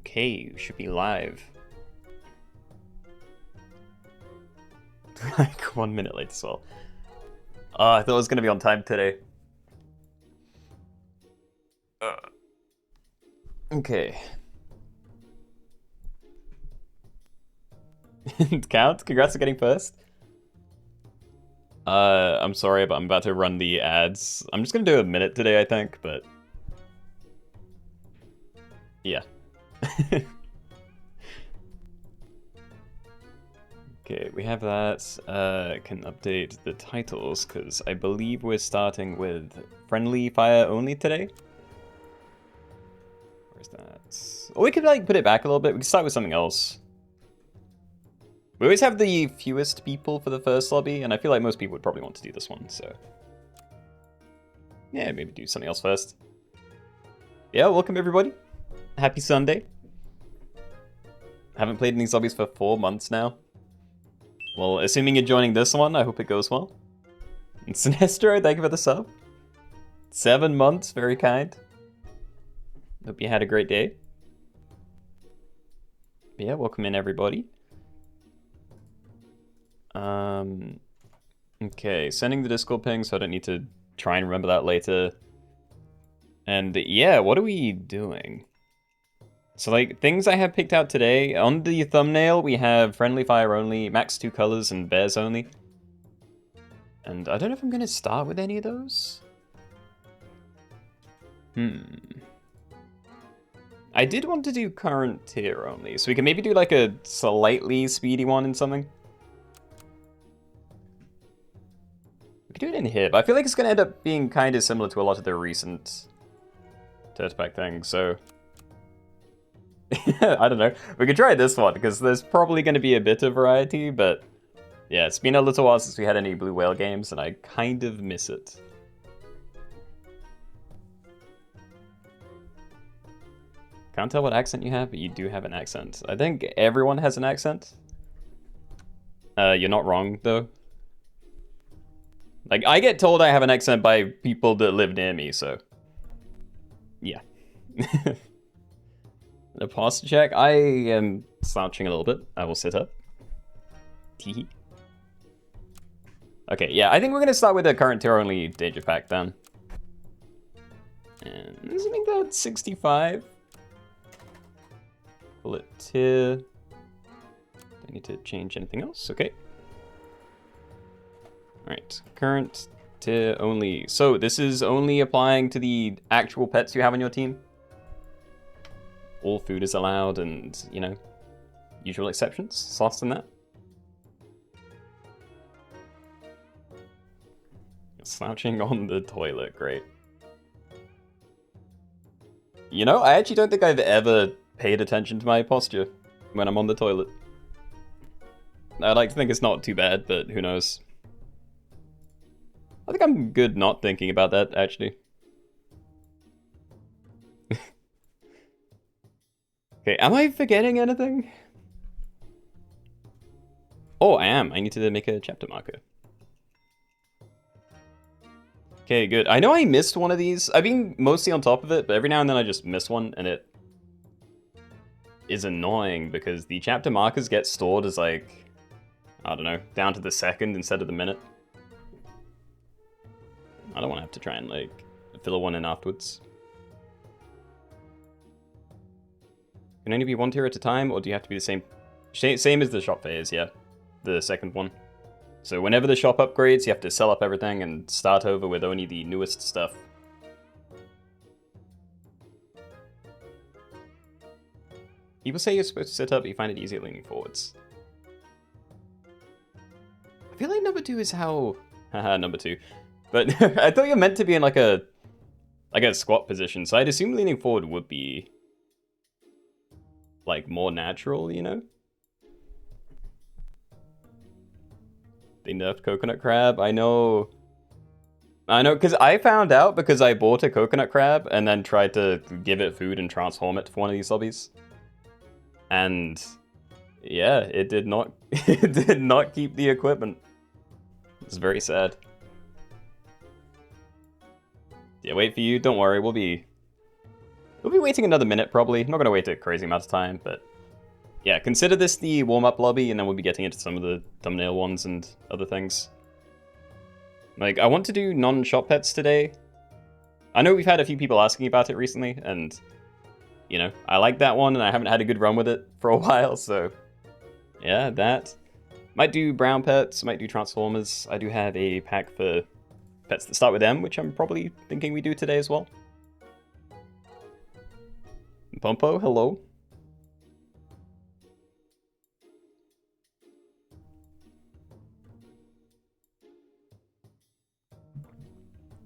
Okay, we should be live. Like 1 minute late as well. I thought it was gonna be on time today. Okay. Count, congrats on getting first. I'm sorry, but I'm about to run the ads. I'm just gonna do a minute today, I think, but... yeah. Okay, we have that. Can update the titles, because I believe we're starting with friendly fire only today. Where's that? Or we could, like, put it back a little bit. We can start with something else. We always have the fewest people for the first lobby, and I feel like most people would probably want to do this one, so... yeah, maybe do something else first. Yeah, welcome everybody. Happy Sunday. Haven't played in these lobbies for 4 months now. Well, assuming you're joining this one, I hope it goes well. And Sinestro, thank you for the sub. 7 months, very kind. Hope you had a great day. Yeah, welcome in everybody. Okay, sending the Discord ping so I don't need to try and remember that later. And yeah, what are we doing? So like, things I have picked out today, on the thumbnail we have friendly fire only, max 2 colors, and bears only. And I don't know if I'm going to start with any of those. I did want to do current tier only, so we can maybe do like a slightly speedy one in something. We could do it in here, but I feel like it's going to end up being kind of similar to a lot of the recent Turtleback things, so... I don't know. We could try this one, because there's probably going to be a bit of variety, but... yeah, it's been a little while since we had any Blue Whale games, and I kind of miss it. Can't tell what accent you have, but you do have an accent. I think everyone has an accent. You're not wrong, though. Like, I get told I have an accent by people that live near me, so... yeah. A posture check. I am slouching a little bit. I will sit up. Teehee. Okay, yeah, I think we're gonna start with a current tier only Danger Pack then. And I think that's 65. Pull it tier. I need to change anything else. Okay. Alright, current tier only. So this is only applying to the actual pets you have on your team. All food is allowed and, you know, usual exceptions. Sauce than that. Slouching on the toilet, great. You know, I actually don't think I've ever paid attention to my posture when I'm on the toilet. I like to think it's not too bad, but who knows. I think I'm good not thinking about that, actually. Okay, am I forgetting anything? Oh, I am. I need to make a chapter marker. Okay, good. I know I missed one of these. I've been mostly on top of it, but every now and then I just miss one, and it is annoying because the chapter markers get stored as, like, I don't know, down to the second instead of the minute. I don't want to have to try and, like, fill one in afterwards. Can only be one tier at a time, or do you have to be the same? Same as the shop phase, yeah. The second one. So whenever the shop upgrades, you have to sell up everything and start over with only the newest stuff. People say you're supposed to sit up, but you find it easier leaning forwards. I feel like number 2 is how... haha, number 2. But I thought you were meant to be in like a squat position, so I'd assume leaning forward would be like more natural, you know? They nerfed coconut crab. I know, because I found out because I bought a coconut crab and then tried to give it food and transform it for one of these lobbies. And yeah, it did not, it did not keep the equipment. It's very sad. Yeah, wait for you. Don't worry, we'll be We'll be waiting another minute, probably. Not going to wait a crazy amount of time, but... Yeah, consider this the warm-up lobby, and then we'll be getting into some of the thumbnail ones and other things. Like, I want to do non-shop pets today. I know we've had a few people asking about it recently, and... You know, I like that one, and I haven't had a good run with it for a while, so... Yeah, that. Might do brown pets, might do transformers. I do have a pack for pets that start with M, which I'm probably thinking we do today as well. Pompo, hello.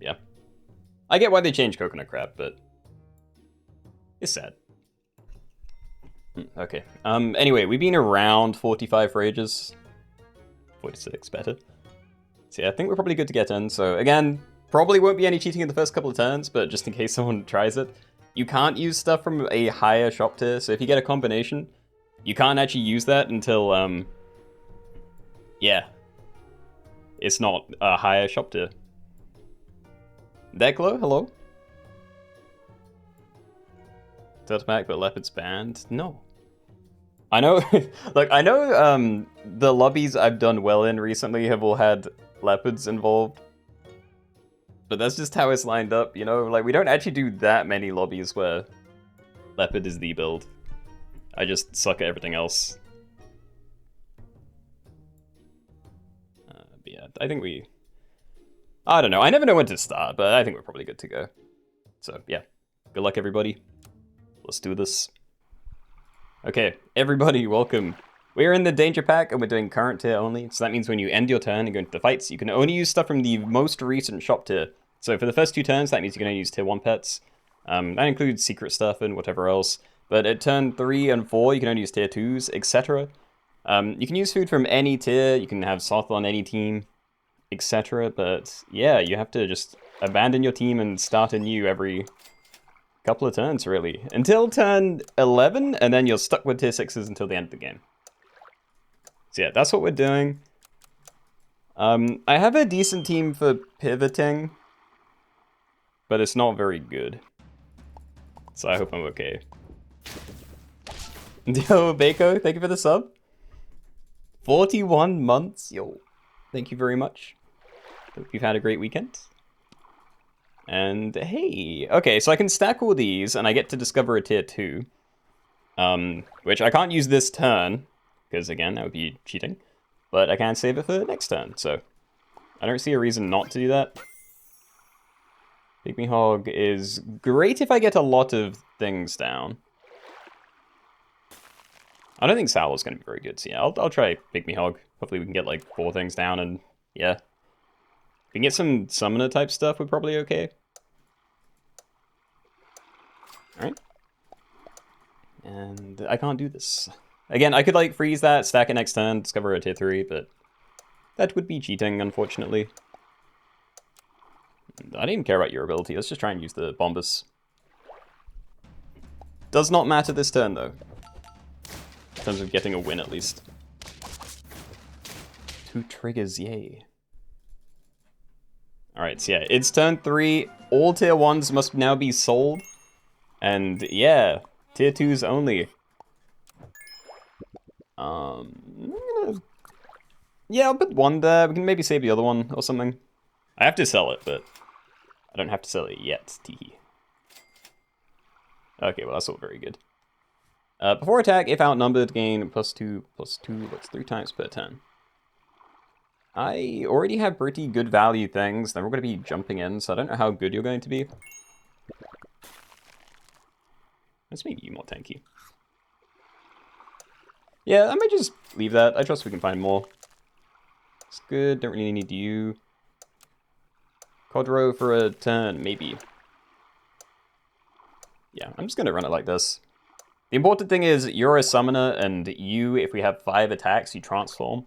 Yeah. I get why they changed coconut crab, but it's sad. Okay. Anyway, we've been around 45 for ages. 46, better. So yeah, I think we're probably good to get in. So again, probably won't be any cheating in the first couple of turns, but just in case someone tries it. You can't use stuff from a higher shop tier, so if you get a combination, you can't actually use that until, yeah. It's not a higher shop tier. Declo, hello. Turtleback, but leopard's banned? No. I know, like, I know the lobbies I've done well in recently have all had leopards involved. But that's just how it's lined up, you know? Like, we don't actually do that many lobbies where leopard is the build. I just suck at everything else. But yeah, I think we... I don't know, I never know when to start, but I think we're probably good to go. So, yeah. Good luck, everybody. Let's do this. Okay, everybody, welcome. We're in the danger pack, and we're doing current tier only. So that means when you end your turn and go into the fights, you can only use stuff from the most recent shop tier. So for the first 2 turns, that means you can only use tier 1 pets. That includes secret stuff and whatever else. But at turn 3 and 4, you can only use tier 2s, etc. You can use food from any tier, you can have Soth on any team, etc. But yeah, you have to just abandon your team and start anew every couple of turns, really. Until turn 11, and then you're stuck with tier 6s until the end of the game. So yeah, that's what we're doing. I have a decent team for pivoting, but it's not very good. So I hope I'm okay. Yo, Bako, thank you for the sub. 41 months, yo. Thank you very much. Hope you've had a great weekend. And hey, okay, so I can stack all these, and I get to discover a tier 2. Which I can't use this turn, because again, that would be cheating. But I can save it for next turn, so I don't see a reason not to do that. Pygmy Hog is great if I get a lot of things down. I don't think Sallo's going to be very good, so yeah, I'll try Pygmy Hog. Hopefully we can get like 4 things down, and yeah. If we can get some summoner type stuff, we're probably okay. Alright. And I can't do this. Again, I could like freeze that, stack it next turn, discover a tier 3, but that would be cheating, unfortunately. I don't even care about your ability, let's just try and use the Bombus. Does not matter this turn, though. In terms of getting a win, at least. 2 triggers, yay. Alright, so yeah, it's turn 3. All tier 1s must now be sold. And yeah, tier 2s only. Yeah, I'll put 1 there. We can maybe save the other one or something. I have to sell it, but I don't have to sell it yet. Teehee. Okay, well, that's all very good. Before attack, if outnumbered, gain +2/+2. That's 3 times per turn. I already have pretty good value things. They're all going to be jumping in, so I don't know how good you're going to be. Let's make you more tanky. Yeah, I might just leave that. I trust we can find more. It's good. Don't really need you. Codro for a turn, maybe. Yeah, I'm just going to run it like this. The important thing is you're a summoner, and you, if we have 5 attacks, you transform.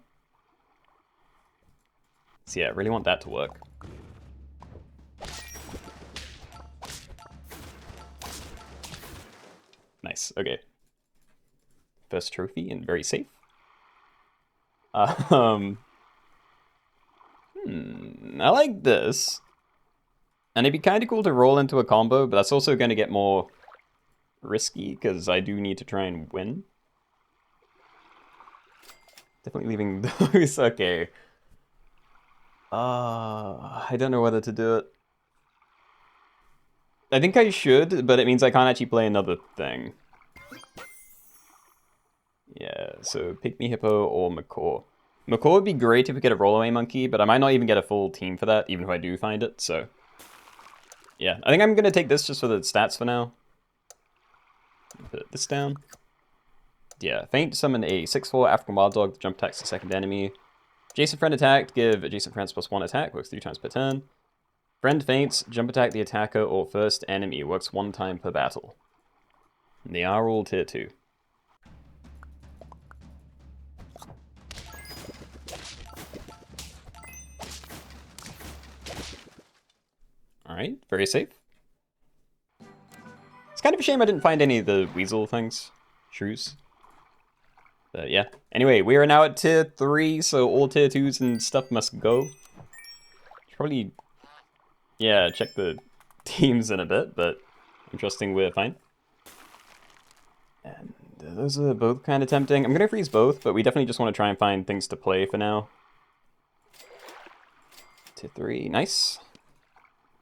So yeah, I really want that to work. Nice, okay. First trophy and very safe. I like this. And it'd be kind of cool to roll into a combo, but that's also going to get more risky, because I do need to try and win. Definitely leaving those. Okay. I don't know whether to do it. I think I should, but it means I can't actually play another thing. Yeah, so pick me Hippo or Macaw. Macaw would be great if we get a rollaway monkey, but I might not even get a full team for that, even if I do find it, so... Yeah, I think I'm going to take this just for the stats for now. Put this down. Yeah, Feint, summon a 6/4 African Wild Dog that jump attacks the second enemy. Adjacent friend attacked, give adjacent friends +1 attack, works 3 times per turn. Friend feints, jump attack the attacker or first enemy, works 1 time per battle. And they are all tier 2. Alright, very safe. It's kind of a shame I didn't find any of the weasel things. Shrews. But yeah. Anyway, we are now at tier 3, so all tier 2s and stuff must go. Probably, yeah, check the teams in a bit, but I'm trusting we're fine. And those are both kind of tempting. I'm going to freeze both, but we definitely just want to try and find things to play for now. Tier 3, nice.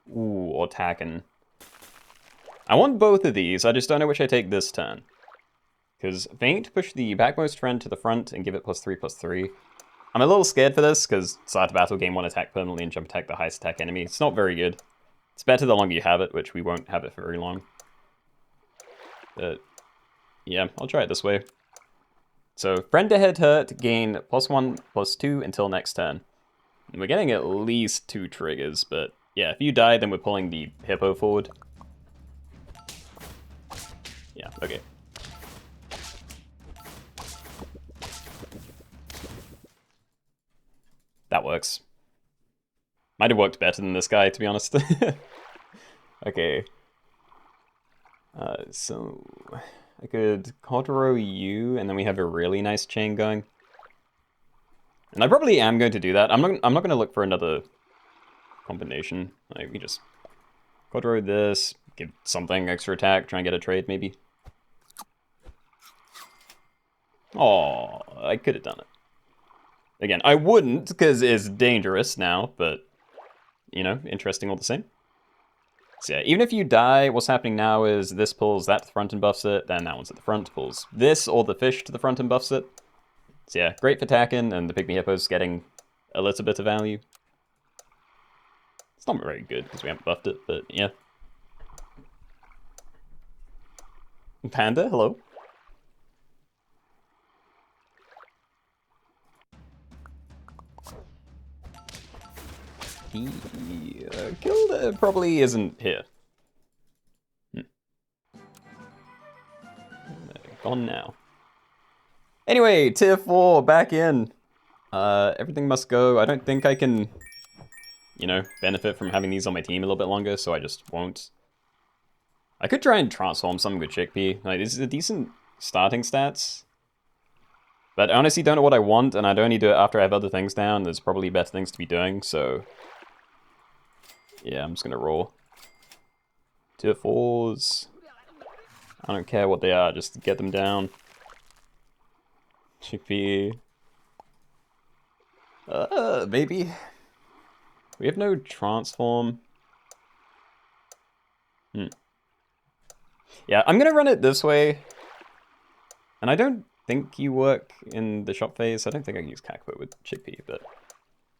Ooh, or Tacken. I want both of these, I just don't know which I take this turn. Because Feint, push the backmost friend to the front and give it +3/+3. I'm a little scared for this, because start the battle, gain 1 attack permanently, and jump attack the highest attack enemy. It's not very good. It's better the longer you have it, which we won't have it for very long. But yeah, I'll try it this way. So, friend to head hurt, gain +1/+2 until next turn. And we're getting at least 2 triggers, but yeah, if you die, then we're pulling the Hippo forward. Yeah, okay. That works. Might have worked better than this guy, to be honest. Okay. So I could Kotaro you, and then we have a really nice chain going. And I probably am going to do that. I'm not going to look for another combination. Like, we just Kotaro this, give something extra attack, try and get a trade, maybe. Oh, I could have done it. Again, I wouldn't, because it's dangerous now, but, you know, interesting all the same. So yeah, even if you die, what's happening now is this pulls that to the front and buffs it, then that one's at the front, pulls this or the fish to the front and buffs it. So yeah, great for Tacken, and the Pygmy Hippo's getting a little bit of value. It's not very good, because we haven't buffed it, but yeah. Panda, hello? The Gilda probably isn't here. Gone now. Anyway, tier 4, back in. Everything must go. I don't think I can, you know, benefit from having these on my team a little bit longer, so I just won't. I could try and transform something with Chickpea. Like, this is a decent starting stats. But I honestly don't know what I want, and I'd only do it after I have other things down. There's probably better things to be doing, so... yeah, I'm just gonna roll. Tier 4s. I don't care what they are, just get them down. Chickpea. Maybe. We have no transform. Yeah, I'm gonna run it this way. And I don't think you work in the shop phase. I don't think I can use Kakpo with Chickpea, but...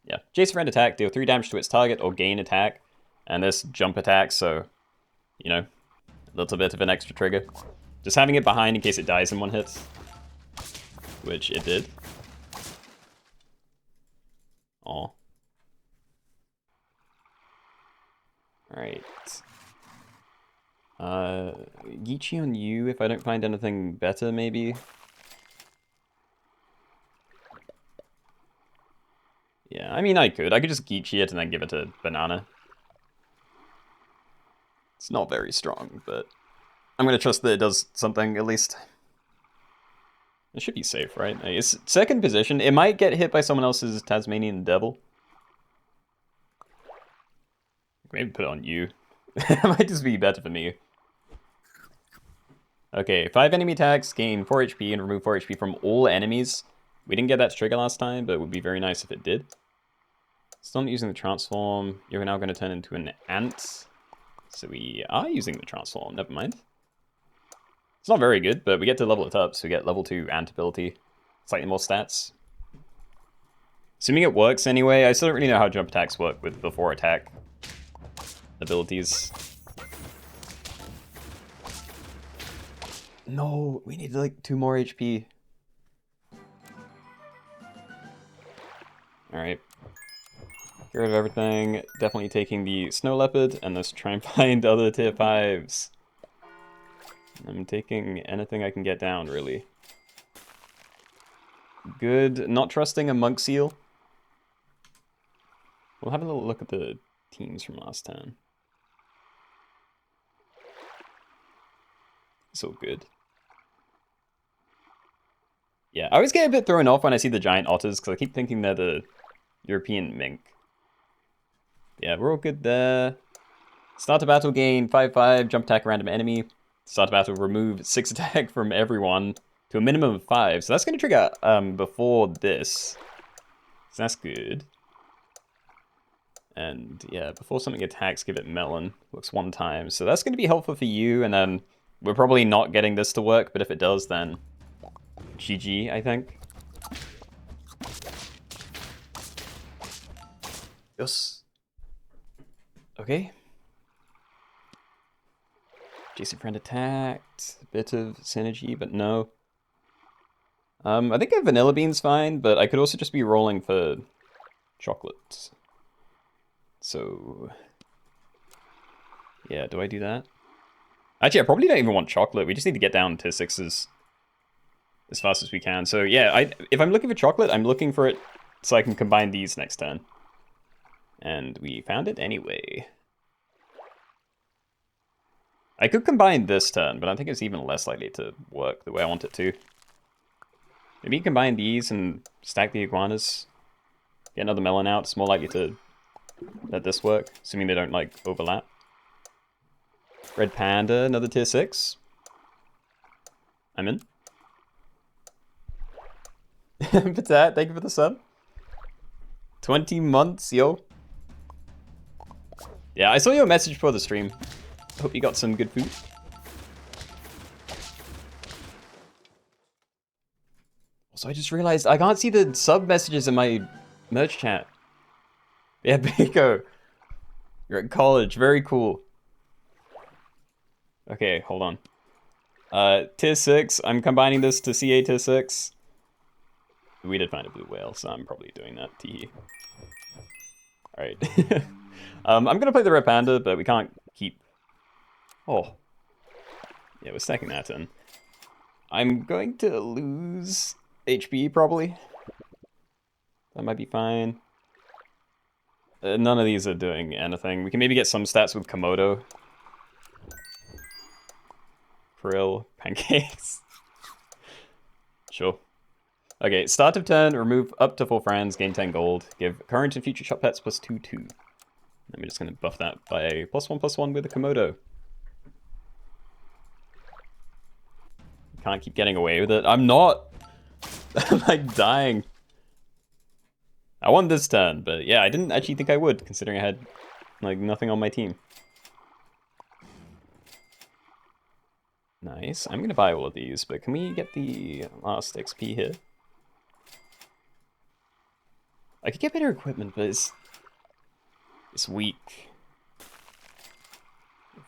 yeah. Jason friend attack, deal 3 damage to its target or gain attack. And this jump attack, so... you know, a little bit of an extra trigger. Just having it behind in case it dies in 1 hit. Which it did. Aw. Alright. Geechee on you if I don't find anything better, maybe? Yeah, I mean, I could just Geechee it and then give it a banana. It's not very strong, but I'm gonna trust that it does something, at least. It should be safe, right? It's second position. It might get hit by someone else's Tasmanian Devil. Maybe put it on you. It might just be better for me. Okay, 5 enemy attacks, gain 4 HP, and remove 4 HP from all enemies. We didn't get that to trigger last time, but it would be very nice if it did. Still not using the transform. You're now going to turn into an ant. So we are using the transform, never mind. It's not very good, but we get to level it up, so we get level 2 ant ability. Slightly more stats. Assuming it works anyway, I still don't really know how jump attacks work with before attack abilities. No, we need like 2 more HP. Alright. Get rid of everything. Definitely taking the snow leopard, and let's try and find other tier 5s. I'm taking anything I can get down, really. Good. Not trusting a monk seal. We'll have a little look at the teams from last turn. It's all good. Yeah, I always get a bit thrown off when I see the giant otters, because I keep thinking they're the European mink. Yeah, we're all good there. Start a battle, gain 5/5, jump attack random enemy. Start a battle, remove 6 attack from everyone to a minimum of 5. So that's going to trigger before this. So that's good. And yeah, before something attacks, give it melon. Looks 1 time. So that's going to be helpful for you. And then we're probably not getting this to work, but if it does, then GG, I think. Yes. Okay. Jason friend attacked. A bit of synergy, but no. I think a vanilla bean's fine, but I could also just be rolling for chocolate. So yeah, do I do that? Actually, I probably don't even want chocolate. We just need to get down to 6s as fast as we can. So yeah, if I'm looking for chocolate, I'm looking for it so I can combine these next turn. And we found it anyway. I could combine this turn, but I think it's even less likely to work the way I want it to. Maybe combine these and stack the iguanas. Get another melon out. It's more likely to let this work, assuming they don't, like, overlap. Red panda, another tier 6. I'm in. Patat, thank you for the sub. 20 months, yo. Yeah, I saw your message before the stream. Hope you got some good food. Also, I just realized I can't see the sub messages in my merch chat. Yeah, Biko. You're at college. Very cool. Okay, hold on. Tier 6. I'm combining this to CA tier 6. We did find a blue whale, so I'm probably doing that. Tee. Alright. I'm gonna play the red panda, but we can't keep... Oh. Yeah, we're stacking that in. I'm going to lose HP, probably. That might be fine. None of these are doing anything. We can maybe get some stats with Komodo. Krill, pancakes. Sure. Okay, start of turn, remove up to 4 friends, gain 10 gold. Give current and future shop pets plus 2/2. And we're just going to buff that by a +1/+1 with a Komodo. Can't keep getting away with it. I'm not! I'm like dying. I won this turn, but yeah, I didn't actually think I would, considering I had like nothing on my team. Nice. I'm gonna buy all of these, but can we get the last XP here? I could get better equipment, but it's weak.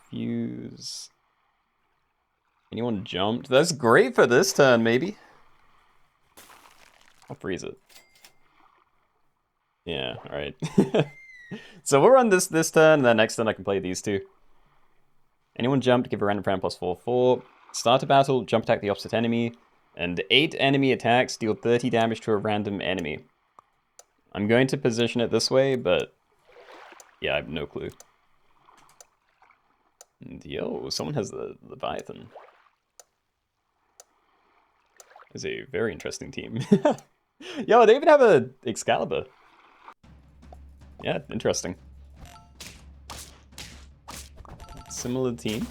Fuse. Anyone jumped? That's great for this turn, maybe. I'll freeze it. Yeah, alright. So we'll run this turn, and then next turn I can play these two. Anyone jumped, give a random friend +4/4. Start a battle, jump attack the opposite enemy, and 8 enemy attacks deal 30 damage to a random enemy. I'm going to position it this way, but yeah, I have no clue. And yo, someone has the Leviathan. It's a very interesting team. Yo, they even have a Excalibur. Yeah, interesting. Similar team.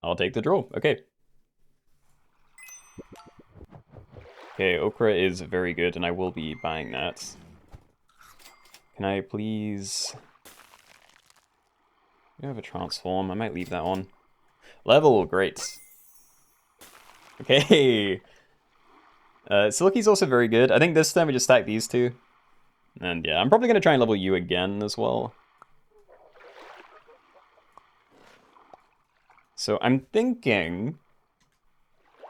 I'll take the draw. Okay. Okay, Okra is very good, and I will be buying that. Can I please... I have a transform. I might leave that on. Level, great. Okay. Silky's also very good. I think this time we just stack these two. And yeah, I'm probably going to try and level you again as well. So I'm thinking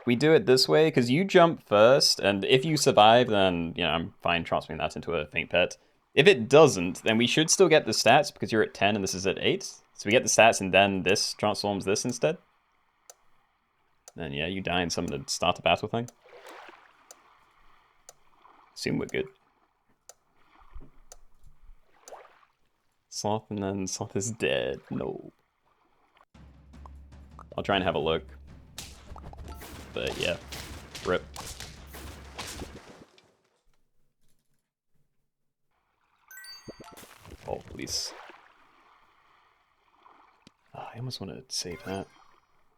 we do it this way, because you jump first, and if you survive, then, you know, I'm fine transferring that into a faint pet. If it doesn't, then we should still get the stats, because you're at 10 and this is at 8. So we get the stats, and then this transforms this instead. Then yeah, you die and summon to start a battle thing. Assume we're good. Sloth, and then Sloth is dead. No. I'll try and have a look. But yeah, rip. Oh, please. Oh, I almost want to save that.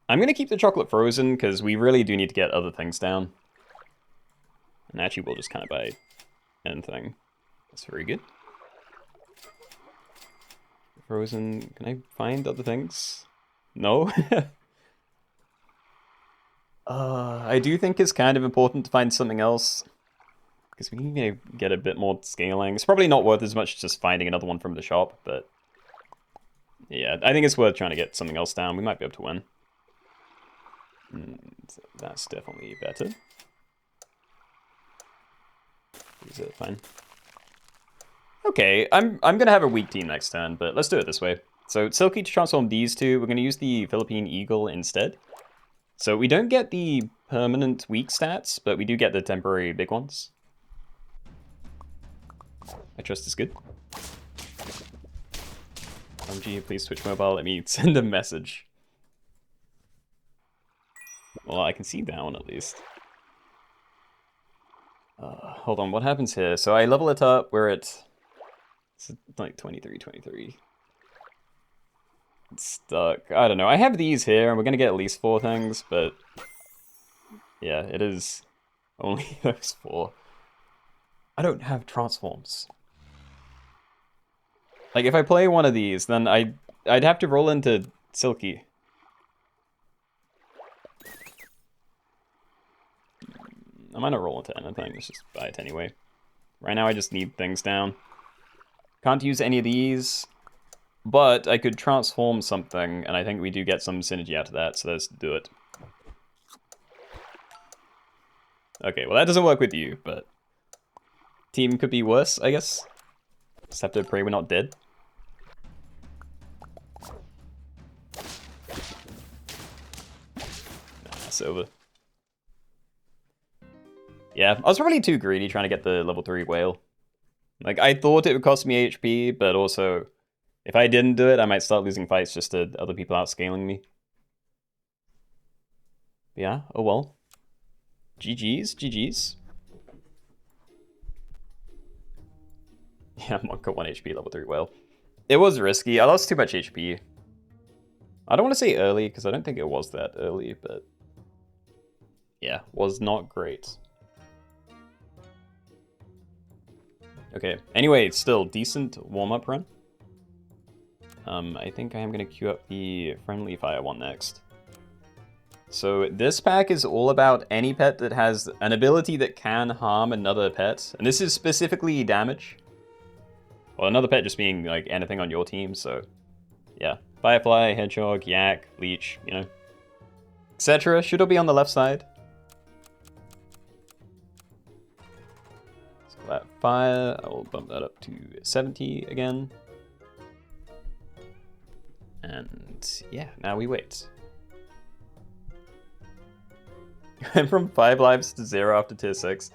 I'm going to keep the chocolate frozen, because we really do need to get other things down. And actually, we'll just kind of buy anything. That's very good. Frozen, can I find other things? No? I do think it's kind of important to find something else. Because we can get a bit more scaling. It's probably not worth as much just finding another one from the shop, but... yeah, I think it's worth trying to get something else down. We might be able to win. That's definitely better. Is it fine? Okay, I'm gonna have a weak team next turn, but let's do it this way. So Silky to transform these two, we're gonna use the Philippine Eagle instead. So we don't get the permanent weak stats, but we do get the temporary big ones. I trust is good. OMG, please switch mobile, let me send a message. Well, I can see down at least. Hold on, what happens here? So I level it up, we're at... it's like 23. It's stuck. I don't know. I have these here, and we're gonna get at least 4 things, but... yeah, it is only those 4. I don't have transforms. Like, if I play one of these, then I'd have to roll into Silky. I might not roll into anything, let's just buy it anyway. Right now I just need things down. Can't use any of these, but I could transform something, and I think we do get some synergy out of that, so let's do it. Okay, well that doesn't work with you, but... team could be worse, I guess. Just have to pray we're not dead. That's over. Yeah, I was probably too greedy trying to get the level 3 whale. Like, I thought it would cost me HP, but also, if I didn't do it, I might start losing fights just to other people outscaling me. But yeah, oh well. GG's. Yeah, Monk at 1 HP, level 3 whale. It was risky, I lost too much HP. I don't want to say early, because I don't think it was that early, but... yeah, was not great. Okay, anyway, still decent warm-up run. I think I am going to queue up the Friendly Fire one next. So this pack is all about any pet that has an ability that can harm another pet. And this is specifically damage. Well, another pet just being like anything on your team, so yeah. Firefly, Hedgehog, Yak, Leech, you know, etc. Should all be on the left side. That fire, I will bump that up to 70 again. And yeah, now we wait. Went from 5 lives to 0 after tier 6.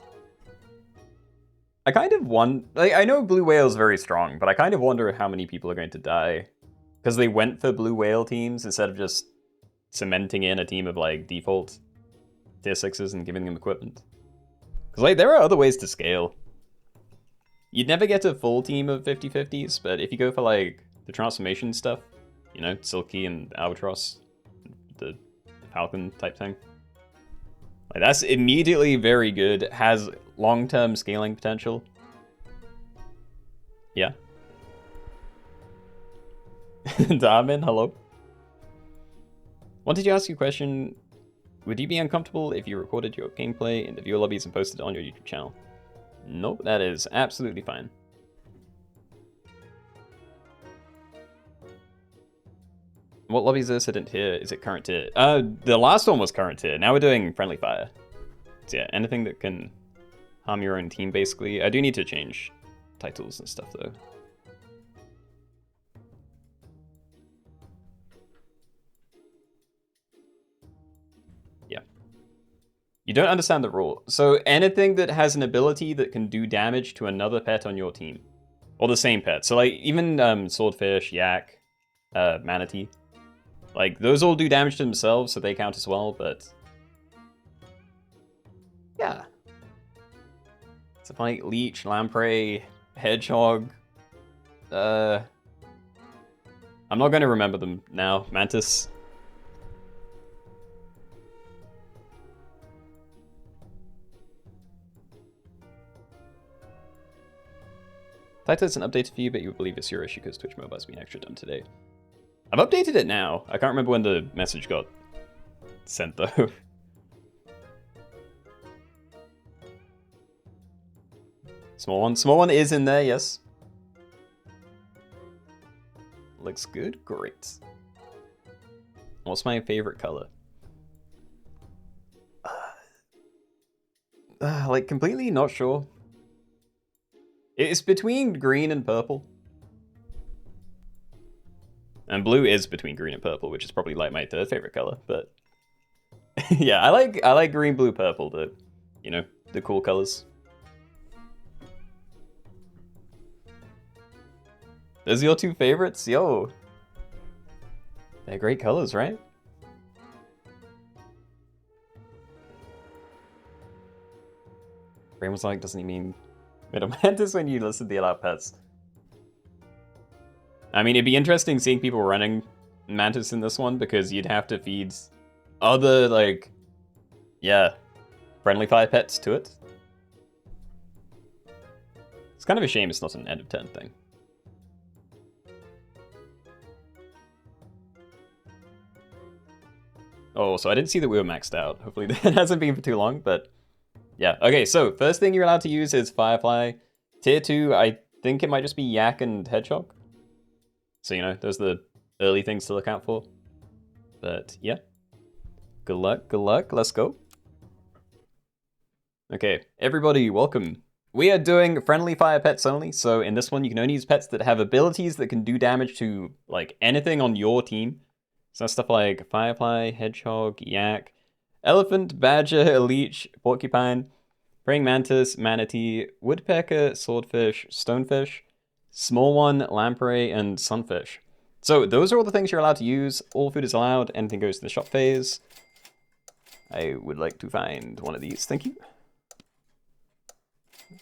I kind of like, I know Blue Whale is very strong, but I kind of wonder how many people are going to die. Because they went for Blue Whale teams instead of just cementing in a team of like default tier 6s and giving them equipment. Because like, there are other ways to scale. You'd never get a full team of 50/50s, but if you go for like the transformation stuff, you know, Silky and Albatross, the falcon type thing. Like, that's immediately very good. It has long-term scaling potential. Yeah. Darmin, hello. Wanted to ask you a question. Would you be uncomfortable if you recorded your gameplay in the viewer lobbies and posted it on your YouTube channel? Nope, that is absolutely fine. What lobby is this? I didn't hear. Is it current tier? The last one was current tier. Now we're doing friendly fire. So yeah, anything that can harm your own team, basically. I do need to change titles and stuff, though. Yeah. You don't understand the rule. So anything that has an ability that can do damage to another pet on your team. Or the same pet. So like, even swordfish, yak, manatee. Like, those all do damage to themselves, so they count as well, but... yeah. So like leech, lamprey, hedgehog... I'm not going to remember them now. Mantis. Title isn't updated for you, but you believe it's your issue because Twitch Mobile has been extra done today. I've updated it now. I can't remember when the message got sent, though. Small one. Small one is in there, yes. Looks good. Great. What's my favorite color? Like, completely not sure. It's between green and purple. And blue is between green and purple, which is probably like my third favorite color, but... yeah, I like green, blue, purple, you know, the cool colors. Those are your two favorites? Yo. They're great colors, right? Brain was like, doesn't he mean Middle Mantis when you listen to the allowed pets? I mean, it'd be interesting seeing people running Mantis in this one, because you'd have to feed other, like, yeah, friendly fire pets to it. It's kind of a shame it's not an end of turn thing. Oh, so I didn't see that we were maxed out. Hopefully that hasn't been for too long, but yeah. Okay, so first thing you're allowed to use is Firefly. Tier 2, I think it might just be Yak and Hedgehog. So, you know, those are the early things to look out for. But, yeah. Good luck, let's go. Okay, everybody, welcome. We are doing friendly fire pets only, so in this one you can only use pets that have abilities that can do damage to, like, anything on your team. So stuff like Firefly, Hedgehog, Yak, Elephant, Badger, Leech, Porcupine, Praying Mantis, Manatee, Woodpecker, Swordfish, Stonefish, Small One, Lamprey, and Sunfish. So those are all the things you're allowed to use. All food is allowed. Anything goes to the shop phase. I would like to find one of these. Thank you.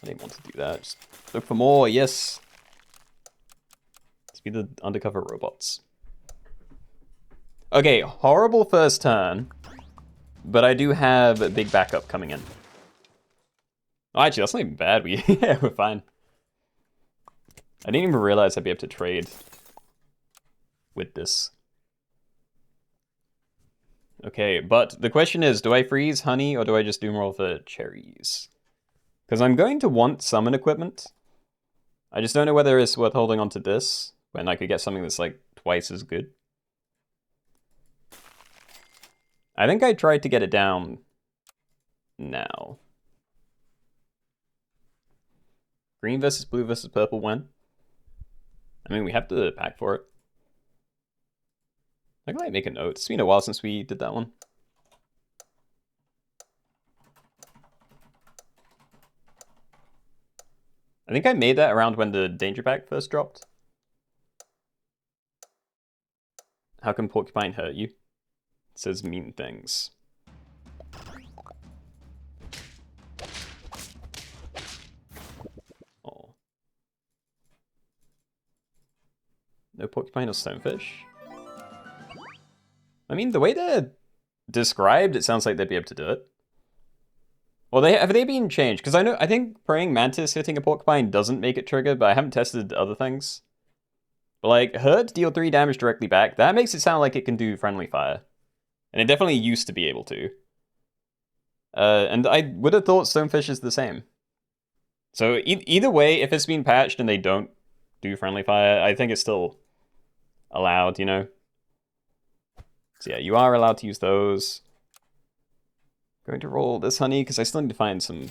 I didn't want to do that. Just look for more. Yes. Let's be the undercover robots. Okay, horrible first turn, but I do have a big backup coming in. Oh, actually, that's not even bad. Yeah, we're fine. I didn't even realize I'd be able to trade with this. Okay, but the question is, do I freeze honey or do I just do more for cherries? Because I'm going to want summon equipment. I just don't know whether it's worth holding on to this when I could get something that's like twice as good. I think I tried to get it down now. Green versus blue versus purple when? I mean, we have to pack for it. I can like make a note. It's been a while since we did that one. I think I made that around when the danger pack first dropped. How can Porcupine hurt you? It says mean things. Oh. No Porcupine or Stonefish? I mean, the way they're described, it sounds like they'd be able to do it. Well, have they been changed? Because I think praying mantis hitting a porcupine doesn't make it trigger, but I haven't tested other things. But like hurt, deal 3 damage directly back. That makes it sound like it can do friendly fire, and it definitely used to be able to. And I would have thought Stonefish is the same. So either way, if it's been patched and they don't do friendly fire, I think it's still allowed, you know? So yeah, you are allowed to use those. Going to roll this honey, because I still need to find some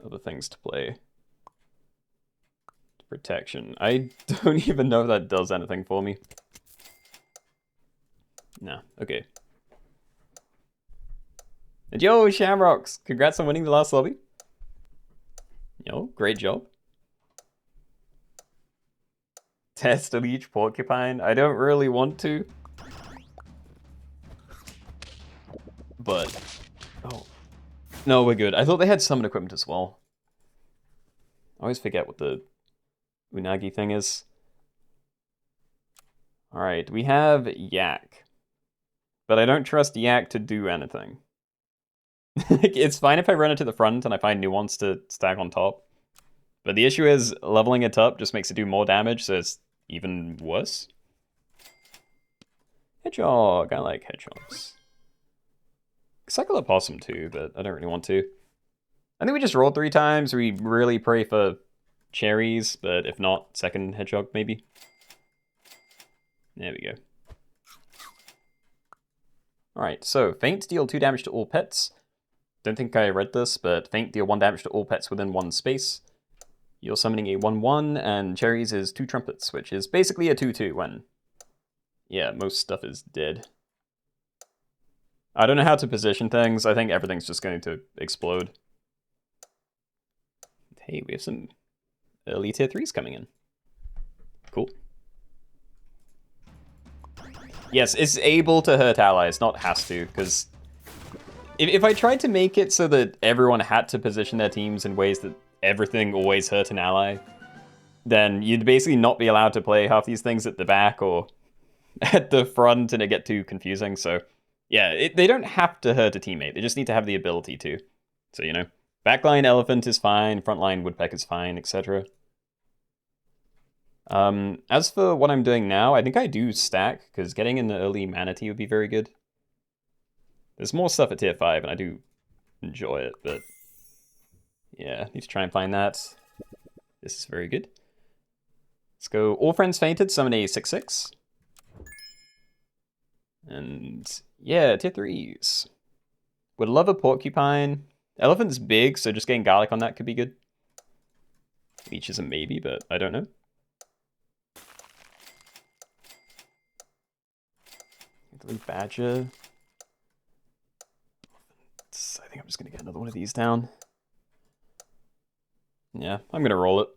other things to play. Protection. I don't even know if that does anything for me. No, okay. And yo, Shamrocks! Congrats on winning the last lobby. Yo, great job. Test of each porcupine. I don't really want to. But, oh. No, we're good. I thought they had summon equipment as well. I always forget what the Unagi thing is. Alright, we have Yak. But I don't trust Yak to do anything. It's fine if I run it to the front and I find new ones to stack on top. But the issue is, leveling it up just makes it do more damage, so it's even worse. Hedgehog, I like hedgehogs. Cycle a possum too, but I don't really want to. I think we just rolled 3 times. We really pray for cherries, but if not, second hedgehog maybe. There we go. Alright, so Feint deal 2 damage to all pets. Don't think I read this, but Feint deal 1 damage to all pets within 1 space. You're summoning a 1/1, and cherries is 2 trumpets, which is basically a 2/2 when, yeah, most stuff is dead. I don't know how to position things. I think everything's just going to explode. Hey, we have some early tier 3s coming in. Cool. Yes, it's able to hurt allies, not has to, because if I tried to make it so that everyone had to position their teams in ways that everything always hurt an ally, then you'd basically not be allowed to play half these things at the back or at the front, and it get too confusing. So yeah, they don't have to hurt a teammate. They just need to have the ability to. So, you know, backline elephant is fine, frontline woodpecker is fine, etc. As for what I'm doing now, I think I do stack, because getting an early manatee would be very good. There's more stuff at tier 5, and I do enjoy it, but yeah, need to try and find that. This is very good. Let's go All Friends Fainted, summon a 6/6. And yeah, tier 3s. Would love a porcupine. Elephant's big, so just getting garlic on that could be good. Leech is a maybe, but I don't know. Badger. I think I'm just gonna get another one of these down. Yeah, I'm gonna roll it.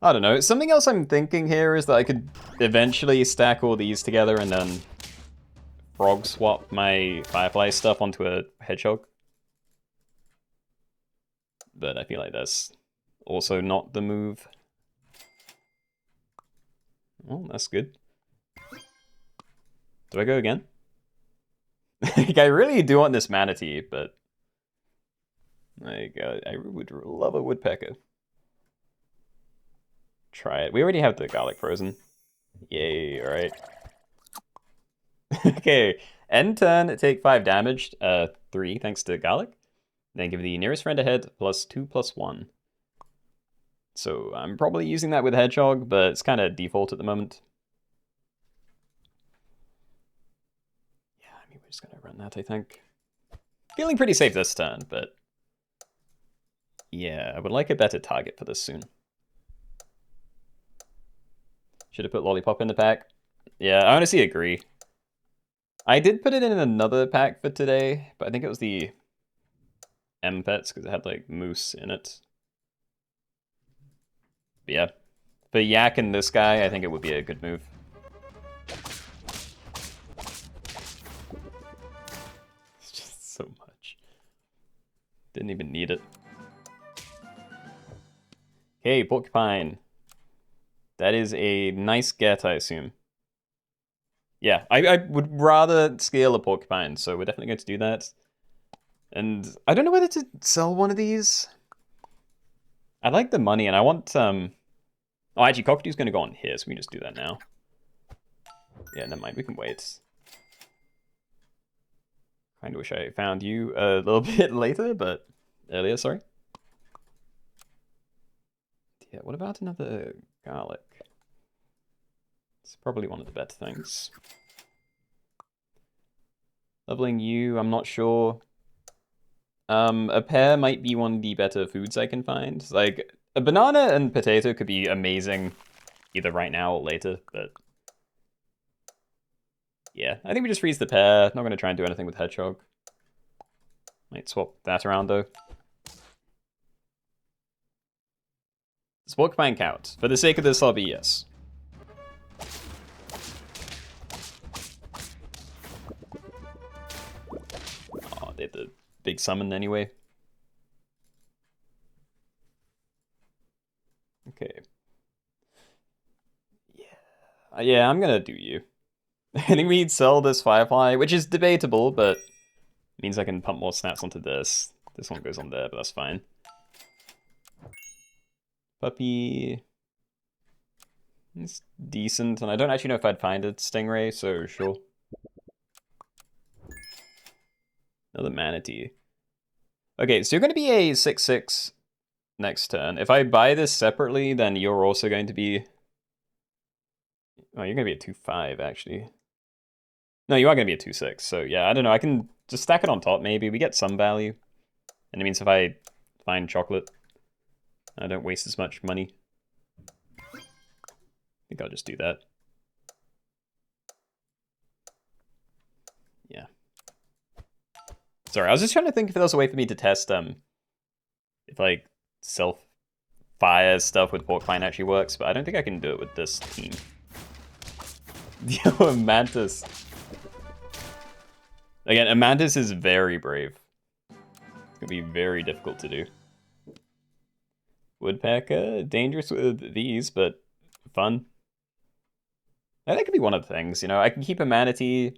I don't know. Something else I'm thinking here is that I could eventually stack all these together and then frog swap my firefly stuff onto a hedgehog. But I feel like that's also not the move. Oh, that's good. Do I go again? Like, I really do want this manatee, but like, I would love a woodpecker. Try it. We already have the garlic frozen. Yay, alright. Okay, end turn, take 5 damage, 3 thanks to garlic. Then give the nearest friend ahead +2/+1. So I'm probably using that with hedgehog, but it's kind of default at the moment. Yeah, I mean, we're just gonna run that, I think. Feeling pretty safe this turn, but yeah, I would like a better target for this soon. Should have put Lollipop in the pack. Yeah, I honestly agree. I did put it in another pack for today, but I think it was the M pets because it had like moose in it. But yeah, for Yak and this guy, I think it would be a good move. It's just so much. Didn't even need it. Okay, porcupine. That is a nice get, I assume. Yeah, I would rather scale a porcupine, so we're definitely going to do that. And I don't know whether to sell one of these. I like the money, and I want Oh, actually, Cockatoo's going to go on here, so we can just do that now. Yeah, never mind. We can wait. Kind of wish I found you a little bit later, but earlier. Sorry. Yeah. What about another garlic? It's probably one of the better things. Leveling you, I'm not sure. A pear might be one of the better foods I can find. Like, a banana and potato could be amazing either right now or later, but... Yeah, I think we just freeze the pear. Not going to try and do anything with hedgehog. Might swap that around, though. Does porcupine count? For the sake of this lobby, yes. Oh, they have the big summon anyway. Okay. Yeah, I'm gonna do you. I think we'd sell this Firefly, which is debatable, but means I can pump more snaps onto this. This one goes on there, but that's fine. Puppy. It's decent, and I don't actually know if I'd find a Stingray, so sure. Another Manatee. Okay, so you're going to be a 6/6 next turn. If I buy this separately, then you're also going to be... Oh, you're going to be a 2/5, actually. No, you are going to be a 2/6, so yeah, I don't know. I can just stack it on top, maybe. We get some value. And it means if I find chocolate, I don't waste as much money. I think I'll just do that. Yeah. Sorry, I was just trying to think if there was a way for me to test if like self-fire stuff with porcupine actually works, but I don't think I can do it with this team. Yo, Mantis. Again, Mantis is very brave. It's gonna be very difficult to do. Woodpecker, dangerous with these, but fun. That could be one of the things, you know. I can keep a manatee,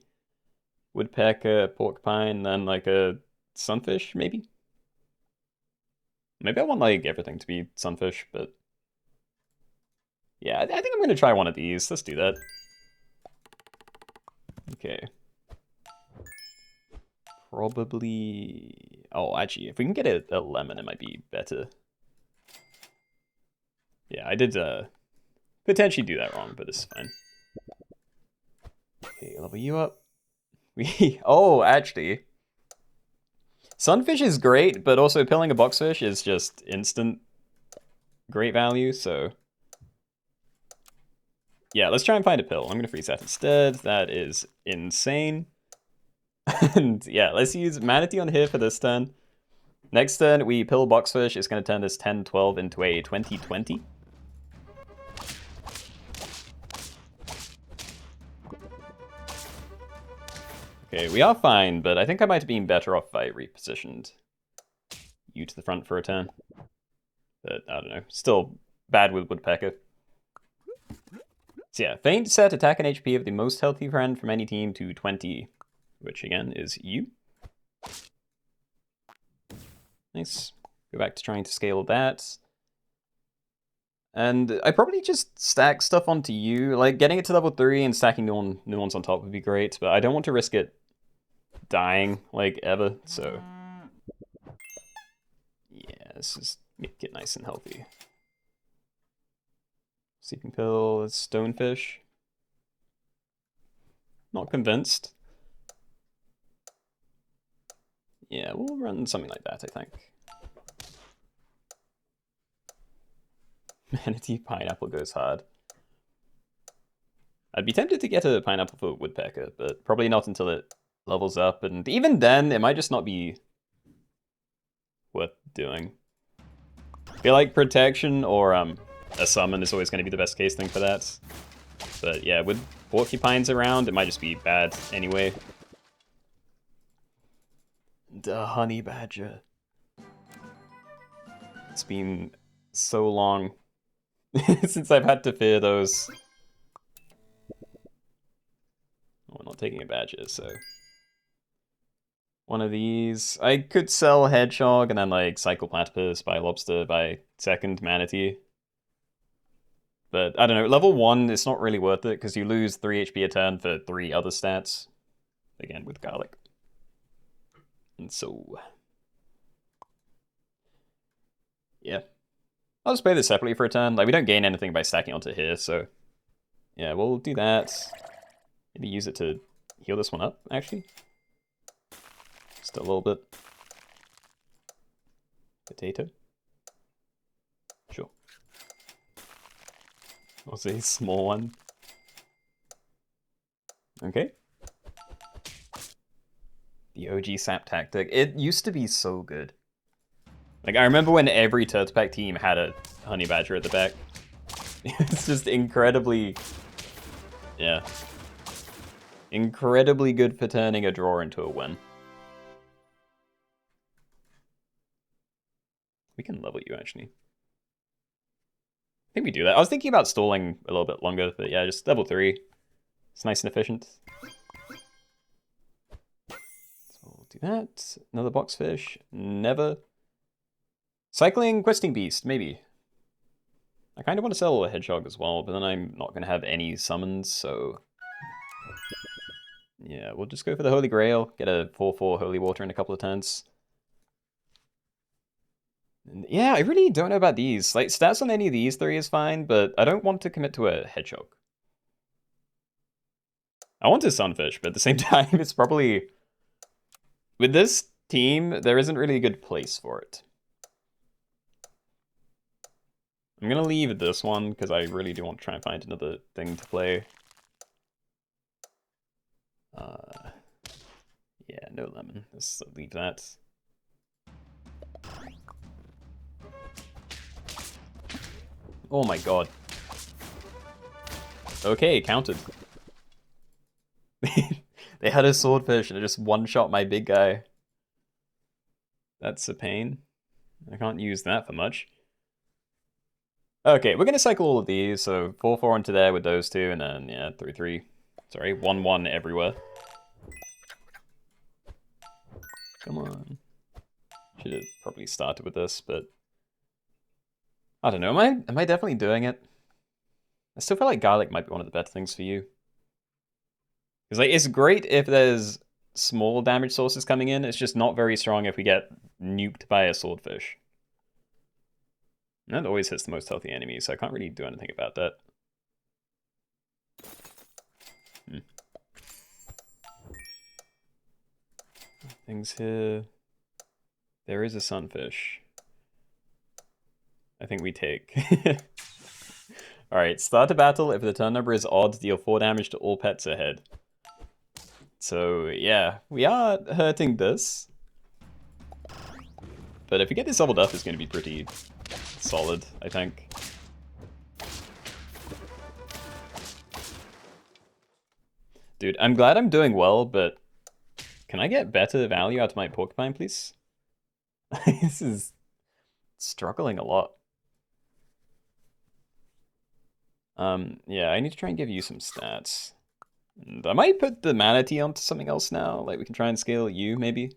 woodpecker, porcupine, then like a sunfish, maybe? Maybe I want like everything to be sunfish, but... Yeah, I think I'm gonna try one of these. Let's do that. Okay. Probably... Oh, actually, if we can get a lemon, it might be better. Yeah, I did potentially do that wrong, but it's fine. Okay, level you up. Oh, actually... Sunfish is great, but also pilling a boxfish is just instant great value, so... Yeah, let's try and find a pill. I'm gonna freeze that instead. That is insane. And yeah, let's use Manatee on here for this turn. Next turn, we pill Boxfish. It's going to turn this 10-12 into a 20-20. Okay, we are fine, but I think I might have been better off if I repositioned you to the front for a turn. But I don't know. Still bad with Woodpecker. So yeah, faint set attack and HP of the most healthy friend from any team to 20, which again is you. Nice. Go back to trying to scale that. And I probably just stack stuff onto you. Like, getting it to level 3 and stacking new ones on top would be great, but I don't want to risk it dying, like, ever, so... Yeah, let's just make it nice and healthy. Sleeping pill, stonefish. Not convinced. Yeah, we'll run something like that, I think. Manatee pineapple goes hard. I'd be tempted to get a pineapple for woodpecker, but probably not until it levels up, and even then, it might just not be worth doing. I feel like protection or a summon is always going to be the best case thing for that. But yeah, with porcupines around, it might just be bad anyway. The honey badger. It's been so long since I've had to fear those. We're not taking a badger, so... One of these. I could sell Hedgehog and then, like, cycle Platypus, buy Lobster, buy second Manatee. But, I don't know, level 1, it's not really worth it, because you lose 3 HP a turn for 3 other stats. Again, with Garlic. And so... Yeah. I'll just play this separately for a turn. Like, we don't gain anything by stacking onto here, so... Yeah, we'll do that. Maybe use it to heal this one up, actually. Just a little bit. Potato. Sure. What's a small one? Okay. The OG sap tactic. It used to be so good. Like, I remember when every Turtlepack team had a Honey Badger at the back. It's just incredibly... Yeah. Incredibly good for turning a draw into a win. We can level you, actually. I think we do that. I was thinking about stalling a little bit longer, but yeah, just level 3. It's nice and efficient. So we'll do that. Another boxfish. Never. Cycling questing beast, maybe. I kind of want to sell a hedgehog as well, but then I'm not going to have any summons, so... Yeah, we'll just go for the Holy Grail, get a 4/4 Holy Water in a couple of turns. And yeah, I really don't know about these. Like, stats on any of these 3 is fine, but I don't want to commit to a hedgehog. I want a sunfish, but at the same time, it's probably... With this team, there isn't really a good place for it. I'm gonna leave this one, because I really do want to try and find another thing to play. Yeah, no lemon. Let's leave that. Oh my god. Okay, counted. They had a swordfish and it just one-shot my big guy. That's a pain. I can't use that for much. Okay, we're gonna cycle all of these, so 4/4 into there with those two, and then, yeah, 3/3. Sorry, 1/1 everywhere. Come on. Should have probably started with this, but... I don't know, am I definitely doing it? I still feel like Garlic might be one of the better things for you. Because, like, it's great if there's small damage sources coming in, it's just not very strong if we get nuked by a swordfish. And that always hits the most healthy enemy, so I can't really do anything about that. Things here. There is a sunfish. I think we take. Alright, start a battle. If the turn number is odd, deal 4 damage to all pets ahead. So, yeah, we are hurting this. But if we get this leveled up, it's going to be pretty solid, I think. Dude, I'm glad I'm doing well, but can I get better value out of my porcupine, please? This is struggling a lot. Yeah, I need to try and give you some stats. And I might put the manatee onto something else now. Like, we can try and scale you, maybe.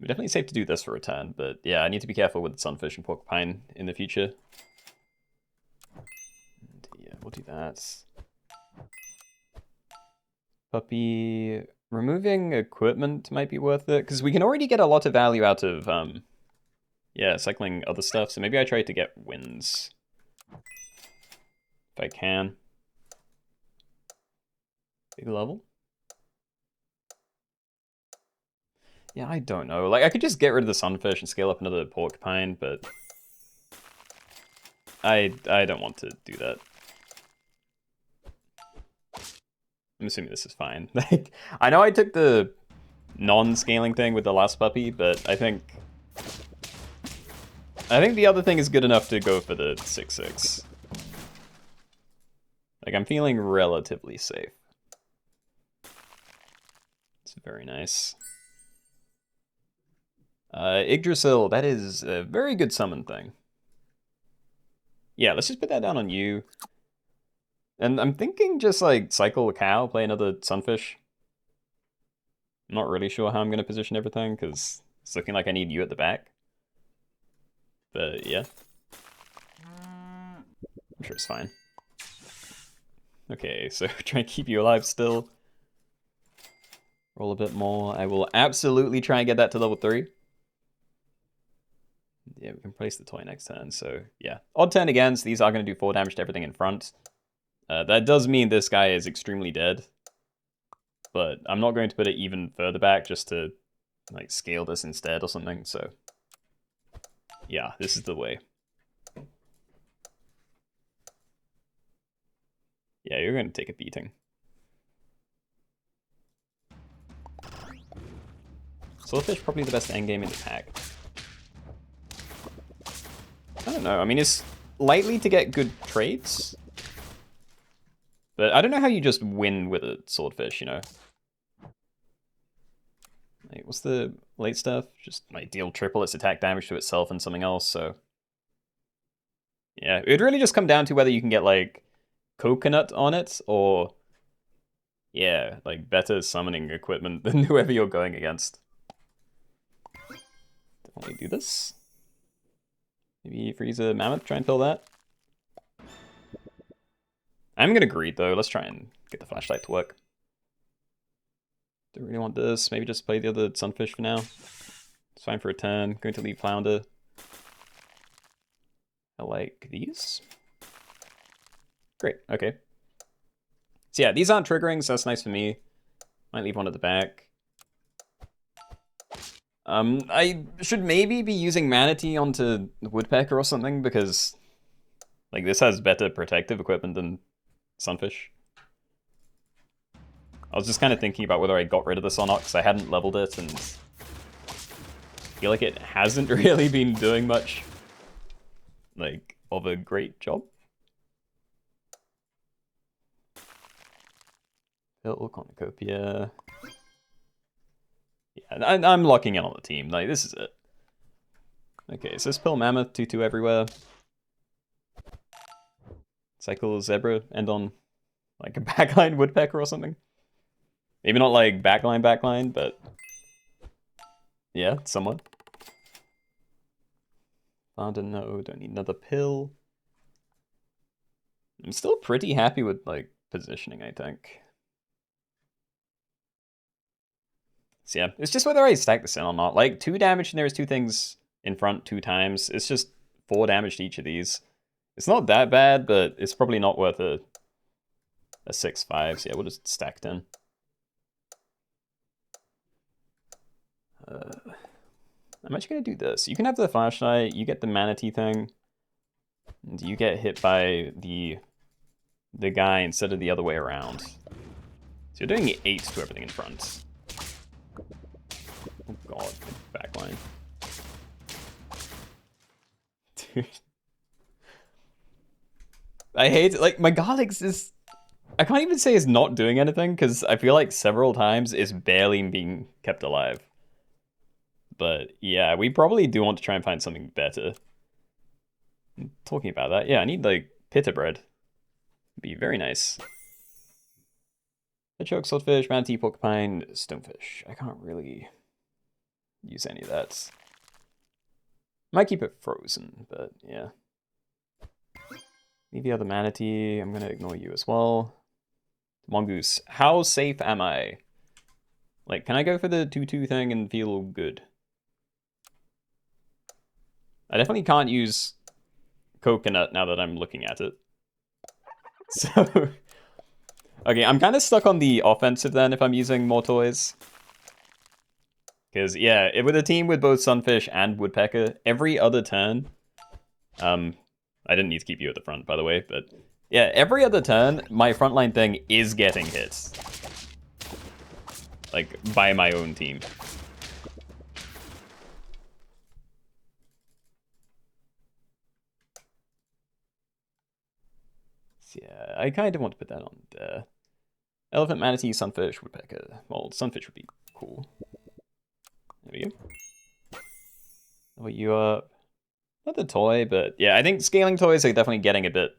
We're definitely safe to do this for a turn, but yeah, I need to be careful with the sunfish and porcupine in the future. And yeah, we'll do that. Puppy... Removing equipment might be worth it, because we can already get a lot of value out of, yeah, cycling other stuff, so maybe I try to get wins. If I can. Big level? Yeah, I don't know. Like, I could just get rid of the sunfish and scale up another porcupine, but... I don't want to do that. I'm assuming this is fine. Like, I know I took the non-scaling thing with the last puppy, but I think the other thing is good enough to go for the 6/6. Like, I'm feeling relatively safe. It's very nice. Yggdrasil, that is a very good summon thing. Yeah, let's just put that down on you. And I'm thinking just like cycle a cow, play another sunfish. I'm not really sure how I'm going to position everything because it's looking like I need you at the back. But yeah. I'm sure it's fine. Okay, so try and keep you alive still. Roll a bit more. I will absolutely try and get that to level 3. Yeah, we can place the toy next turn, so yeah. Odd turn again, so these are going to do 4 damage to everything in front. That does mean this guy is extremely dead. But I'm not going to put it even further back just to like scale this instead or something, so yeah, this is the way. Yeah, you're going to take a beating. Swordfish probably the best endgame in the pack. I don't know, I mean, it's likely to get good traits. But I don't know how you just win with a swordfish, you know? Like, what's the late stuff? Just like deal triple its attack damage to itself and something else, so... Yeah, it would really just come down to whether you can get like coconut on it or... Yeah, like better summoning equipment than whoever you're going against. Definitely do this. Maybe freeze a mammoth, try and kill that. I'm gonna greed though, let's try and get the flashlight to work. Don't really want this, maybe just play the other sunfish for now. It's fine for a turn, going to leave flounder. I like these. Great, okay. So yeah, these aren't triggering, so that's nice for me. Might leave one at the back. I should maybe be using Manatee onto Woodpecker or something, because like this has better protective equipment than Sunfish. I was just kind of thinking about whether I got rid of this or not, because I hadn't leveled it, and I feel like it hasn't really been doing much, like, of a great job. Build Cornucopia. Yeah, I'm locking in on the team. Like, this is it. Okay, so this Pill Mammoth, 2-2 everywhere. Cycle Zebra, end on, like, a backline Woodpecker or something. Maybe not, like, backline, but... yeah, somewhat. Founder, no, don't need another pill. I'm still pretty happy with, like, positioning, I think. So yeah, it's just whether I stack this in or not. Like, 2 damage and there's 2 things in front 2 times. It's just 4 damage to each of these. It's not that bad, but it's probably not worth a 6-5. So yeah, we'll just stack it in. I'm actually going to do this. You can have the flashlight, you get the manatee thing, and you get hit by the guy instead of the other way around. So you're doing 8 to everything in front. Oh god, backline. Dude. I hate it. Like, my Garlics is... I can't even say it's not doing anything, because I feel like several times it's barely being kept alive. But yeah, we probably do want to try and find something better. Talking about that, yeah, I need, like, pita bread. It'd be very nice. Hedgehog, swordfish, manatee, porcupine, stonefish. I can't really use any of that. Might keep it frozen, but yeah. Leave the other manatee. I'm gonna ignore you as well. Mongoose. How safe am I? Like, can I go for the 2-2 thing and feel good? I definitely can't use coconut now that I'm looking at it. So... okay, I'm kind of stuck on the offensive then if I'm using more toys. Because, yeah, with a team with both Sunfish and Woodpecker, every other turn... I didn't need to keep you at the front, by the way, but... yeah, every other turn, my frontline thing is getting hits. Like, by my own team. So, yeah, I kind of want to put that on there. Elephant, manatee, sunfish, woodpecker. Well, sunfish would be cool. There we go. Level you up. Not the toy, but yeah, I think scaling toys are definitely getting a bit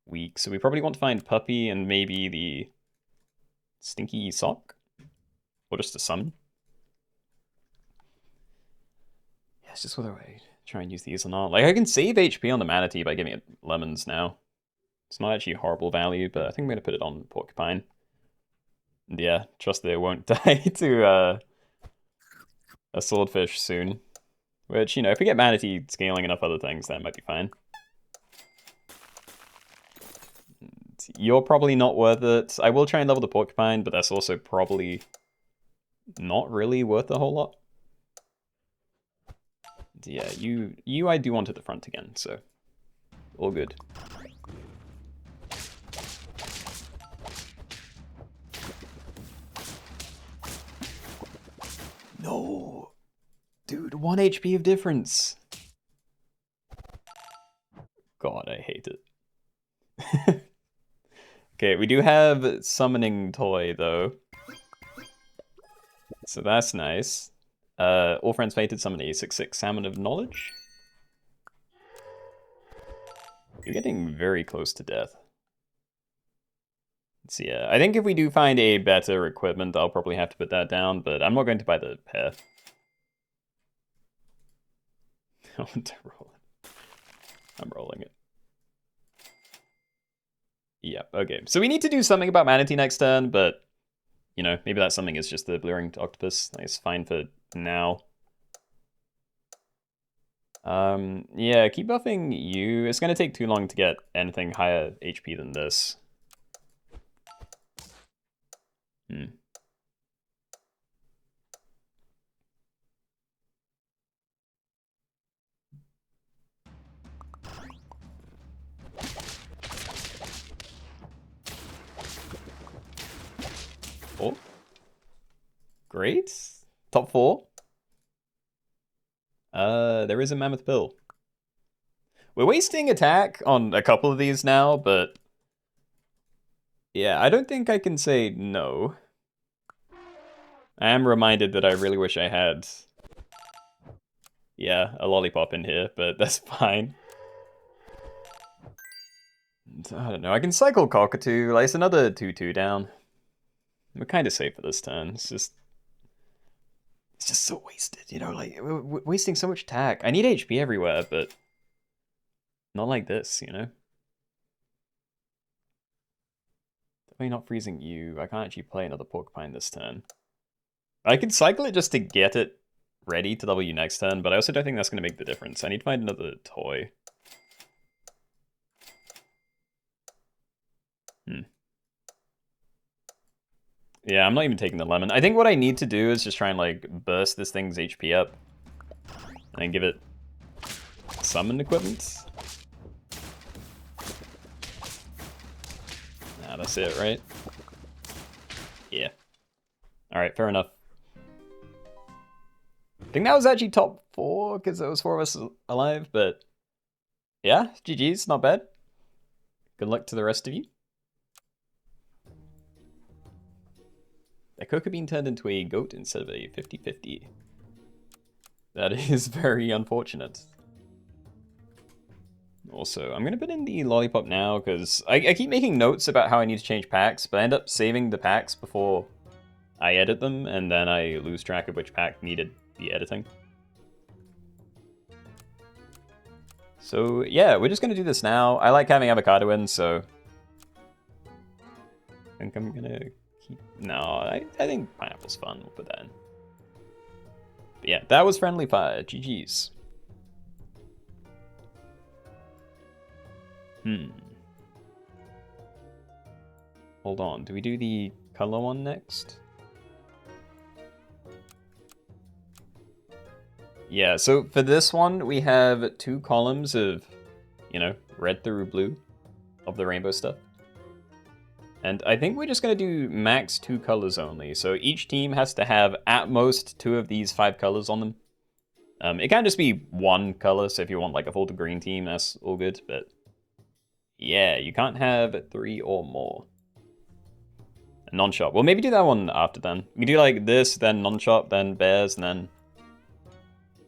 weak, so we probably want to find Puppy and maybe the Stinky Sock? Or just a summon? Yeah, it's just whether I try and use these or not. Like, I can save HP on the Manatee by giving it lemons now. It's not actually horrible value, but I think I'm going to put it on Porcupine. And yeah, trust that it won't die to a Swordfish soon. Which, you know, if we get Manatee scaling enough other things, that might be fine. You're probably not worth it. I will try and level the Porcupine, but that's also probably not really worth a whole lot. Yeah, you I do want at the front again, so all good. No! Dude, 1 HP of difference! God, I hate it. Okay, we do have Summoning Toy, though. So that's nice. All Friends Fated summon a 6/6 Salmon of Knowledge. You're getting very close to death. So yeah, I think if we do find a better equipment, I'll probably have to put that down, but I'm not going to buy the pair. I want to roll it. I'm rolling it. Yeah, okay. So we need to do something about Manatee next turn, but, you know, maybe that something is just the Blue-Ringed Octopus. It's fine for now. Yeah, keep buffing you. It's going to take too long to get anything higher HP than this. Oh. Great. Top 4. There is a Mammoth Bill. We're wasting attack on a couple of these now, but yeah, I don't think I can say no. I am reminded that I really wish I had, yeah, a lollipop in here, but that's fine. I don't know, I can cycle Cockatoo, like it's another 2/2 down. We're kind of safe for this turn. It's just so wasted, you know, like we're wasting so much attack. I need HP everywhere, but not like this, you know? Definitely not freezing you. I can't actually play another Porcupine this turn. I can cycle it just to get it ready to W next turn, but I also don't think that's going to make the difference. I need to find another toy. Yeah, I'm not even taking the lemon. I think what I need to do is just try and, like, burst this thing's HP up. And then give it summon equipment. Nah, that's it, right? Yeah. Alright, fair enough. I think that was actually top 4, because there was 4 of us alive, but yeah, GG's, not bad. Good luck to the rest of you. A cocoa bean turned into a goat instead of a 50-50. That is very unfortunate. Also, I'm going to put in the lollipop now, because I keep making notes about how I need to change packs, but I end up saving the packs before I edit them, and then I lose track of which pack needed the editing. So yeah, we're just going to do this now. I like having avocado in, so I think I'm going to keep... No, I think pineapple's fun. We'll put that in. But yeah, that was Friendly Fire. GG's. Hold on, do we do the color one next? Yeah, so for this one, we have 2 columns of, you know, red through blue of the rainbow stuff. And I think we're just going to do max 2 colors only. So each team has to have at most 2 of these 5 colors on them. It can just be 1 color, so if you want like a full green team, that's all good. But yeah, you can't have 3 or more. Non-shop. We'll maybe do that one after then. We can do like this, then non-shop, then bears, and then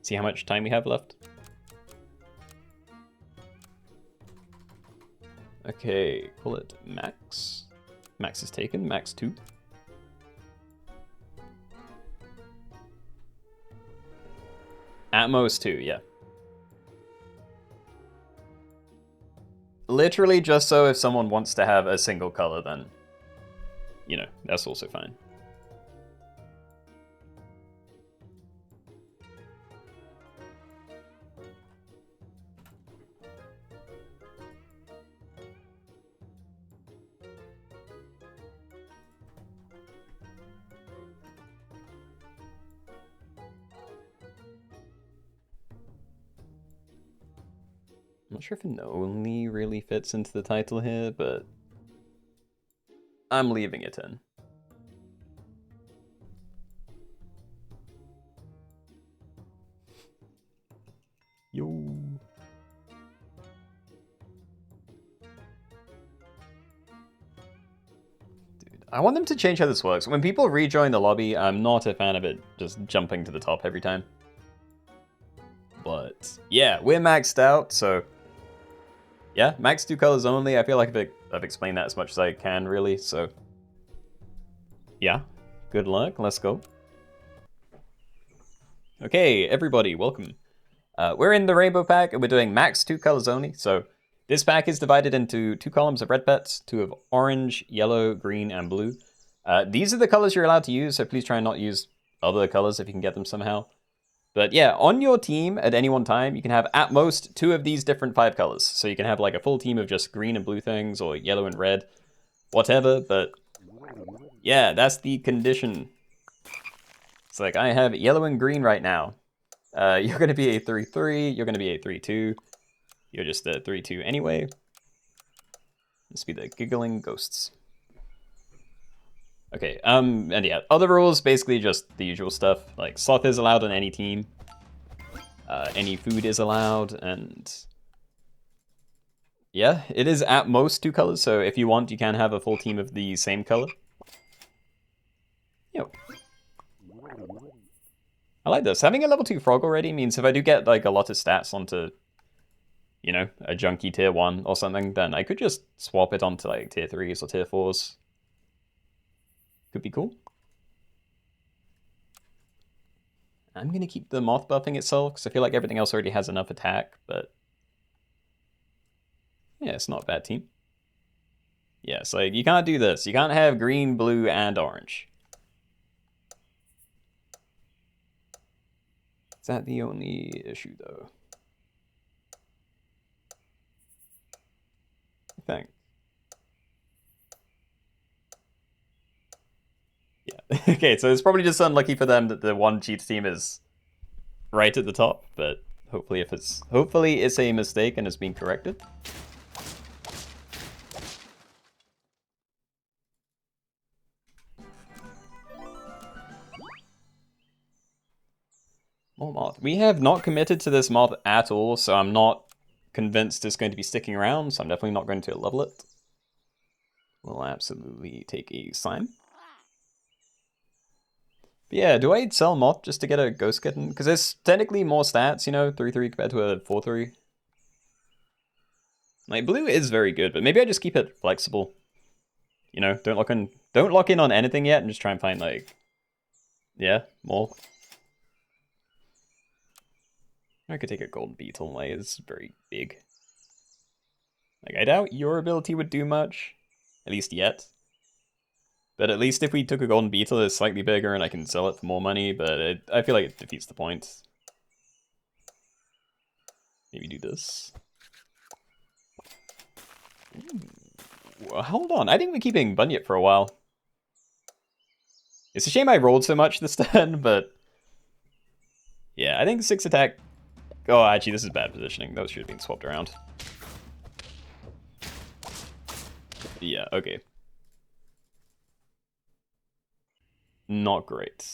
see how much time we have left. Okay, call it Max. Max is taken, Max 2. At most 2, yeah. Literally just so if someone wants to have a single color, then, you know, that's also fine. I'm not sure if an only really fits into the title here, but I'm leaving it in. Yo. Dude, I want them to change how this works. When people rejoin the lobby, I'm not a fan of it just jumping to the top every time. But yeah, we're maxed out, so yeah, max 2 colors only. I feel like I've explained that as much as I can, really, so yeah, good luck, let's go. Okay, everybody, welcome. We're in the Rainbow Pack, and we're doing max 2 colors only, so this pack is divided into 2 columns of red pets, 2 of orange, yellow, green, and blue. These are the colors you're allowed to use, so please try and not use other colors if you can get them somehow. But yeah, on your team at any one time, you can have at most 2 of these different 5 colors. So you can have like a full team of just green and blue things, or yellow and red, whatever, but yeah, that's the condition. It's like, I have yellow and green right now. You're going to be a 3-3, you're going to be a 3-2, you're just a 3-2 anyway. Let's be the giggling ghosts. Okay, and yeah, other rules, basically just the usual stuff, like sloth is allowed on any team, any food is allowed, and yeah, it is at most 2 colors, so if you want, you can have a full team of the same color. Yo. I like this. Having a level 2 frog already means if I do get like a lot of stats onto, you know, a junky tier 1 or something, then I could just swap it onto like tier 3s or tier 4s. Could be cool. I'm going to keep the moth buffing itself, because I feel like everything else already has enough attack, but yeah, it's not a bad team. Yeah, so you can't do this. You can't have green, blue, and orange. Is that the only issue, though? I think. Yeah. Okay, so it's probably just unlucky for them that the one cheats team is right at the top, but hopefully it's a mistake and it's being corrected. More moth. We have not committed to this moth at all, so I'm not convinced it's going to be sticking around, so I'm definitely not going to level it. We'll absolutely take a slime. But yeah, do I sell moth just to get a ghost kitten? Because there's technically more stats, you know, 3-3 compared to a 4-3. Like, blue is very good, but maybe I just keep it flexible. You know, don't lock in on anything yet and just try and find, like, yeah, more. I could take a golden beetle, like, it's very big. Like, I doubt your ability would do much, at least yet. But at least if we took a golden beetle, it's slightly bigger and I can sell it for more money, but I feel like it defeats the point. Maybe do this. Ooh, hold on, I think we're keeping Bunyip for a while. It's a shame I rolled so much this turn, but yeah, I think 6 attack. Oh, actually, this is bad positioning. Those should have been swapped around. Yeah, okay. Not great.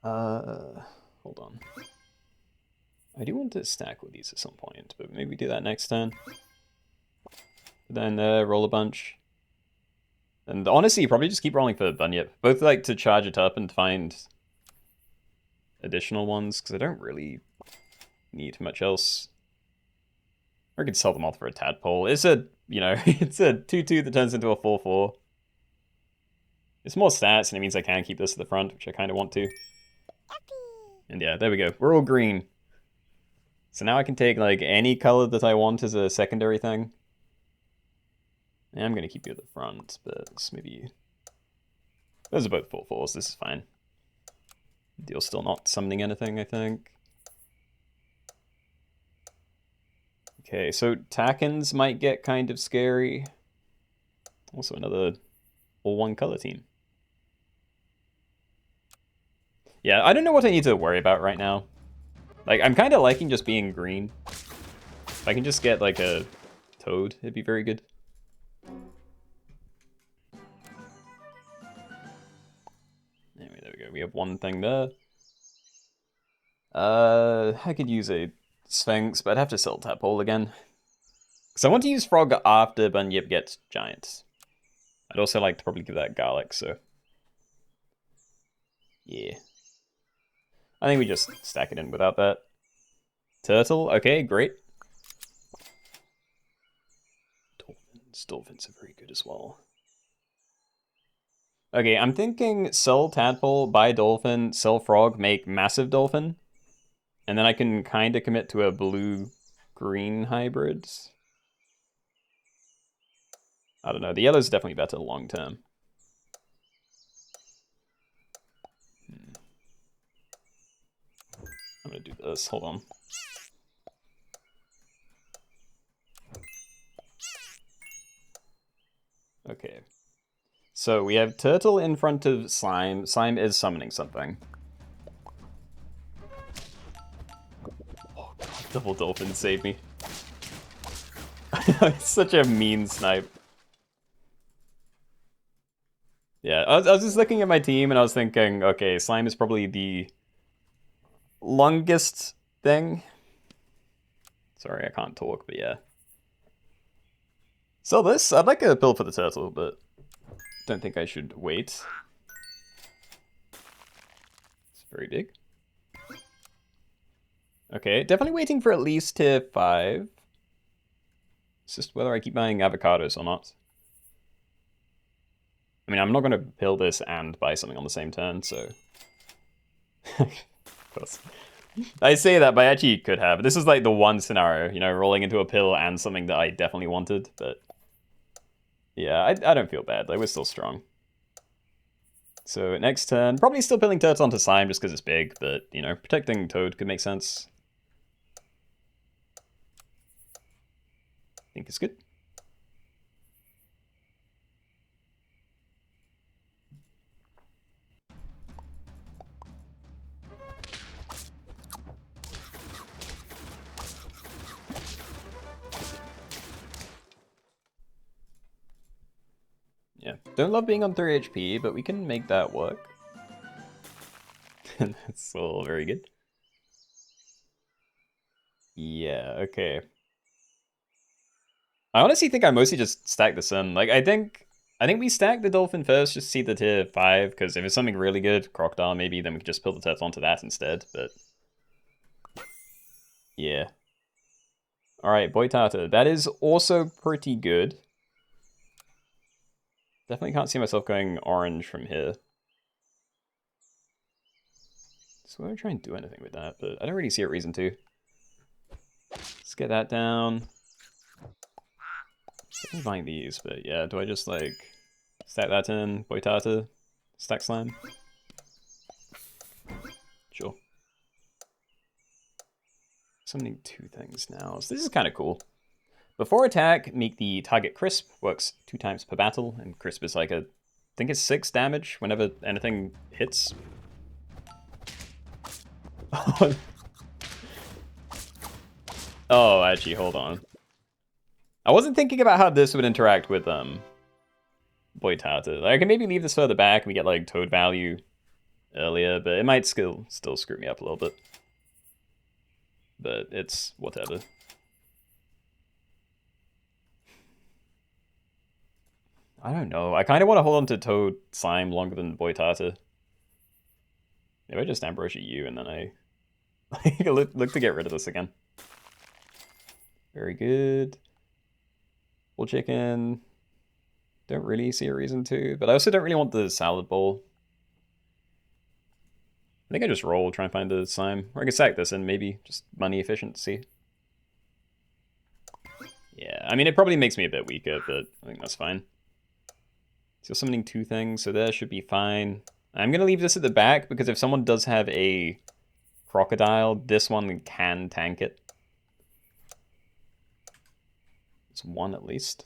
Hold on. I do want to stack with these at some point, but maybe do that next turn. Then roll a bunch. And honestly, probably just keep rolling for Bunyip. Both like to charge it up and find additional ones, because I don't really need much else. Or I could sell them off for a tadpole. It's a, you know, it's a 2/2 that turns into a 4/4. It's more stats, and it means I can keep this at the front, which I kind of want to. And yeah, there we go. We're all green. So now I can take, like, any color that I want as a secondary thing. And I'm going to keep you at the front, but maybe... Those are both 4/4s. This is fine. Deal's still not summoning anything, I think. Okay, so Takens might get kind of scary. Also another all-one color team. Yeah, I don't know what I need to worry about right now. Like, I'm kind of liking just being green. If I can just get, like, a toad, it'd be very good. Anyway, there we go. We have one thing there. I could use a Sphinx, but I'd have to sell Tadpole again. Because I want to use Frog after Bunyip gets Giant. I'd also like to probably give that Garlic, so... Yeah. I think we just stack it in without that. Turtle, okay, great. Dolphins are very good as well. Okay, I'm thinking sell Tadpole, buy Dolphin, sell Frog, make Massive Dolphin. And then I can kind of commit to a blue-green hybrid. I don't know, the yellow's definitely better long term. I'm gonna do this, hold on. Okay. So we have Turtle in front of Slime. Slime is summoning something. Oh, God, double Dolphin saved me. It's such a mean snipe. Yeah, I was just looking at my team and I was thinking, okay, Slime is probably the longest thing. Sorry, I can't talk, but yeah. So this, I'd like a pill for the turtle, but don't think I should wait. It's very big. Okay, definitely waiting for at least tier 5. It's just whether I keep buying avocados or not. I mean, I'm not going to pill this and buy something on the same turn, so... I say that, but I actually could have. This is like the one scenario, you know, rolling into a pill and something that I definitely wanted, but... Yeah, I don't feel bad, like, we're still strong. So, next turn, probably still pilling Turtle onto Slime just because it's big, but, you know, protecting Toad could make sense. I think it's good. Yeah, don't love being on 3 HP, but we can make that work. That's all very good. Yeah, okay. I honestly think I mostly just stack this in. Like, I think we stack the Dolphin first, just see the tier 5, because if it's something really good, Crocodile maybe, then we could just pill the Turtle onto that instead, but... Yeah. Alright, Boitata. That is also pretty good. Definitely can't see myself going orange from here. So I'm going to try and do anything with that, but I don't really see a reason to. Let's get that down. Definitely buying these, but yeah, do I just like stack that in, Boitata, stack Slime? Sure. Summoning 2 things now, so this is kind of cool. Before attack, make the target crisp, works 2 times per battle, and crisp is like I think it's 6 damage whenever anything hits. Oh, actually, hold on. I wasn't thinking about how this would interact with Boitata. Like, I can maybe leave this further back and we get like Toad value earlier, but it might still screw me up a little bit. But it's whatever. I don't know. I kind of want to hold on to Toad Slime longer than Boitata. Maybe I just Ambrosia you and then I look to get rid of this again. Very good. Full chicken. Don't really see a reason to, but I also don't really want the salad bowl. I think I just roll, try and find the slime. Or I can sack this in, maybe. Just money efficiency. Yeah, I mean, it probably makes me a bit weaker, but I think that's fine. So summoning 2 things, so there should be fine. I'm going to leave this at the back, because if someone does have a crocodile, this one can tank it. It's 1 at least.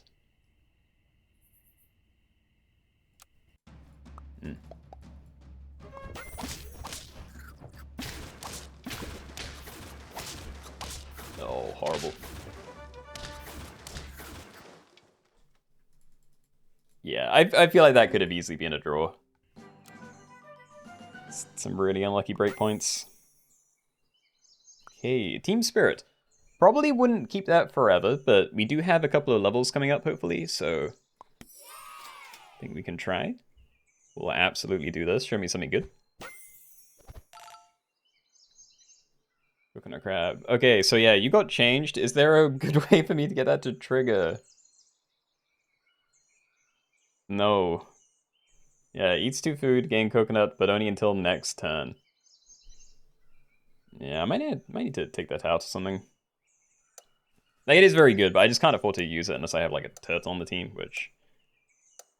Oh, horrible. Yeah, I feel like that could have easily been a draw. Some really unlucky breakpoints. Okay, Team Spirit. Probably wouldn't keep that forever, but we do have a couple of levels coming up, hopefully, so I think we can try. We'll absolutely do this. Show me something good. Coconut crab. Okay, so yeah, you got changed. Is there a good way for me to get that to trigger? No. Yeah, eats 2 food, gain coconut, but only until next turn. Yeah, I might need to take that out or something. Like, it is very good, but I just can't afford to use it unless I have like a turtle on the team, which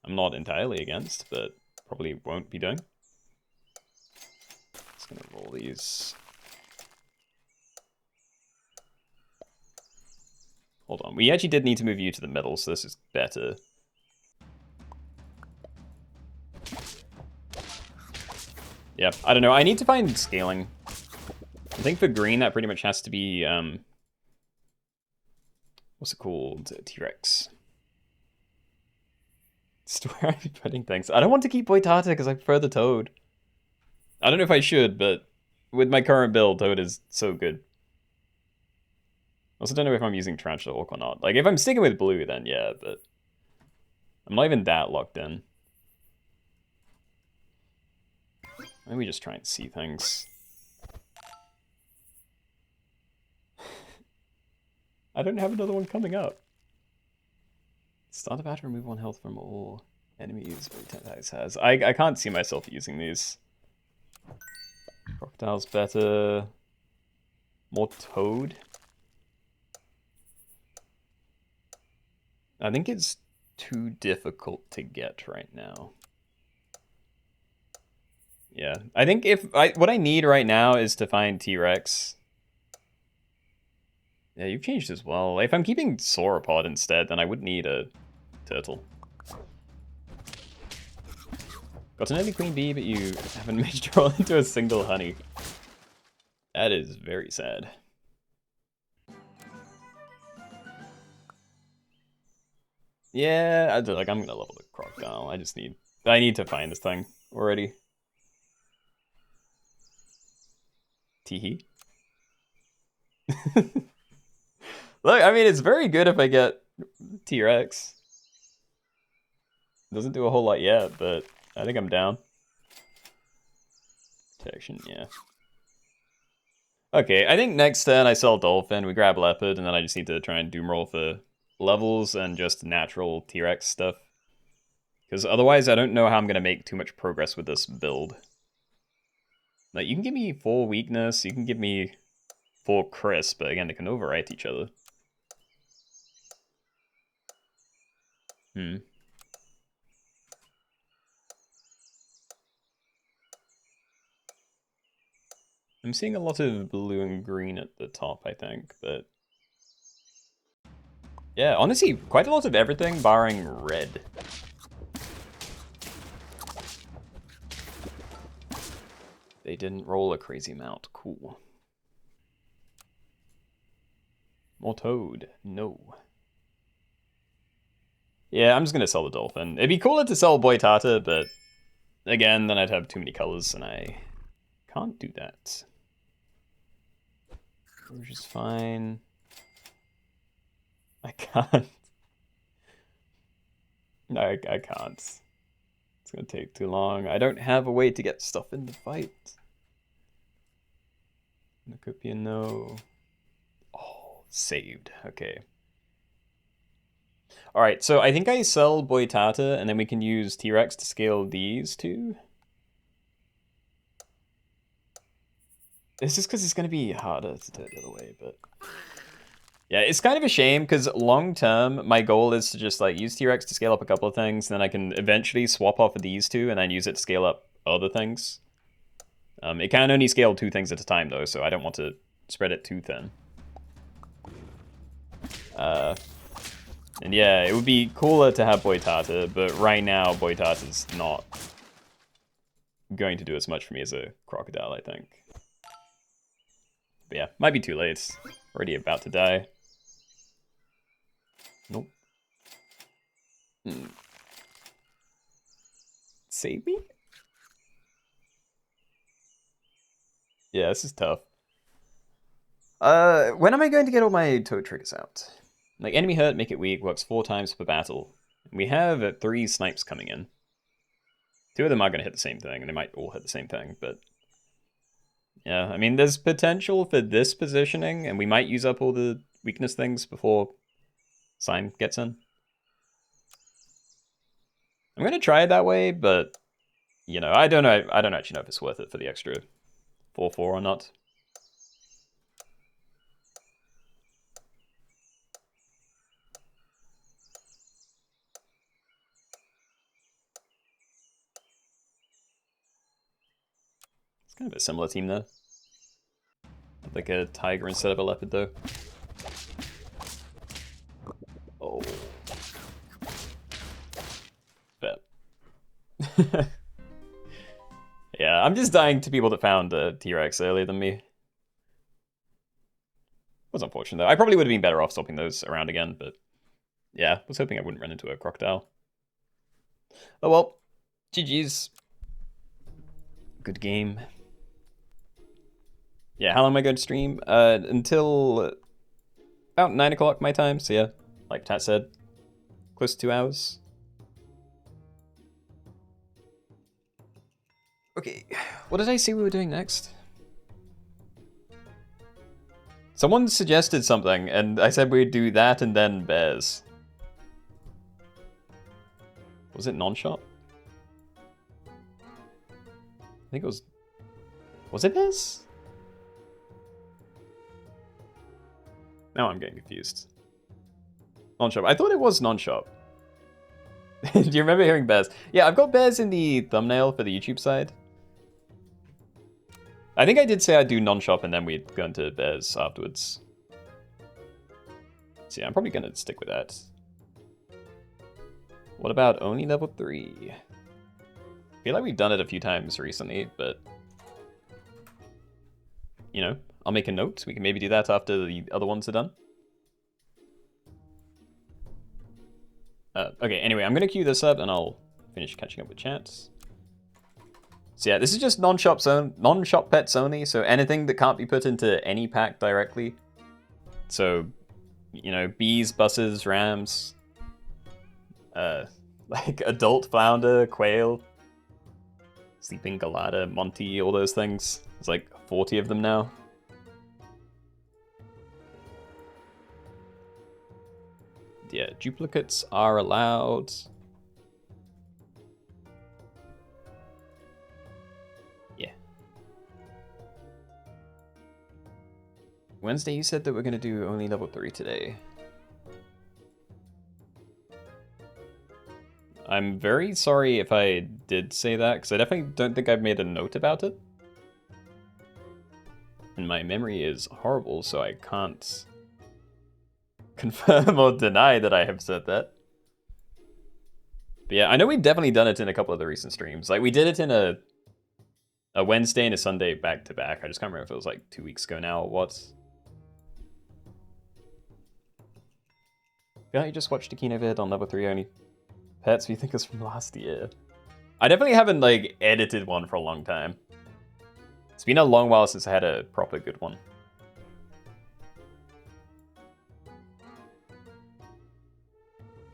I'm not entirely against, but probably won't be doing. Just gonna roll these. Hold on, we actually did need to move you to the middle, so this is better. Yeah, I don't know, I need to find scaling. I think for green that pretty much has to be, what's it called? T-Rex. Just where I'm putting things. I don't want to keep Boitata because I prefer the Toad. I don't know if I should, but with my current build, Toad is so good. I also don't know if I'm using Tarantula Orc or not. Like, if I'm sticking with blue, then yeah, but I'm not even that locked in. Maybe we just try and see things. I don't have another one coming up. Start a battle, remove 1 health from all enemies. Has. I can't see myself using these. Crocodile's better. More Toad. I think it's too difficult to get right now. Yeah, I think what I need right now is to find T-Rex. Yeah, you've changed as well. If I'm keeping Sauropod instead, then I would need a turtle. Got an early queen bee, but you haven't made it roll into a single honey. That is very sad. Yeah, I'm gonna level the crocodile. I need to find this thing already. Teehee. Look, I mean, it's very good if I get T-Rex. Doesn't do a whole lot yet, but I think I'm down. Protection, yeah. Okay, I think next turn I sell Dolphin, we grab Leopard, and then I just need to try and doom roll for levels and just natural T-Rex stuff. Because otherwise I don't know how I'm going to make too much progress with this build. Like, you can give me 4 weakness, you can give me 4 crisp, but again, they can overwrite each other. I'm seeing a lot of blue and green at the top, I think, but... yeah, honestly, quite a lot of everything, barring red. They didn't roll a crazy amount. Cool. More Toad. No. Yeah, I'm just gonna sell the Dolphin. It'd be cooler to sell Boitata, but... again, then I'd have too many colors, and I can't do that. Which is fine. I can't. No, I can't. It's gonna take too long. I don't have a way to get stuff in the fight. It could be a no. Oh, Saved. Okay. Alright, so I think I sell Boitata, and then we can use T-Rex to scale these two. It's just because it's going to be harder to do it the other way, but... Yeah, it's kind of a shame, because long-term, my goal is to just like use T-Rex to scale up a couple of things, and then I can eventually swap off of these two, and then use it to scale up other things. It can only scale 2 things at a time, though, so I don't want to spread it too thin. And yeah, it would be cooler to have Boitata, but right now, Boitata's not going to do as much for me as a crocodile, I think. But yeah, might be too late. Already about to die. Nope. Save me? Yeah, this is tough. When am I going to get all my toad triggers out? Like, enemy hurt, make it weak, works 4 times per battle. We have 3 snipes coming in. 2 of them are going to hit the same thing, and they might all hit the same thing, but... Yeah, I mean, there's potential for this positioning, and we might use up all the weakness things before Sign gets in. I'm going to try it that way, but, you know, I don't know. I don't actually know if it's worth it for the extra 4-4 or not. It's kind of a similar team, though. Like a tiger instead of a leopard, though. Oh. Bet. Yeah, I'm just dying to people that found T-Rex earlier than me. Was unfortunate, though. I probably would have been better off stopping those around again, but... Yeah, was hoping I wouldn't run into a crocodile. Oh well. GG's. Good game. Yeah, how long am I going to stream? Until about 9 o'clock my time, so yeah, like Tat said, close to 2 hours. Okay, what did I say we were doing next? Someone suggested something, and I said we'd do that and then bears. Was it non-shop? I think it was... Was it bears? Now I'm getting confused. Non-shop. I thought it was non-shop. Do you remember hearing bears? Yeah, I've got bears in the thumbnail for the YouTube side. I think I did say I'd do non-shop and then we'd go into bears afterwards. So yeah, I'm probably going to stick with that. What about only level 3? I feel like we've done it a few times recently, but... You know, I'll make a note. We can maybe do that after the other ones are done. Okay, anyway, I'm going to queue this up and I'll finish catching up with chats. So yeah, this is just non-shop pets only, so anything that can't be put into any pack directly. So, you know, bees, buses, rams, like adult flounder, quail, sleeping galata, monty, all those things. There's like 40 of them now. Yeah, duplicates are allowed. Yeah. Wednesday, you said that we're going to do only level 3 today. I'm very sorry if I did say that, because I definitely don't think I've made a note about it. And my memory is horrible, so I can't confirm or deny that I have said that. But yeah, I know we've definitely done it in a couple of the recent streams. Like, we did it in a Wednesday and a Sunday back-to-back. I just can't remember if it was like 2 weeks ago now or what. Yeah, you just watched a Keenoe vid on level 3 only pets we think is from last year. I definitely haven't, like, edited one for a long time. It's been a long while since I had a proper good one.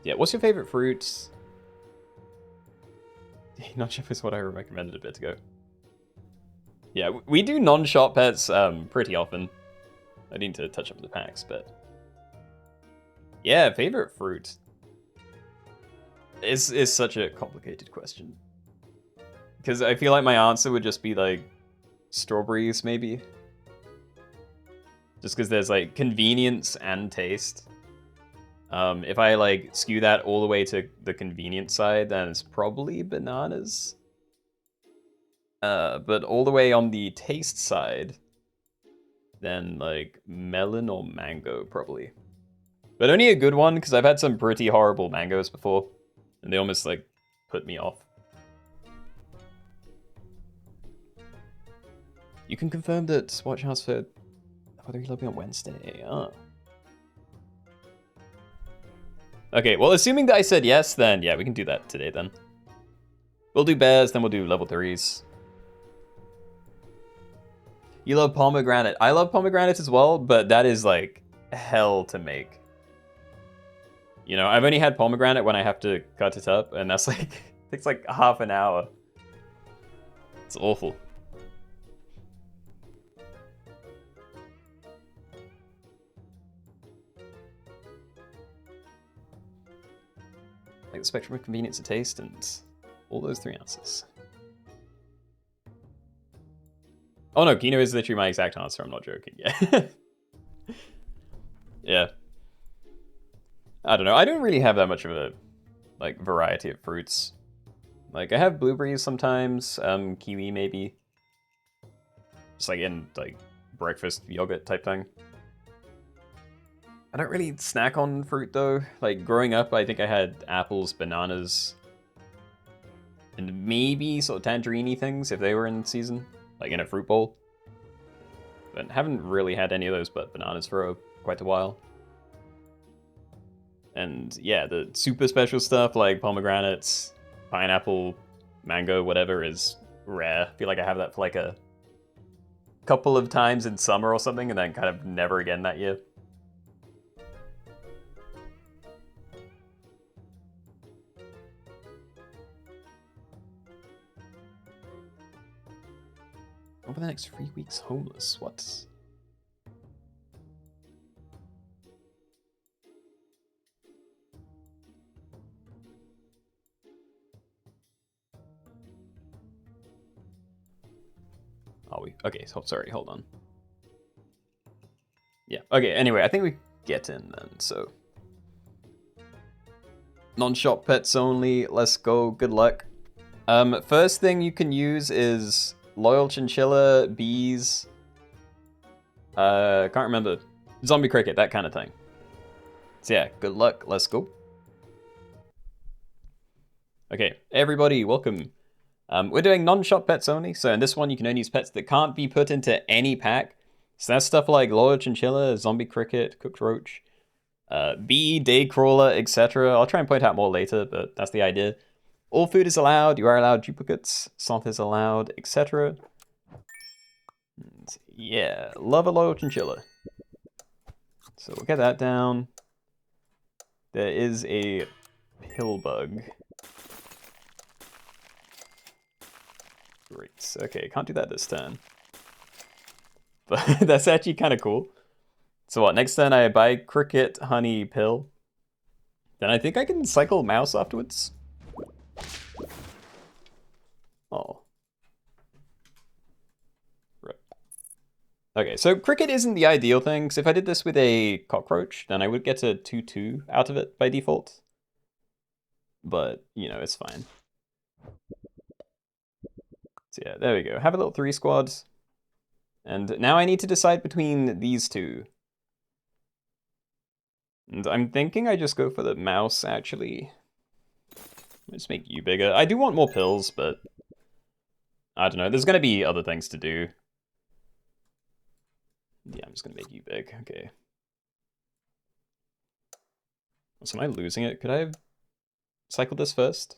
Yeah, what's your favorite fruit? Non-shop is what I recommended a bit ago. Yeah, we do non-shop pets pretty often. I need to touch up the packs, but Yeah, favorite fruit. Is such a complicated question. Because I feel like my answer would just be like strawberries, maybe. Just because there's like convenience and taste. If I like skew that all the way to the convenience side, then it's probably bananas. But all the way on the taste side, then like melon or mango probably. But only a good one, because I've had some pretty horrible mangoes before, and they almost like put me off. You can confirm that Watch House for VOD Lobby on Wednesday. Oh. Okay, well, assuming that I said yes, then yeah, we can do that today then. We'll do bears, then we'll do level 3s. You love pomegranate. I love pomegranate as well, but that is like hell to make. You know, I've only had pomegranate when I have to cut it up, and that's like, takes like half an hour. It's awful. Like the spectrum of convenience and taste, and all those 3 answers. Oh no, Keenoe is literally my exact answer, I'm not joking. Yeah. Yeah. I don't know, I don't really have that much of a like variety of fruits. Like I have blueberries sometimes, kiwi maybe. Just like in like breakfast yogurt type thing. I don't really snack on fruit though. Like growing up, I think I had apples, bananas, and maybe sort of tangerine-y things if they were in season, like in a fruit bowl. But haven't really had any of those but bananas for quite a while. And yeah, the super special stuff like pomegranates, pineapple, mango, whatever is rare. I feel like I have that for like a couple of times in summer or something, and then kind of never again that year. Over the next 3 weeks, homeless. What? Are we? Okay, so, sorry, hold on. Yeah, okay, anyway, I think we get in then, so. Non-shop pets only, let's go, good luck. First thing you can use is loyal chinchilla, bees, can't remember, zombie cricket, that kind of thing. So yeah, good luck, let's go. Okay, everybody, welcome. We're doing non-shop pets only, so in this one you can only use pets that can't be put into any pack. So that's stuff like loyal chinchilla, zombie cricket, cooked roach, bee, day crawler, etc. I'll try and point out more later, but that's the idea. All food is allowed, you are allowed duplicates, sloth is allowed, etc. Yeah, love a loyal chinchilla. So we'll get that down. There is a pill bug. Great. Okay, can't do that this turn. But that's actually kind of cool. So what, next turn I buy cricket, honey, pill. Then I think I can cycle mouse afterwards. Oh. Right. Okay, so cricket isn't the ideal thing, because if I did this with a cockroach, then I would get a 2-2 out of it by default. But, you know, it's fine. So yeah, there we go. Have a little 3 squads. And now I need to decide between these two. And I'm thinking I just go for the mouse, actually. Let's make you bigger. I do want more pills, but I don't know. There's going to be other things to do. Yeah, I'm just going to make you big. Okay. So am I losing it? Could I have cycled this first?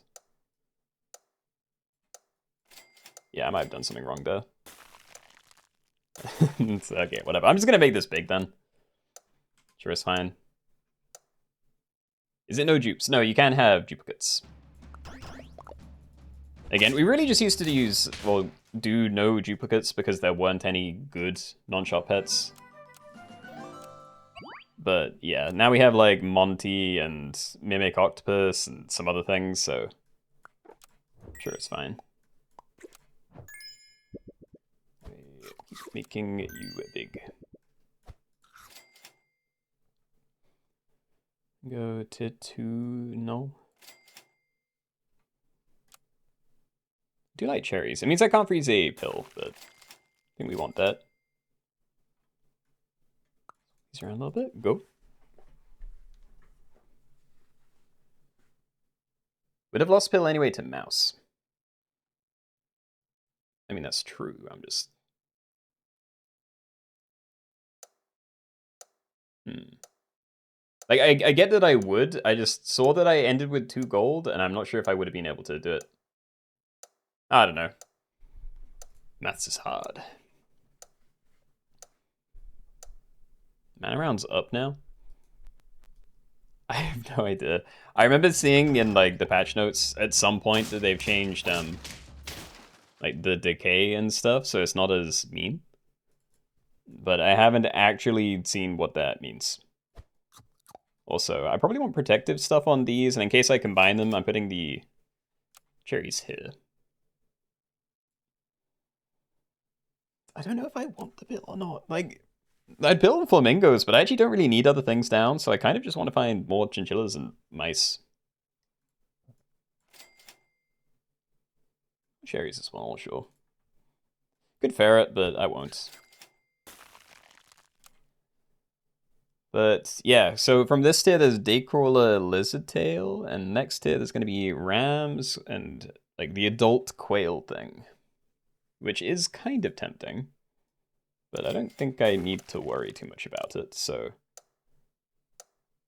Yeah, I might have done something wrong there. Okay, whatever. I'm just going to make this big then. Sure, it's fine. Is it no dupes? No, you can have duplicates. Again, we really just used to use, well, do no duplicates because there weren't any good non-shop pets. But yeah, now we have like Monty and Mimic Octopus and some other things, so I'm sure it's fine. Keep making you big. Go to 2, no. I do like cherries. It means I can't freeze a pill, but I think we want that. Freeze around a little bit, go. Would have lost pill anyway to mouse. I mean, that's true, I'm just... Like, I get that I would, I just saw that I ended with 2 gold, and I'm not sure if I would have been able to do it. I don't know. Maths is hard. Mana round's up now? I have no idea. I remember seeing in, like, the patch notes at some point that they've changed, like, the decay and stuff, so it's not as mean. But I haven't actually seen what that means. Also, I probably want protective stuff on these, and in case I combine them, I'm putting the cherries here. I don't know if I want the bill or not. Like, I'd build flamingos, but I actually don't really need other things down, so I kind of just want to find more chinchillas and mice. Cherries as well, sure. Could ferret, but I won't. But yeah, so from this tier there's Daycrawler Lizardtail, and next tier there's going to be Rams and like the adult quail thing, which is kind of tempting. But I don't think I need to worry too much about it, so...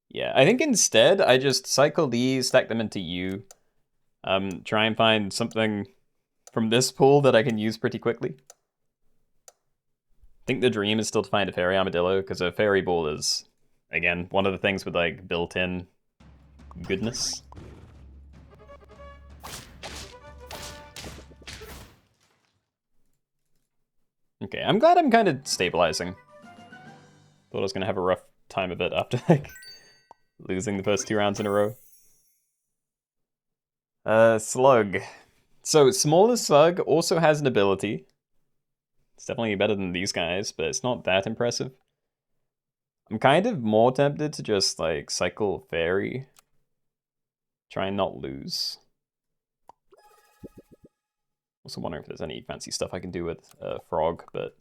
Yeah, I think instead I just cycle these, stack them into U, try and find something from this pool that I can use pretty quickly. I think the dream is still to find a fairy armadillo, because a fairy ball is, again, one of the things with like built-in goodness. Okay, I'm glad I'm kind of stabilizing. Thought I was gonna have a rough time of it after like losing the first 2 rounds in a row. Slug. So smaller slug also has an ability. It's definitely better than these guys, but it's not that impressive. I'm kind of more tempted to just like cycle fairy. Try and not lose. Also wondering if there's any fancy stuff I can do with frog, but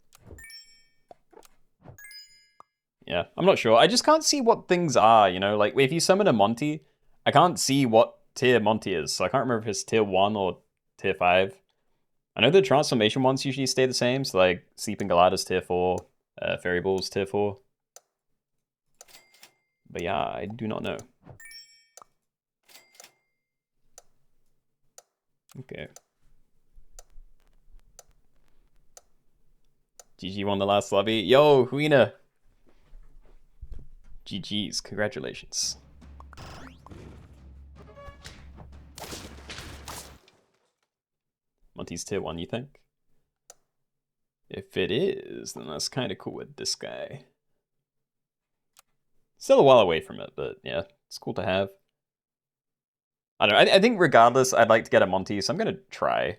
yeah, I'm not sure. I just can't see what things are, you know? Like if you summon a Monty, I can't see what tier Monty is, so I can't remember if it's tier 1 or tier 5. I know the transformation ones usually stay the same, so like Sleeping Galata's tier 4, Fairy Ball's tier 4. But yeah, I do not know. Okay. GG won the last lobby. Yo, Huina! GG's, congratulations. Monty's tier 1, you think? If it is, then that's kind of cool with this guy. Still a while away from it, but yeah, it's cool to have. I don't know, I think regardless, I'd like to get a Monty, so I'm gonna try.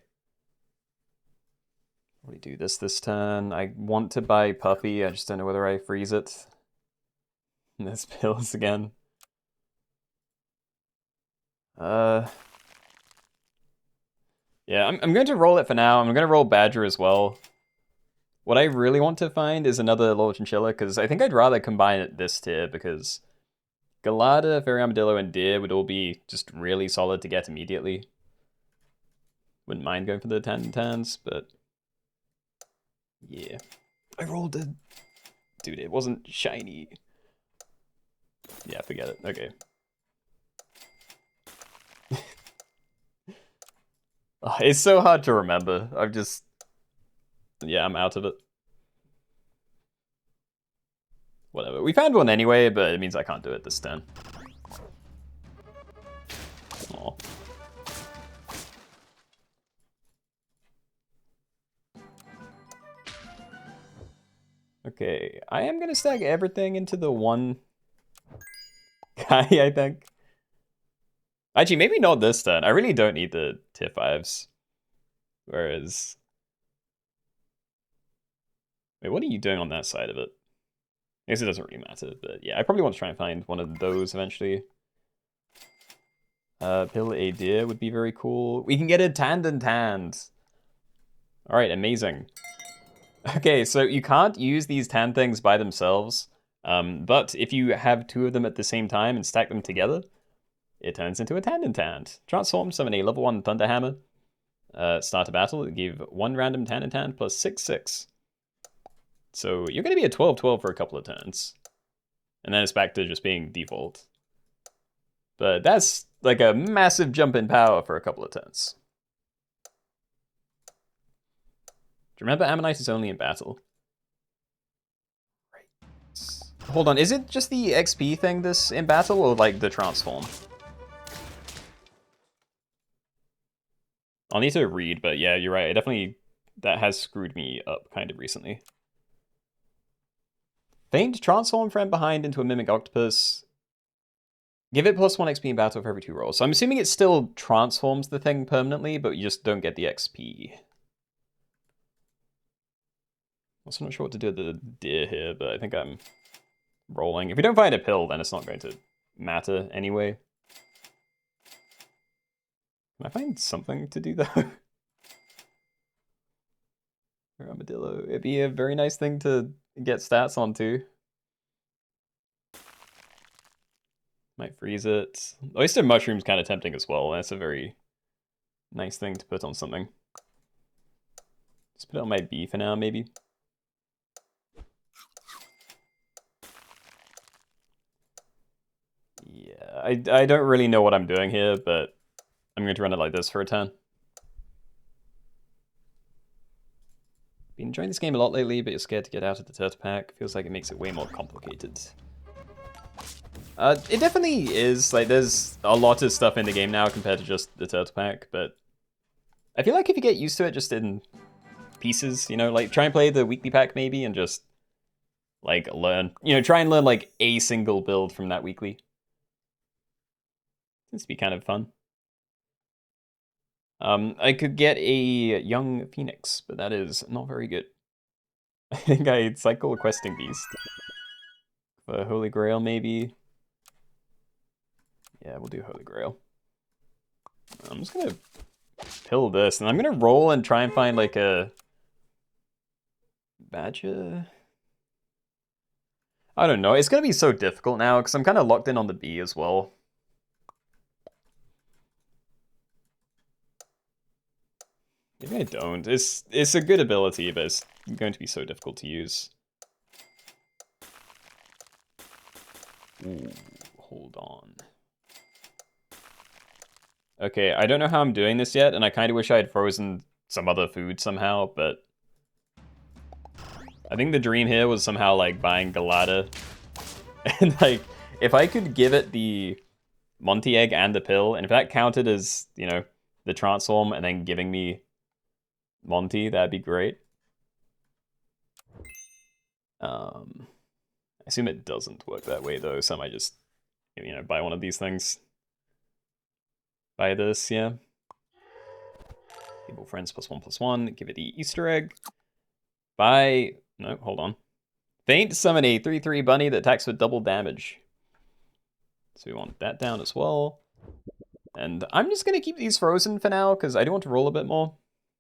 Probably do this turn. I want to buy Puffy, I just don't know whether I freeze it. And there's pills again. Yeah, I'm going to roll it for now. I'm going to roll Badger as well. What I really want to find is another little chinchilla, because I think I'd rather combine it this tier, because Galata, Fairy Armadillo, and Deer would all be just really solid to get immediately. Wouldn't mind going for the 10-10s, but yeah. I rolled a... Dude, it wasn't shiny. Yeah, forget it. Okay. Oh, it's so hard to remember. I've just... Yeah, I'm out of it. Whatever. We found one anyway, but it means I can't do it this turn. Aw. Okay, I am gonna stack everything into the one guy, I think. Actually, maybe not this turn. I really don't need the tier 5s. Whereas... Wait, what are you doing on that side of it? I guess it doesn't really matter, but yeah, I probably want to try and find one of those eventually. Pill a deer would be very cool. We can get a tanned. Alright, amazing. Okay, so you can't use these tan things by themselves, but if you have 2 of them at the same time and stack them together, it turns into a tanned. Transform, summon a level 1 Thunder Hammer. Start a battle, give 1 random tanned plus 6/6. So you're going to be a 12/12 for a couple of turns. And then it's back to just being default. But that's like a massive jump in power for a couple of turns. Do you remember Ammonite is only in battle? Right. Hold on, is it just the XP thing this in battle or like the transform? I'll need to read, but yeah, you're right. It definitely, that has screwed me up kind of recently. Faint, transform friend behind into a mimic octopus. Give it +1 XP in battle for every 2 rolls. So I'm assuming it still transforms the thing permanently, but you just don't get the XP. Also not sure what to do with the deer here, but I think I'm rolling. If we don't find a pill, then it's not going to matter anyway. Can I find something to do though? Armadillo. It'd be a very nice thing to get stats onto. Might freeze it. Oyster mushroom's kind of tempting as well. That's a very nice thing to put on something. Just put it on my B for now, maybe. Yeah, I don't really know what I'm doing here, but I'm going to run it like this for a turn. Been enjoying this game a lot lately, but you're scared to get out of the turtle pack. Feels like it makes it way more complicated. It definitely is. Like, there's a lot of stuff in the game now compared to just the turtle pack, but I feel like if you get used to it just in pieces, you know, like try and play the weekly pack maybe and just like learn, you know, try and learn like a single build from that weekly. Seems to be kind of fun. I could get a young phoenix, but that is not very good. I think I'd cycle a questing beast. For Holy Grail, maybe. Yeah, we'll do Holy Grail. I'm just gonna pill this, and I'm gonna roll and try and find like a badger. I don't know. It's gonna be so difficult now because I'm kind of locked in on the B as well. Maybe I don't. It's a good ability, but it's going to be so difficult to use. Ooh, hold on. Okay, I don't know how I'm doing this yet, and I kind of wish I had frozen some other food somehow, but I think the dream here was somehow like buying Galata. And like, if I could give it the Monty egg and the pill, and if that counted as, you know, the transform and then giving me Monty, that'd be great. I assume it doesn't work that way though, so I might just, you know, buy one of these things. Buy this, yeah. People friends +1/+1, give it the Easter egg. Buy, no, hold on. Faint, summon a 3/3 bunny that attacks with double damage. So we want that down as well. And I'm just gonna keep these frozen for now, because I do want to roll a bit more.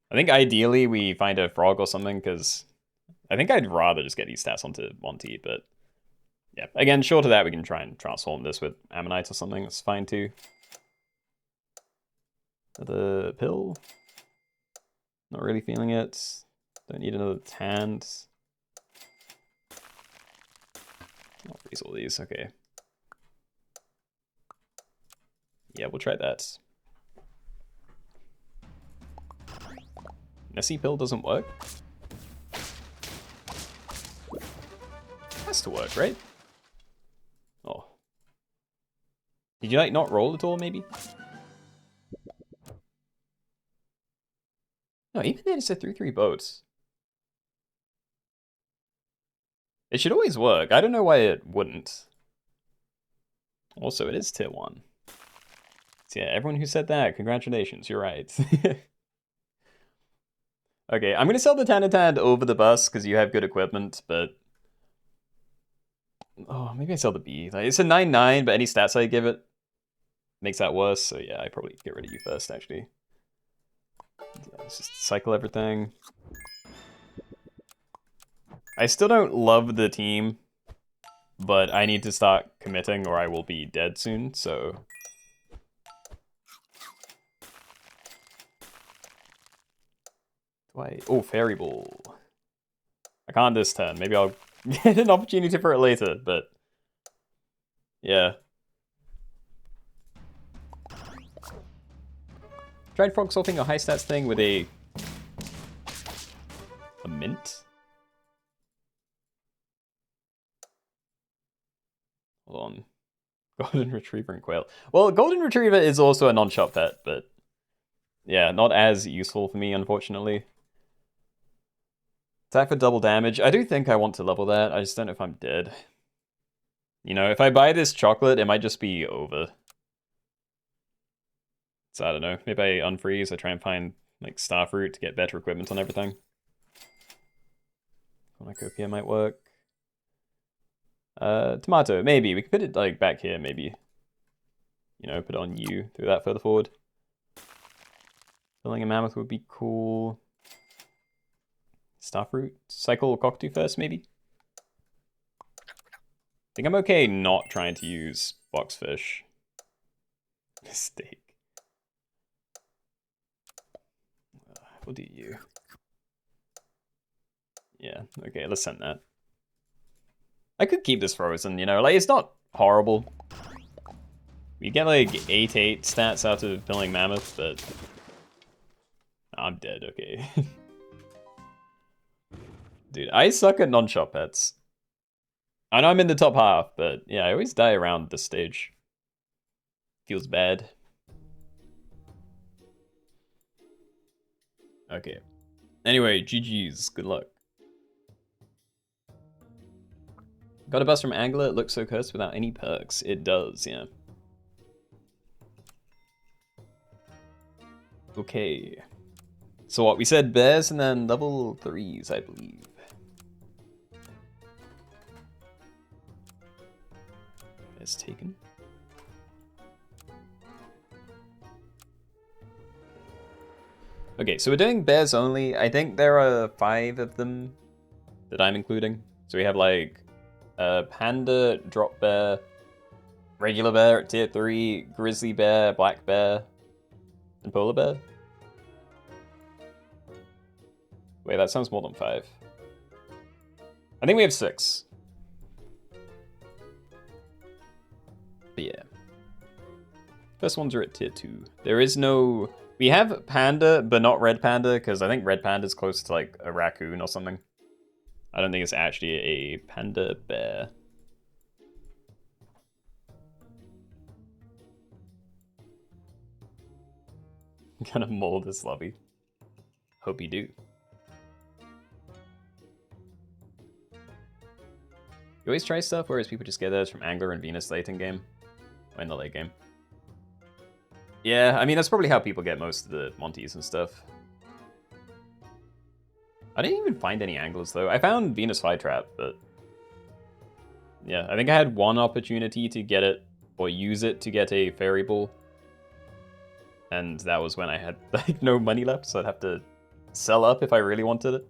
I think ideally we find a frog or something, because I think I'd rather just get these stats onto Monty, but yeah. Again, short of that, we can try and transform this with Ammonite or something. That's fine too. Another pill. Not really feeling it. Don't need another tanned. I'll freeze all these, okay. Yeah, we'll try that. Nessie pill doesn't work? Has to work, right? Oh. Did you like not roll at all, maybe? No, even then it's a 3/3 boat. It should always work. I don't know why it wouldn't. Also, it is tier 1. So yeah, everyone who said that, congratulations, you're right. Okay, I'm gonna sell the Tanatad over the bus because you have good equipment, but... Oh, maybe I sell the B. Like, it's a 9-9, but any stats I give it makes that worse, so yeah, I probably get rid of you first, actually. Yeah, let's just cycle everything. I still don't love the team, but I need to start committing or I will be dead soon, so... Oh, Fairy Ball. I can't this turn. Maybe I'll get an opportunity for it later, but... Yeah. Tried frog solving a high stats thing with a mint? Hold on. Golden Retriever and Quail. Well, Golden Retriever is also a non-shop pet, but... Yeah, not as useful for me, unfortunately. Attack for double damage. I do think I want to level that. I just don't know if I'm dead. You know, if I buy this chocolate, it might just be over. So I don't know. Maybe I unfreeze. I try and find like Starfruit to get better equipment on everything. Cornucopia might work. Tomato, maybe. We could put it like back here, maybe. You know, put it on you. Do that further forward. Filling a mammoth would be cool. Starfruit. Cycle cockatoo first, maybe? I think I'm okay not trying to use boxfish. Mistake. We'll do you. Yeah, okay, let's send that. I could keep this frozen, you know, like, it's not horrible. We get like 8-8 stats out of filling mammoth, but... I'm dead, okay. Dude, I suck at non-shop pets. I know I'm in the top half, but yeah, I always die around this stage. Feels bad. Okay. Anyway, GG's. Good luck. Got a bus from Angler. It looks so cursed without any perks. It does, yeah. Okay. So what, we said bears and then level 3s, I believe. Bears taken. Okay, so we're doing bears only. I think there are 5 of them that I'm including. So we have like panda, drop bear, regular bear at tier 3, grizzly bear, black bear, and polar bear. Wait, that sounds more than 5. I think we have 6. But yeah. First ones are at tier 2. There is no... We have panda, but not red panda, because I think red panda is close to like a raccoon or something. I don't think it's actually a panda bear. I'm gonna mold this lobby. Hope you do. You always try stuff, whereas people just get those from Angler and Venus late in game. Or in the late game. Yeah, I mean, that's probably how people get most of the Monties and stuff. I didn't even find any anglers, though. I found Venus Flytrap, but... Yeah, I think I had one opportunity to get it, or use it to get a Fairy Ball. And that was when I had, like, no money left, so I'd have to sell up if I really wanted it.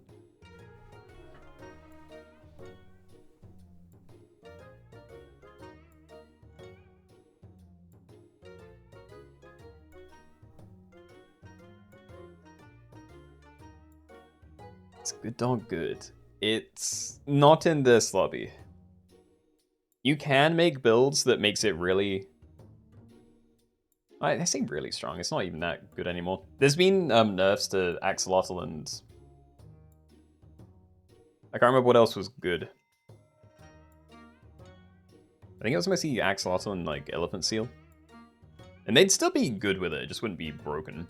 It's good dog good. It's not in this lobby. You can make builds that makes it really... I say really strong. It's not even that good anymore. There's been nerfs to Axolotl and... I can't remember what else was good. I think it was mostly Axolotl and like Elephant Seal. And they'd still be good with it, it just wouldn't be broken.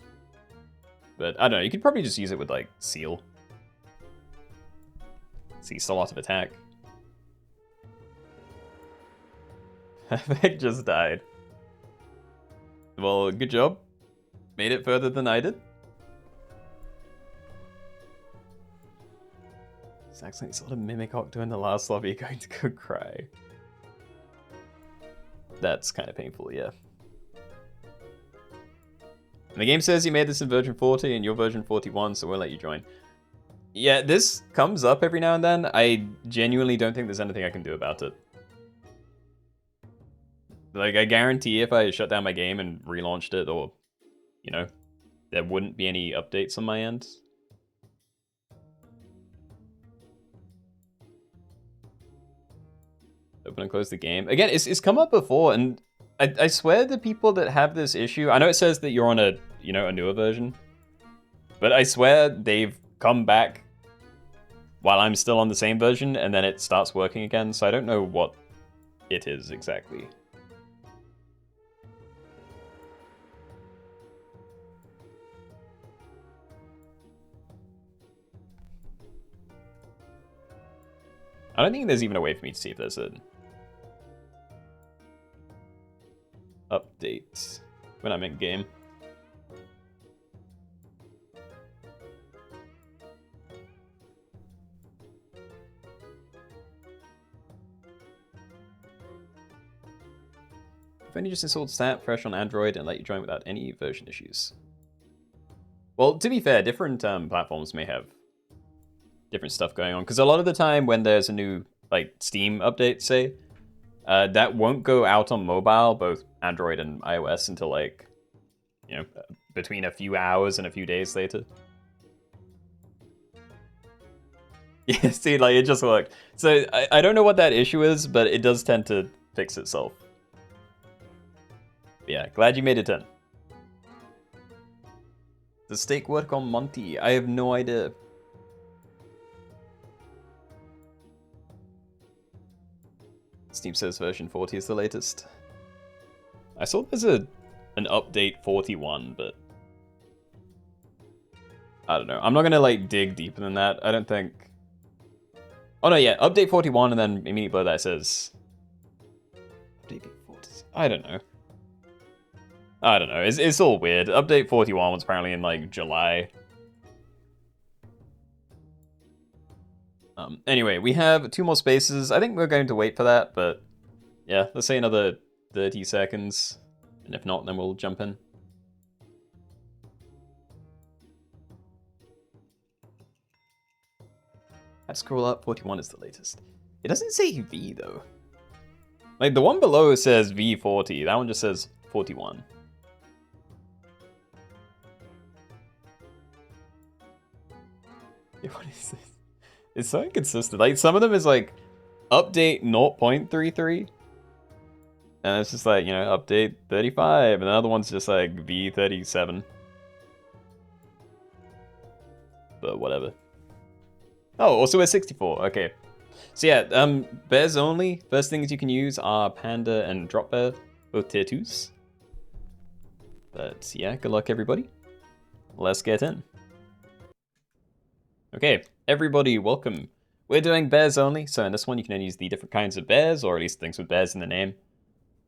But I don't know, you could probably just use it with like Seal. See, still a lot of attack. Perfect just died. Well, good job. Made it further than I did. It's actually sort of Mimic Octo in the last lobby going to go cry. That's kind of painful, yeah. And the game says you made this in version 40 and you're version 41, so we'll let you join. Yeah, this comes up every now and then. I genuinely don't think there's anything I can do about it. Like, I guarantee if I shut down my game and relaunched it, or, you know, there wouldn't be any updates on my end. Open and close the game. Again, it's come up before, and I swear the people that have this issue, I know it says that you're on a, you know, a newer version, but I swear they've come back while I'm still on the same version, and then it starts working again, so I don't know what it is exactly. I don't think there's even a way for me to see if there's an update when I'm in game. I've only just installed Snap fresh on Android and let you join without any version issues. Well, to be fair, different platforms may have different stuff going on, because a lot of the time when there's a new like Steam update, say, that won't go out on mobile, both Android and iOS, until like, you know, between a few hours and a few days later. Yeah, see, like, it just worked. So I don't know what that issue is, but it does tend to fix itself. But yeah, glad you made it 10. Does steak work on Monty? I have no idea. Steam says version 40 is the latest. I saw there's an update 41, but I don't know. I'm not gonna like dig deeper than that. I don't think. Oh no, yeah, update 41, and then immediately below that it says update 40. I don't know. It's all weird. Update 41 was apparently in like July. Anyway, we have 2 more spaces. I think we're going to wait for that, but yeah, let's say another 30 seconds. And if not, then we'll jump in. Let's scroll up. 41 is the latest. It doesn't say V, though. Like, the one below says V40. That one just says 41. What is this? It's so inconsistent. Like, some of them is like update 0.33, and it's just like, you know, update 35, and the other one's just like V37. But whatever. Oh, also we're 64. Okay. So yeah, bears only. First things you can use are Panda and Drop Bear, both tier 2s. But yeah, good luck everybody. Let's get in. Okay, everybody, welcome. We're doing bears only, so in this one you can only use the different kinds of bears, or at least things with bears in the name.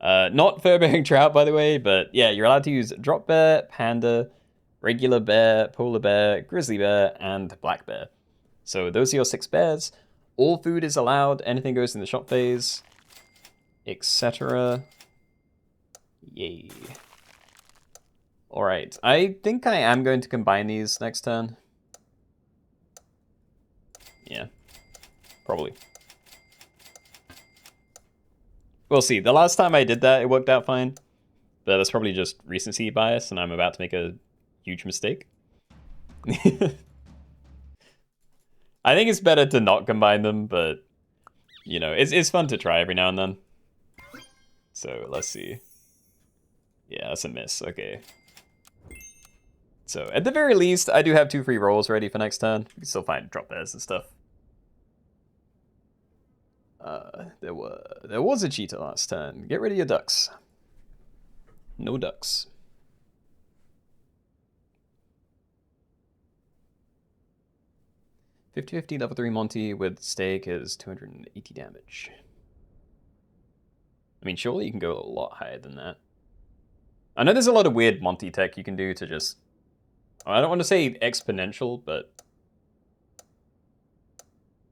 Not fur-bearing trout, by the way, but yeah, you're allowed to use drop bear, panda, regular bear, polar bear, grizzly bear, and black bear. So those are your 6 bears. All food is allowed, anything goes in the shop phase, etc. Yay. Alright, I think I am going to combine these next turn. Yeah, probably. We'll see. The last time I did that, it worked out fine. But that's probably just recency bias, and I'm about to make a huge mistake. I think it's better to not combine them, but, you know, it's fun to try every now and then. So, let's see. Yeah, that's a miss. Okay. So, at the very least, I do have 2 free rolls ready for next turn. We can still find drop bears and stuff. There was a cheetah last turn. Get rid of your ducks. No ducks. $50-50 level 3 Monty with stake is 280 damage. I mean, surely you can go a lot higher than that. I know there's a lot of weird Monty tech you can do to just... I don't want to say exponential, but...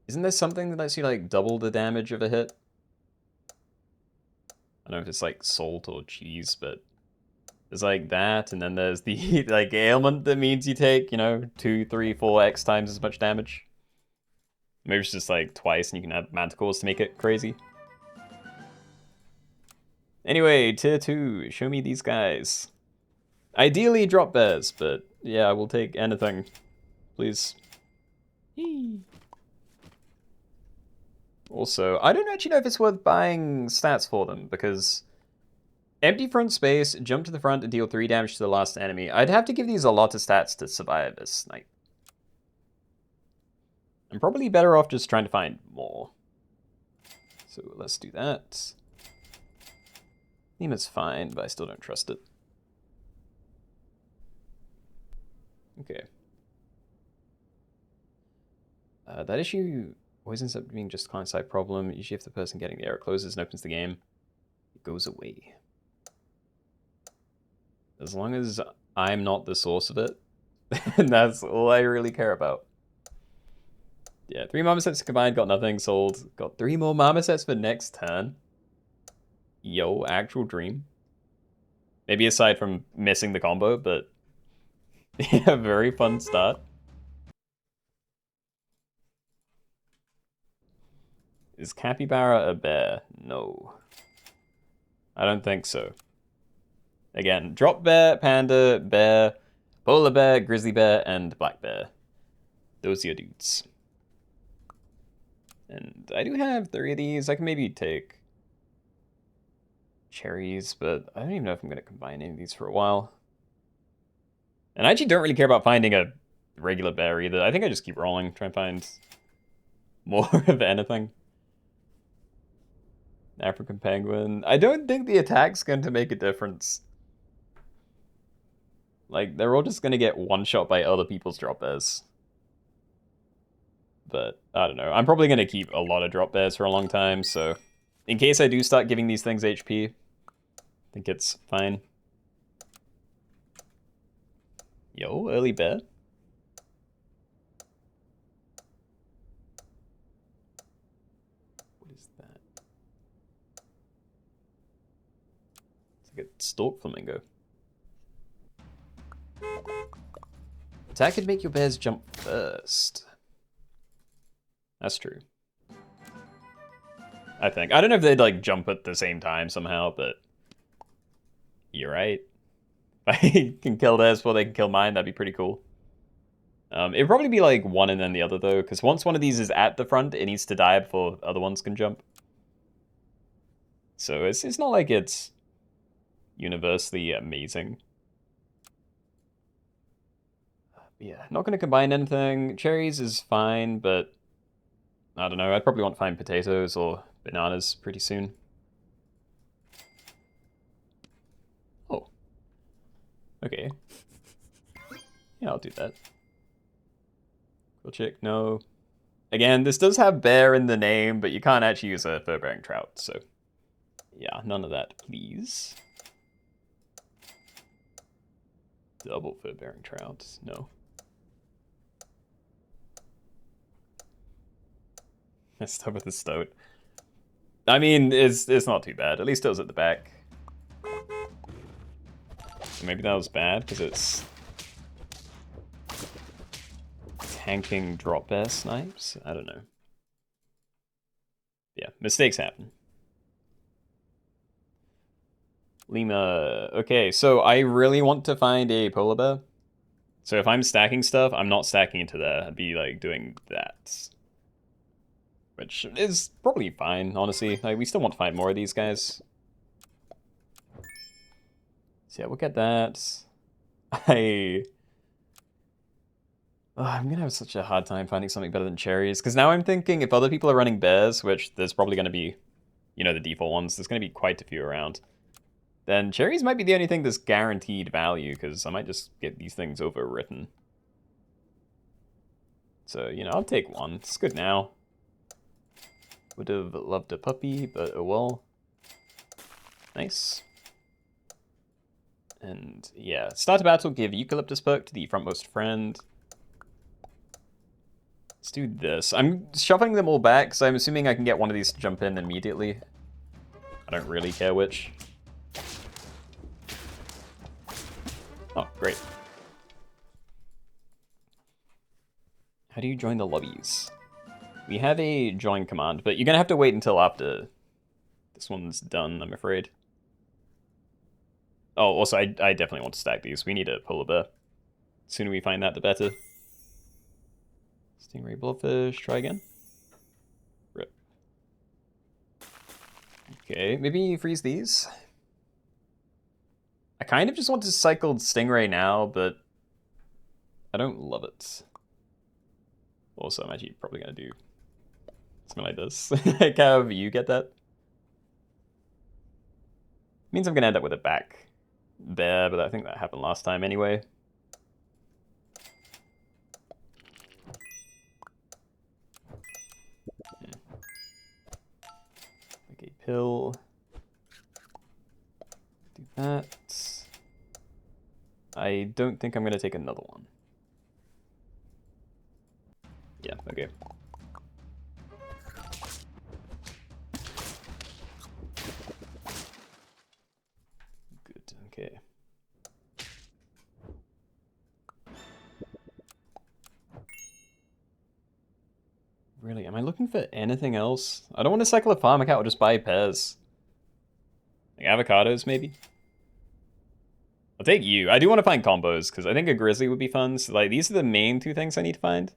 Isn't there something that lets you, like, double the damage of a hit? I don't know if it's, like, salt or cheese, but... There's, like, that, and then there's the, like, ailment that means you take, 2, 3, 4x times as much damage. Maybe it's just, like, twice, and you can add manticores to make it crazy. Anyway, tier 2, show me these guys. Ideally, drop bears, but yeah, I will take anything. Please. Eee. Also, I don't actually know if it's worth buying stats for them, because empty front space, jump to the front and deal 3 damage to the last enemy. I'd have to give these a lot of stats to survive this snipe. I'm probably better off just trying to find more. So let's do that. Nima's fine, but I still don't trust it. Okay. That issue always ends up being just a client-side problem. Usually if the person getting the error closes and opens the game, it goes away. As long as I'm not the source of it, that's all I really care about. Yeah, 3 marmosets combined, got nothing, sold. Got 3 more marmosets for next turn. Yo, actual dream. Maybe aside from missing the combo, but yeah, very fun start. Is Capybara a bear? No. I don't think so. Again, drop bear, panda, bear, polar bear, grizzly bear, and black bear. Those are your dudes. And I do have 3 of these. I can maybe take cherries, but I don't even know if I'm going to combine any of these for a while. And I actually don't really care about finding a regular bear either. I think I just keep rolling, try and find more of anything. African penguin. I don't think the attack's going to make a difference. Like, they're all just going to get one-shot by other people's drop bears. But, I don't know. I'm probably going to keep a lot of drop bears for a long time, so... In case I do start giving these things HP, I think it's fine. Yo, early bear. What is that? It's like a stalk flamingo. Attack could make your bears jump first. That's true. I think. I don't know if they'd like jump at the same time somehow, but you're right. If I can kill theirs before they can kill mine, that'd be pretty cool. It'd probably be like one and then the other though, because once one of these is at the front, it needs to die before other ones can jump. So it's not like it's universally amazing. Yeah, not going to combine anything. Cherries is fine, but I don't know. I'd probably want to find potatoes or bananas pretty soon. Oh. Okay. Yeah, I'll do that. Cool chick, no. Again, this does have bear in the name, but you can't actually use a fur-bearing trout, so... Yeah, none of that, please. Double fur-bearing trout, no. Messed up with the stoat. I mean, it's not too bad. At least it was at the back. Maybe that was bad, because it's... tanking drop bear snipes? I don't know. Yeah, mistakes happen. Lima. Okay, so I really want to find a polar bear. So if I'm stacking stuff, I'm not stacking into there. I'd be like doing that. Which is probably fine, honestly. Like, we still want to find more of these guys. So yeah, we'll get that. I'm gonna have such a hard time finding something better than cherries. Because now I'm thinking if other people are running bears, which there's probably going to be, the default ones, there's going to be quite a few around. Then cherries might be the only thing that's guaranteed value, because I might just get these things overwritten. So, I'll take one. It's good now. Would have loved a puppy, but oh well. Nice. And yeah, start a battle, give Eucalyptus perk to the frontmost friend. Let's do this. I'm shuffling them all back, so I'm assuming I can get one of these to jump in immediately. I don't really care which. Oh, great. How do you join the lobbies? We have a join command, but you're gonna have to wait until after this one's done, I'm afraid. Oh, also, I definitely want to stack these. We need a polar bear. The sooner we find that, the better. Stingray, blowfish, try again. Rip. Okay, maybe freeze these. I kind of just want to cycle Stingray now, but I don't love it. Also, I'm actually probably gonna do something like this. Like, however you get that. Means I'm gonna end up with a back there, but I think that happened last time anyway. Okay, pill. Do that. I don't think I'm gonna take another one. Yeah, okay. Good, okay. Really, am I looking for anything else? I don't want to cycle a farm account or just buy pears. Like avocados, maybe? I'll take you. I do want to find combos, because I think a grizzly would be fun. So, like, these are the main two things I need to find.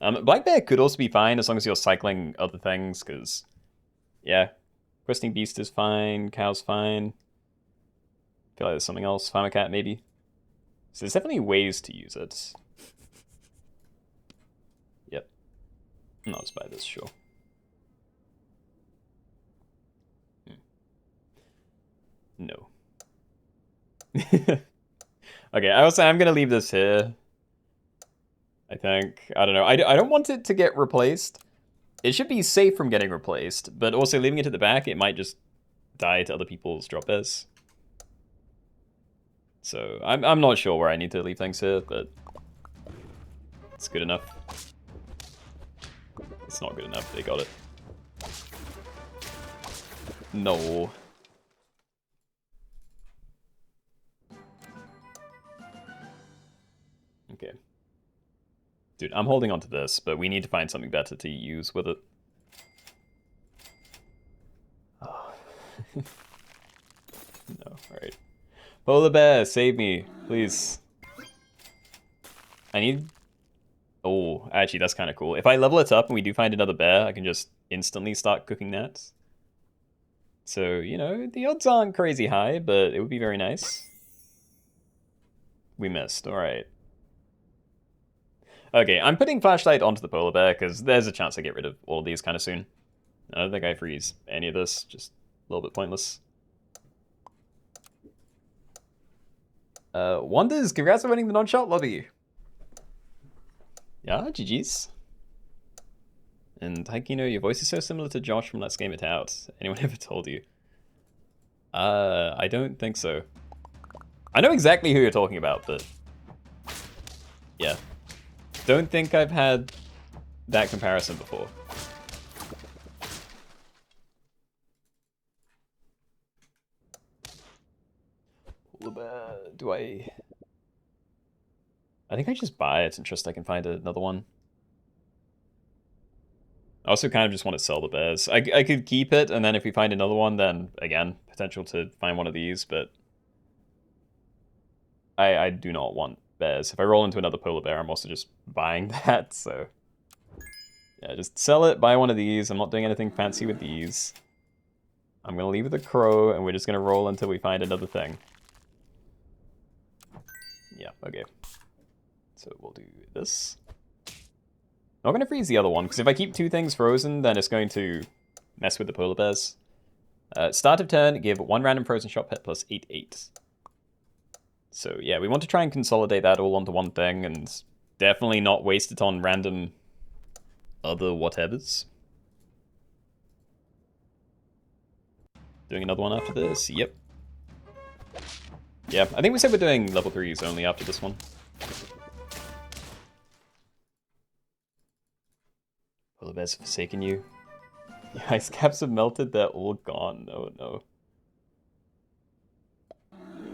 Black bear could also be fine, as long as you're cycling other things, because, yeah. Questing beast is fine, cow's fine. I feel like there's something else. Farmer cat, maybe. So there's definitely ways to use it. Yep. I'll just buy this, sure. No. Okay, I will say I'm gonna leave this here. I think. I don't know. I don't want it to get replaced. It should be safe from getting replaced, but also leaving it at the back, it might just die to other people's drop bears. So I'm not sure where I need to leave things here, but it's good enough. It's not good enough. They got it. No. Okay. Dude, I'm holding on to this, but we need to find something better to use with it. Oh. No, alright. Polar bear, save me, please. I need... Oh, actually, that's kind of cool. If I level it up and we do find another bear, I can just instantly start cooking that. So, you know, the odds aren't crazy high, but it would be very nice. We missed, alright. Okay, I'm putting flashlight onto the polar bear, because there's a chance I get rid of all of these kind of soon. I don't think I freeze any of this, just a little bit pointless. Wonders, congrats on winning the non-shot lobby. Yeah, GG's. And hi, Keenoe, your voice is so similar to Josh from Let's Game It Out. Anyone ever told you? I don't think so. I know exactly who you're talking about, but... yeah. Don't think I've had that comparison before. Do I think I just buy it and trust I can find another one. I also kind of just want to sell the bears. I could keep it, and then if we find another one, then, again, potential to find one of these, but... I do not want bears. If I roll into another polar bear, I'm also just buying that, so... yeah, just sell it, buy one of these. I'm not doing anything fancy with these. I'm going to leave it the crow, and we're just going to roll until we find another thing. Yeah, okay. So we'll do this. I'm not going to freeze the other one, because if I keep two things frozen, then it's going to mess with the polar bears. Start of turn, give one random frozen shot pet plus 8/8. So yeah, we want to try and consolidate that all onto one thing, and definitely not waste it on random other whatevers. Doing another one after this? Yep. Yeah, I think we said we're doing level 3s only after this one. Polar bears have forsaken you. Your ice caps have melted, they're all gone. Oh no.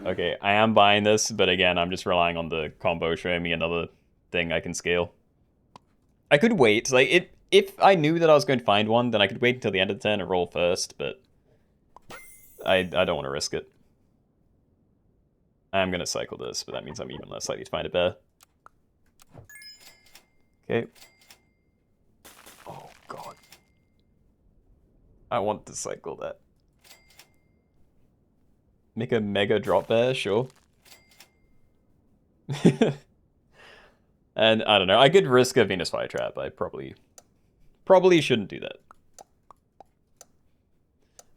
Okay, I am buying this, but again, I'm just relying on the combo showing me another thing I can scale. I could wait, like, if I knew that I was going to find one, then I could wait until the end of the turn and roll first, but I don't want to risk it. I'm going to cycle this, but that means I'm even less likely to find a bear. Okay. Oh, God. I want to cycle that. Make a mega drop bear, sure. And I don't know, I could risk a Venus Flytrap. I probably shouldn't do that.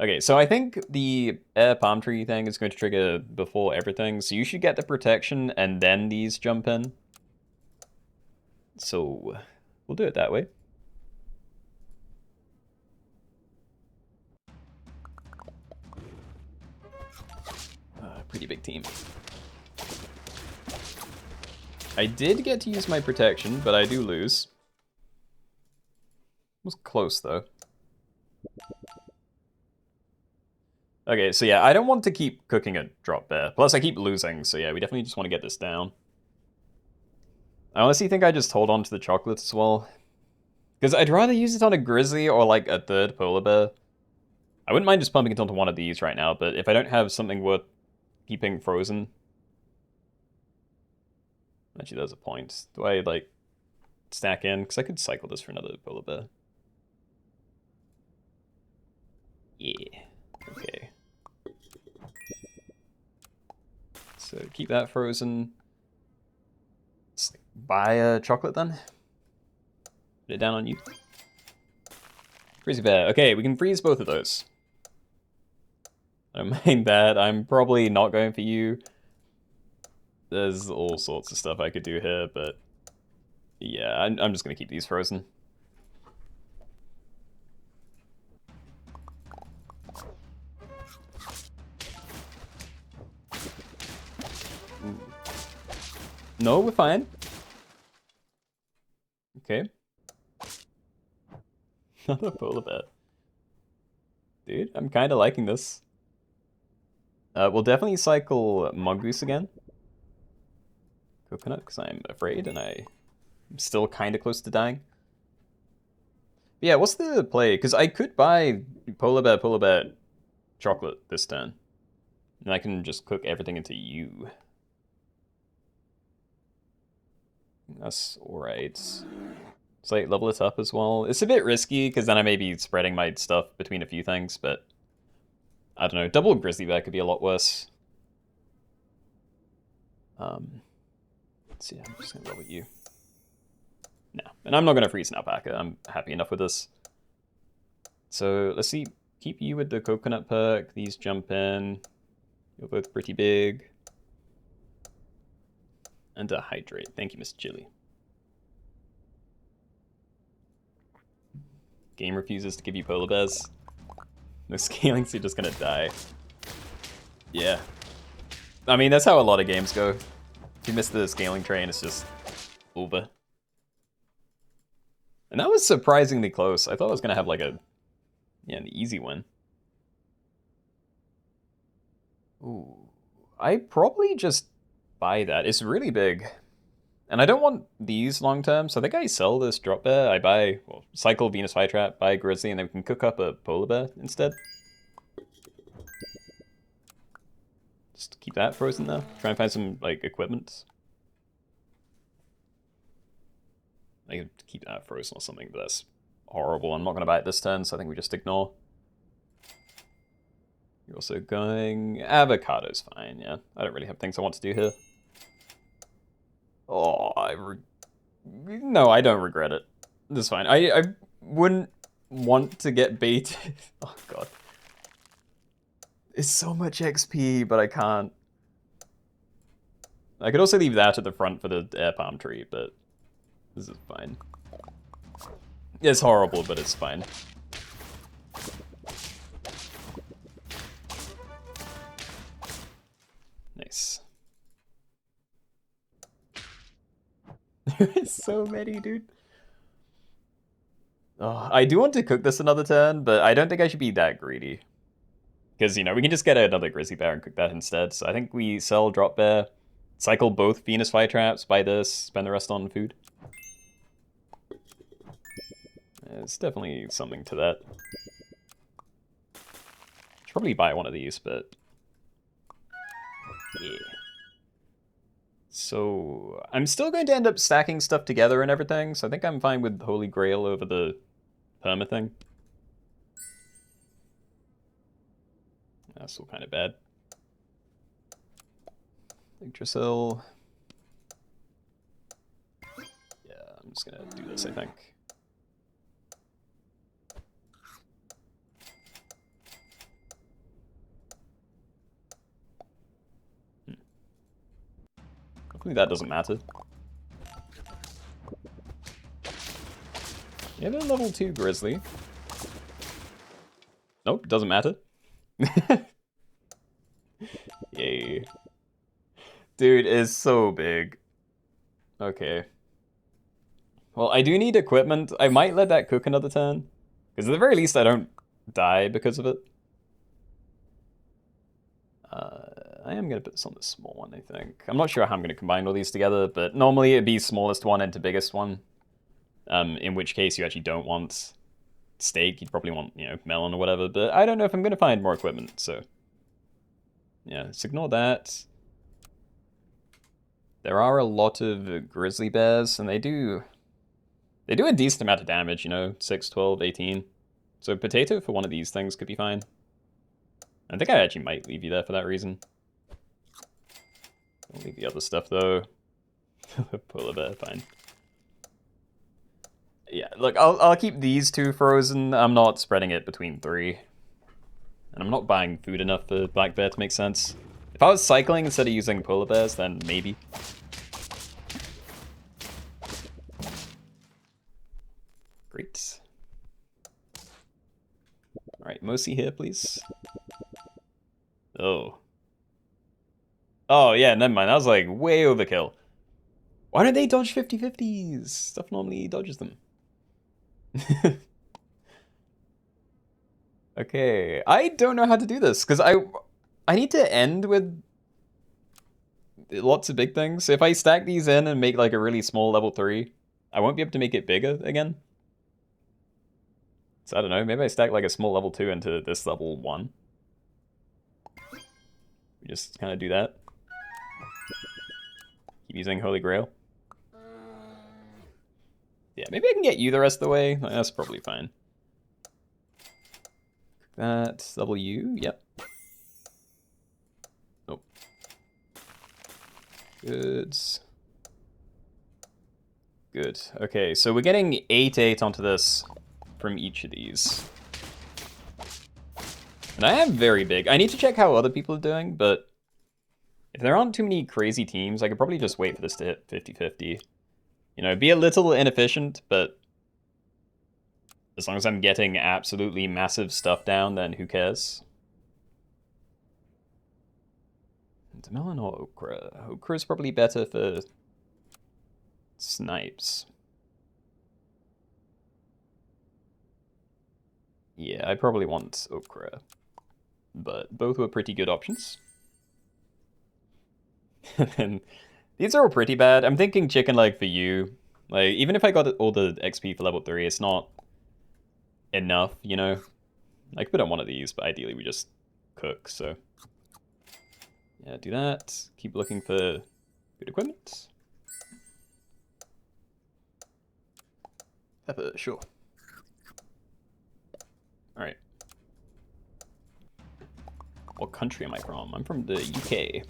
Okay, so I think the air palm tree thing is going to trigger before everything, so you should get the protection and then these jump in. So we'll do it that way. Pretty big team. I did get to use my protection, but I do lose. It was close though. Okay, so yeah, I don't want to keep cooking a drop bear. Plus I keep losing, so yeah, we definitely just want to get this down. I honestly think I just hold on to the chocolate as well. Because I'd rather use it on a grizzly or like a third polar bear. I wouldn't mind just pumping it onto one of these right now, but if I don't have something worth keeping frozen... Actually, there's a point. Do I, like, stack in? Because I could cycle this for another polar bear. Yeah. Okay. So keep that frozen. Let's buy a chocolate then. Put it down on you. Crazy bear. Okay, we can freeze both of those. I don't mind that. I'm probably not going for you. There's all sorts of stuff I could do here, but yeah, I'm just going to keep these frozen. Ooh. No, we're fine. Okay. Another polar bear. Dude, I'm kind of liking this. We'll definitely cycle Mongoose again. Coconut, because I'm afraid, and I'm still kind of close to dying. But yeah, what's the play? Because I could buy polar bear, chocolate this turn. And I can just cook everything into you. That's alright. It's like level it up as well. It's a bit risky, because then I may be spreading my stuff between a few things, but... I don't know, double grizzly bear could be a lot worse. Let's see, I'm just gonna roll with you. No, and I'm not gonna freeze an alpaca. I'm happy enough with this. So let's see, keep you with the coconut perk. These jump in. You're both pretty big. And a hydrate. Thank you, Miss Chili. Game refuses to give you polar bears. No scaling, so you're just gonna die. Yeah. I mean, that's how a lot of games go. If you miss the scaling train, it's just over. And that was surprisingly close. I thought I was gonna have like an easy win. Ooh. I probably just buy that. It's really big. And I don't want these long term, so I think I sell this drop bear. I buy, well, cycle Venus Flytrap, buy a grizzly, and then we can cook up a polar bear instead. Just keep that frozen though. Try and find some like equipment. I could keep that frozen or something, but that's horrible. I'm not going to buy it this turn, so I think we just ignore. You're also going... Avocado's fine, yeah. I don't really have things I want to do here. Oh, no, I don't regret it. This is fine. I wouldn't want to get baited. Oh, God. It's so much XP, but I can't. I could also leave that at the front for the air palm tree, but this is fine. It's horrible, but it's fine. Nice. There's so many, dude. Oh, I do want to cook this another turn, but I don't think I should be that greedy. Because, you know, we can just get another grizzly bear and cook that instead. So I think we sell drop bear, cycle both Venus fire traps, buy this, spend the rest on food. There's definitely something to that. Should probably buy one of these, but yeah. So I'm still going to end up stacking stuff together and everything, so I think I'm fine with Holy Grail over the perma thing. That's still kind of bad. Yggdrasil. Yeah, I'm just gonna do this, I think. Hopefully that doesn't matter. Yeah, they're level 2 Grizzly. Nope, doesn't matter. Yay. Dude is so big. Okay. Well, I do need equipment. I might let that cook another turn. Because at the very least I don't die because of it. I am going to put this on the small one, I think. I'm not sure how I'm going to combine all these together, but normally it'd be smallest one into biggest one. In which case you actually don't want steak. You'd probably want, you know, melon or whatever. But I don't know if I'm going to find more equipment, so... yeah, let's ignore that. There are a lot of grizzly bears, and they do a decent amount of damage, you know, 6, 12, 18. So potato for one of these things could be fine. I think I actually might leave you there for that reason. I'll leave the other stuff, though. Polar bear, fine. Yeah, look, I'll keep these two frozen. I'm not spreading it between 3. And I'm not buying food enough for black bear to make sense. If I was cycling instead of using polar bears, then maybe. Great. Alright, Mosi here, please. Oh. Oh, yeah, never mind. That was like way overkill. Why don't they dodge 50-50s? Stuff normally dodges them. Okay, I don't know how to do this, because I need to end with lots of big things. So if I stack these in and make like a really small level 3, I won't be able to make it bigger again. So I don't know, maybe I stack like a small level 2 into this level 1. We just kind of do that. Keep using Holy Grail. Yeah, maybe I can get you the rest of the way. That's probably fine. That W, yep. Nope. Goods. Good. Okay, so we're getting 8/8 onto this from each of these. And I am very big. I need to check how other people are doing, but if there aren't too many crazy teams, I could probably just wait for this to hit 50-50. You know, be a little inefficient, but as long as I'm getting absolutely massive stuff down, then who cares? Melon or Okra? Okra's probably better for snipes. Yeah, I probably want Okra. But both were pretty good options. And these are all pretty bad. I'm thinking chicken leg for you. Like, even if I got all the XP for level 3, it's not enough, you know? I could put on one of these, but ideally we just cook, so... yeah, do that. Keep looking for good equipment. Pepper, sure. Alright. What country am I from? I'm from the UK.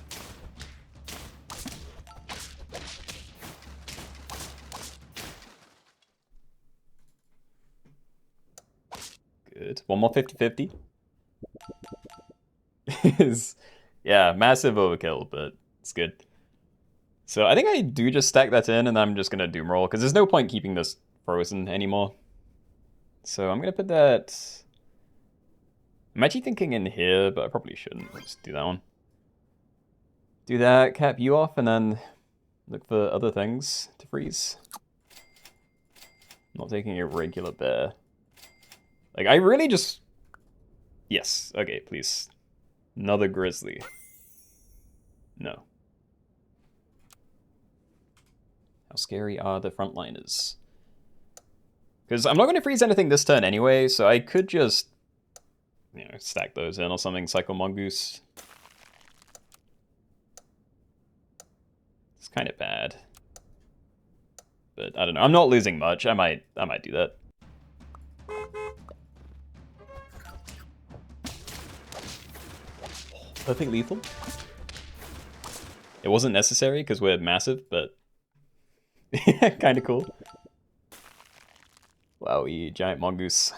Good. One more 50-50. Yeah, massive overkill, but it's good. So I think I do just stack that in, and I'm just going to doom roll, because there's no point keeping this frozen anymore. So I'm going to put that... I'm actually thinking in here, but I probably shouldn't. Let's do that one. Do that, cap you off, and then look for other things to freeze. I'm not taking a regular bear. Like, I really just... Yes, okay, please. Another grizzly. No. How scary are the frontliners? Because I'm not going to freeze anything this turn anyway, so I could just, you know, stack those in or something, Cycle Mongoose. It's kind of bad. But I don't know, I'm not losing much. I might do that. Perfect lethal. It wasn't necessary because we're massive, but kind of cool. Wow, giant mongoose.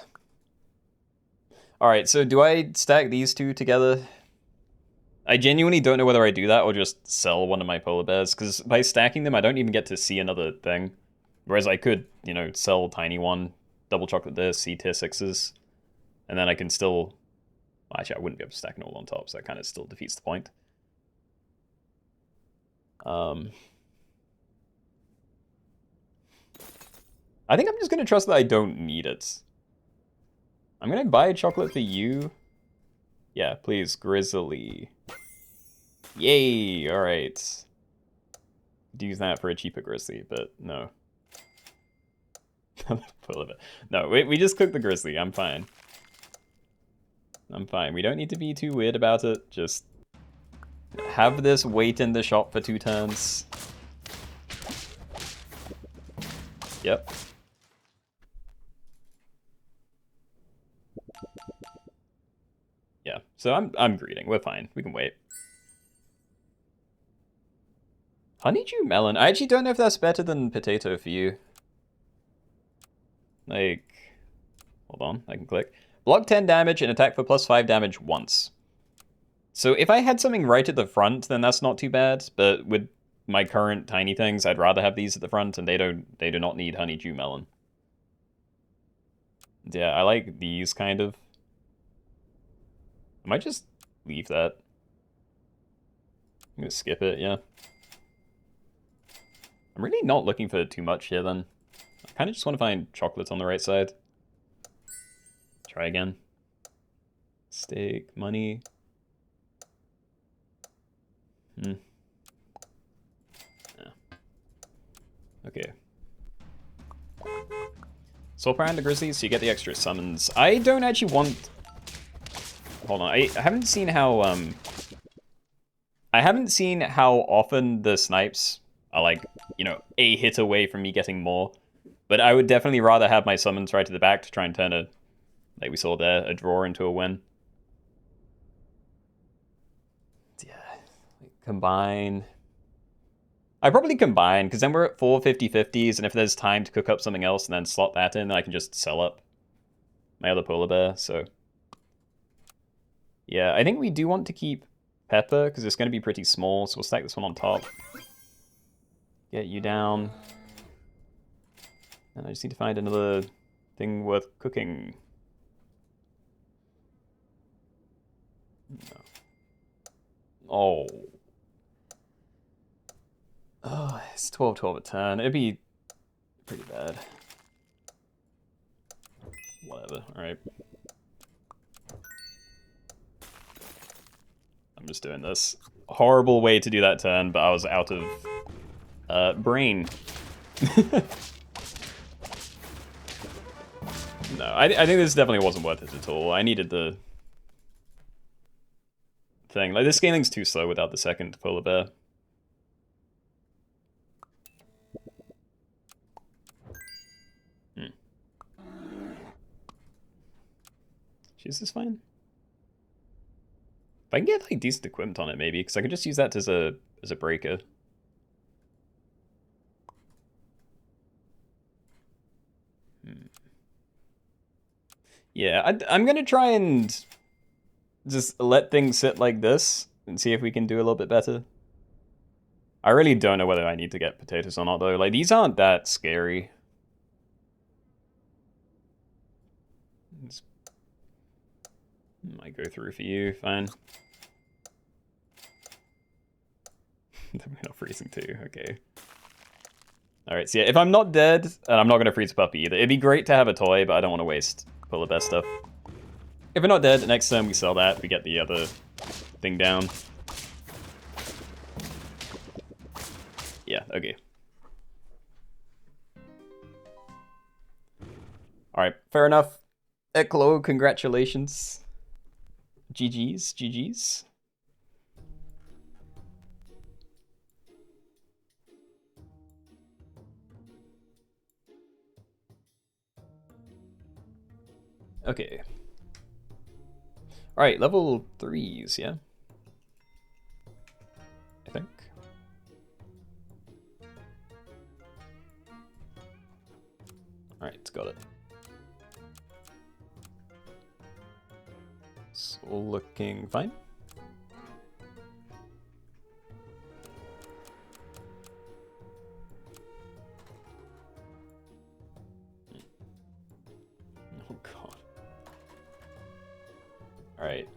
Alright, so do I stack these two together? I genuinely don't know whether I do that or just sell one of my polar bears, because by stacking them, I don't even get to see another thing. Whereas I could, you know, sell tiny one, double chocolate this, C tier 6s, and then I can still... Well, actually, I wouldn't be able to stack it all on top, so that kind of still defeats the point. I think I'm just going to trust that I don't need it. I'm going to buy a chocolate for you. Yeah, please, Grizzly. Yay, alright. Could use that for a cheaper Grizzly, but no. No, we just cooked the Grizzly, I'm fine. I'm fine, we don't need to be too weird about it, just have this wait in the shop for 2 turns. Yep. Yeah, so I'm greeting. We're fine. We can wait. Honeydew melon. I actually don't know if that's better than potato for you. Like, hold on, I can click. Block 10 damage and attack for +5 damage once. So if I had something right at the front, then that's not too bad. But with my current tiny things, I'd rather have these at the front, and they do not need honeydew melon. Yeah, I like these kind of. I might just leave that. I'm gonna skip it, yeah. I'm really not looking for too much here then. I kind of just want to find chocolate on the right side. Try again. Steak, money. Yeah. Okay. Swap around the Grizzlies so you get the extra summons. I don't actually want... Hold on, I haven't seen how, I haven't seen how often the snipes are, like, you know, a hit away from me getting more. But I would definitely rather have my summons right to the back to try and turn a, like we saw there, a draw into a win. Yeah, combine. I probably combine, because then we're at 4 50/50s, and if there's time to cook up something else and then slot that in, then I can just sell up my other polar bear, so... Yeah, I think we do want to keep Pepper, because it's going to be pretty small, so we'll stack this one on top. Get you down. And I just need to find another thing worth cooking. No. Oh. Oh, it's 12-12 a turn. It'd be pretty bad. Whatever, alright. I'm just doing this. Horrible way to do that turn, but I was out of brain. No, I think this definitely wasn't worth it at all. I needed the thing. Like, this scaling's too slow without the second polar bear. Is this fine? If I can get like decent equipment on it, maybe, because I could just use that as a breaker. Yeah, I'm gonna try and just let things sit like this and see if we can do a little bit better. I really don't know whether I need to get potatoes or not, though. Like, these aren't that scary. Might go through for you, fine. We're not freezing too, okay. Alright, so yeah, if I'm not dead, and I'm not gonna freeze a puppy either, it'd be great to have a toy, but I don't want to waste polar bear stuff. If we're not dead, next turn we sell that, we get the other thing down. Yeah, okay. Alright, fair enough. Eklo, congratulations. GG's, GG's. Okay. Alright, level 3s, yeah? I think. Alright, got it. It's all looking fine. Oh god. Alright.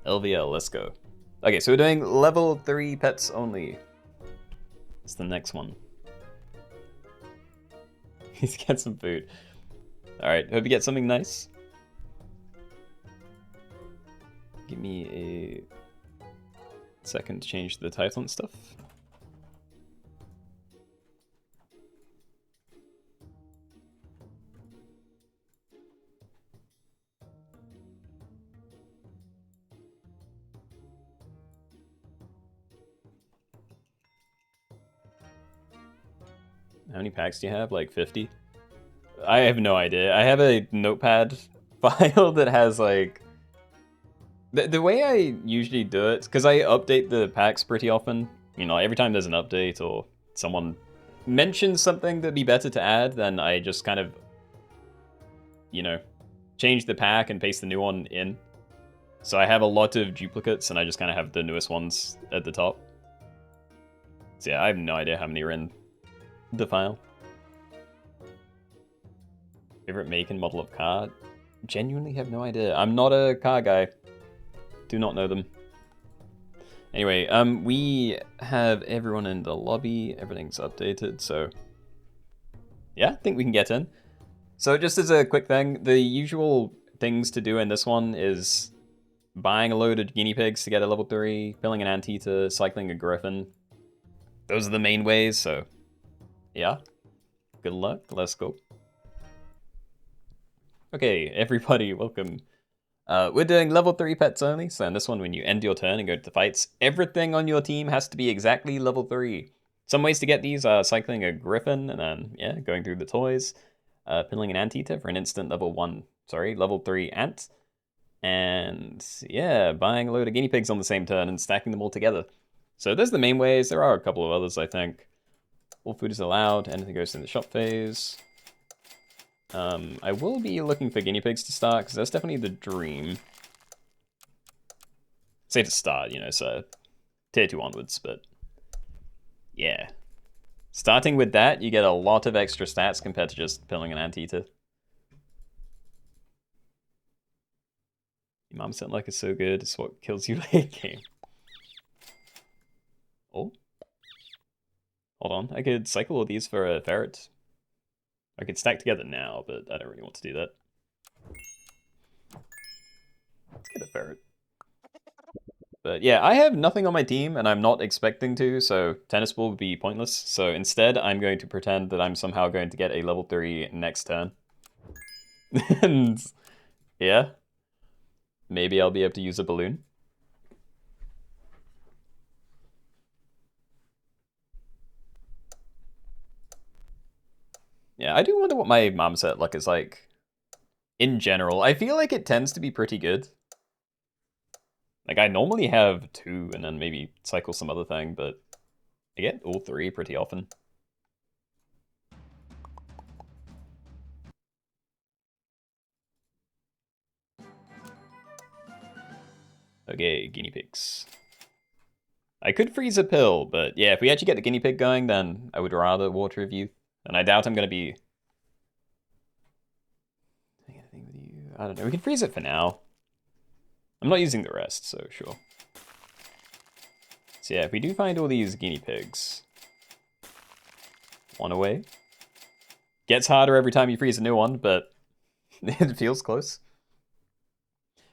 LVL, let's go. Okay, so we're doing level 3 pets only. It's the next one. He's get some food. Alright, hope you get something nice. Give me a second to change the title and stuff. How many packs do you have? Like 50? I have no idea. I have a notepad file that has like... The way I usually do it, because I update the packs pretty often. You know, every time there's an update or someone mentions something that'd be better to add, then I just kind of, you know, change the pack and paste the new one in. So I have a lot of duplicates and I just kind of have the newest ones at the top. So yeah, I have no idea how many are in the file. Favorite make and model of car? Genuinely have no idea. I'm not a car guy. Do not know them. Anyway, we have everyone in the lobby. Everything's updated, so yeah, I think we can get in. So just as a quick thing, the usual things to do in this one is buying a load of guinea pigs to get a level 3, killing an anteater, cycling a griffin. Those are the main ways, so yeah. Good luck, let's go. Okay, everybody, welcome. We're doing level 3 pets only, so in this one, when you end your turn and go to the fights, everything on your team has to be exactly level 3. Some ways to get these are cycling a griffin, and then, yeah, going through the toys, pinning an anteater for an instant level 3 ant, and, yeah, buying a load of guinea pigs on the same turn and stacking them all together. So those are the main ways. There are a couple of others, I think. All food is allowed, anything goes in the shop phase. I will be looking for guinea pigs to start, because that's definitely the dream. Say to start, you know, so tier 2 onwards, but yeah. Starting with that, you get a lot of extra stats compared to just pilling an anteater. Your mom sound like it's so good, it's what kills you late game. Oh. Hold on, I could cycle all these for a ferret. I could stack together now, but I don't really want to do that. Let's get a ferret. But yeah, I have nothing on my team, and I'm not expecting to, so tennis ball would be pointless. So instead, I'm going to pretend that I'm somehow going to get a level 3 next turn. And yeah, maybe I'll be able to use a balloon. Yeah, I do wonder what my mom set luck is like in general. I feel like it tends to be pretty good. Like, I normally have 2 and then maybe cycle some other thing, but I get all 3 pretty often. Okay, guinea pigs. I could freeze a pill, but yeah, if we actually get the guinea pig going, then I would rather water of youth. And I doubt I'm going to be... anything with you. I don't know, we can freeze it for now. I'm not using the rest, so sure. So yeah, if we do find all these guinea pigs. One away. Gets harder every time you freeze a new one, but it feels close.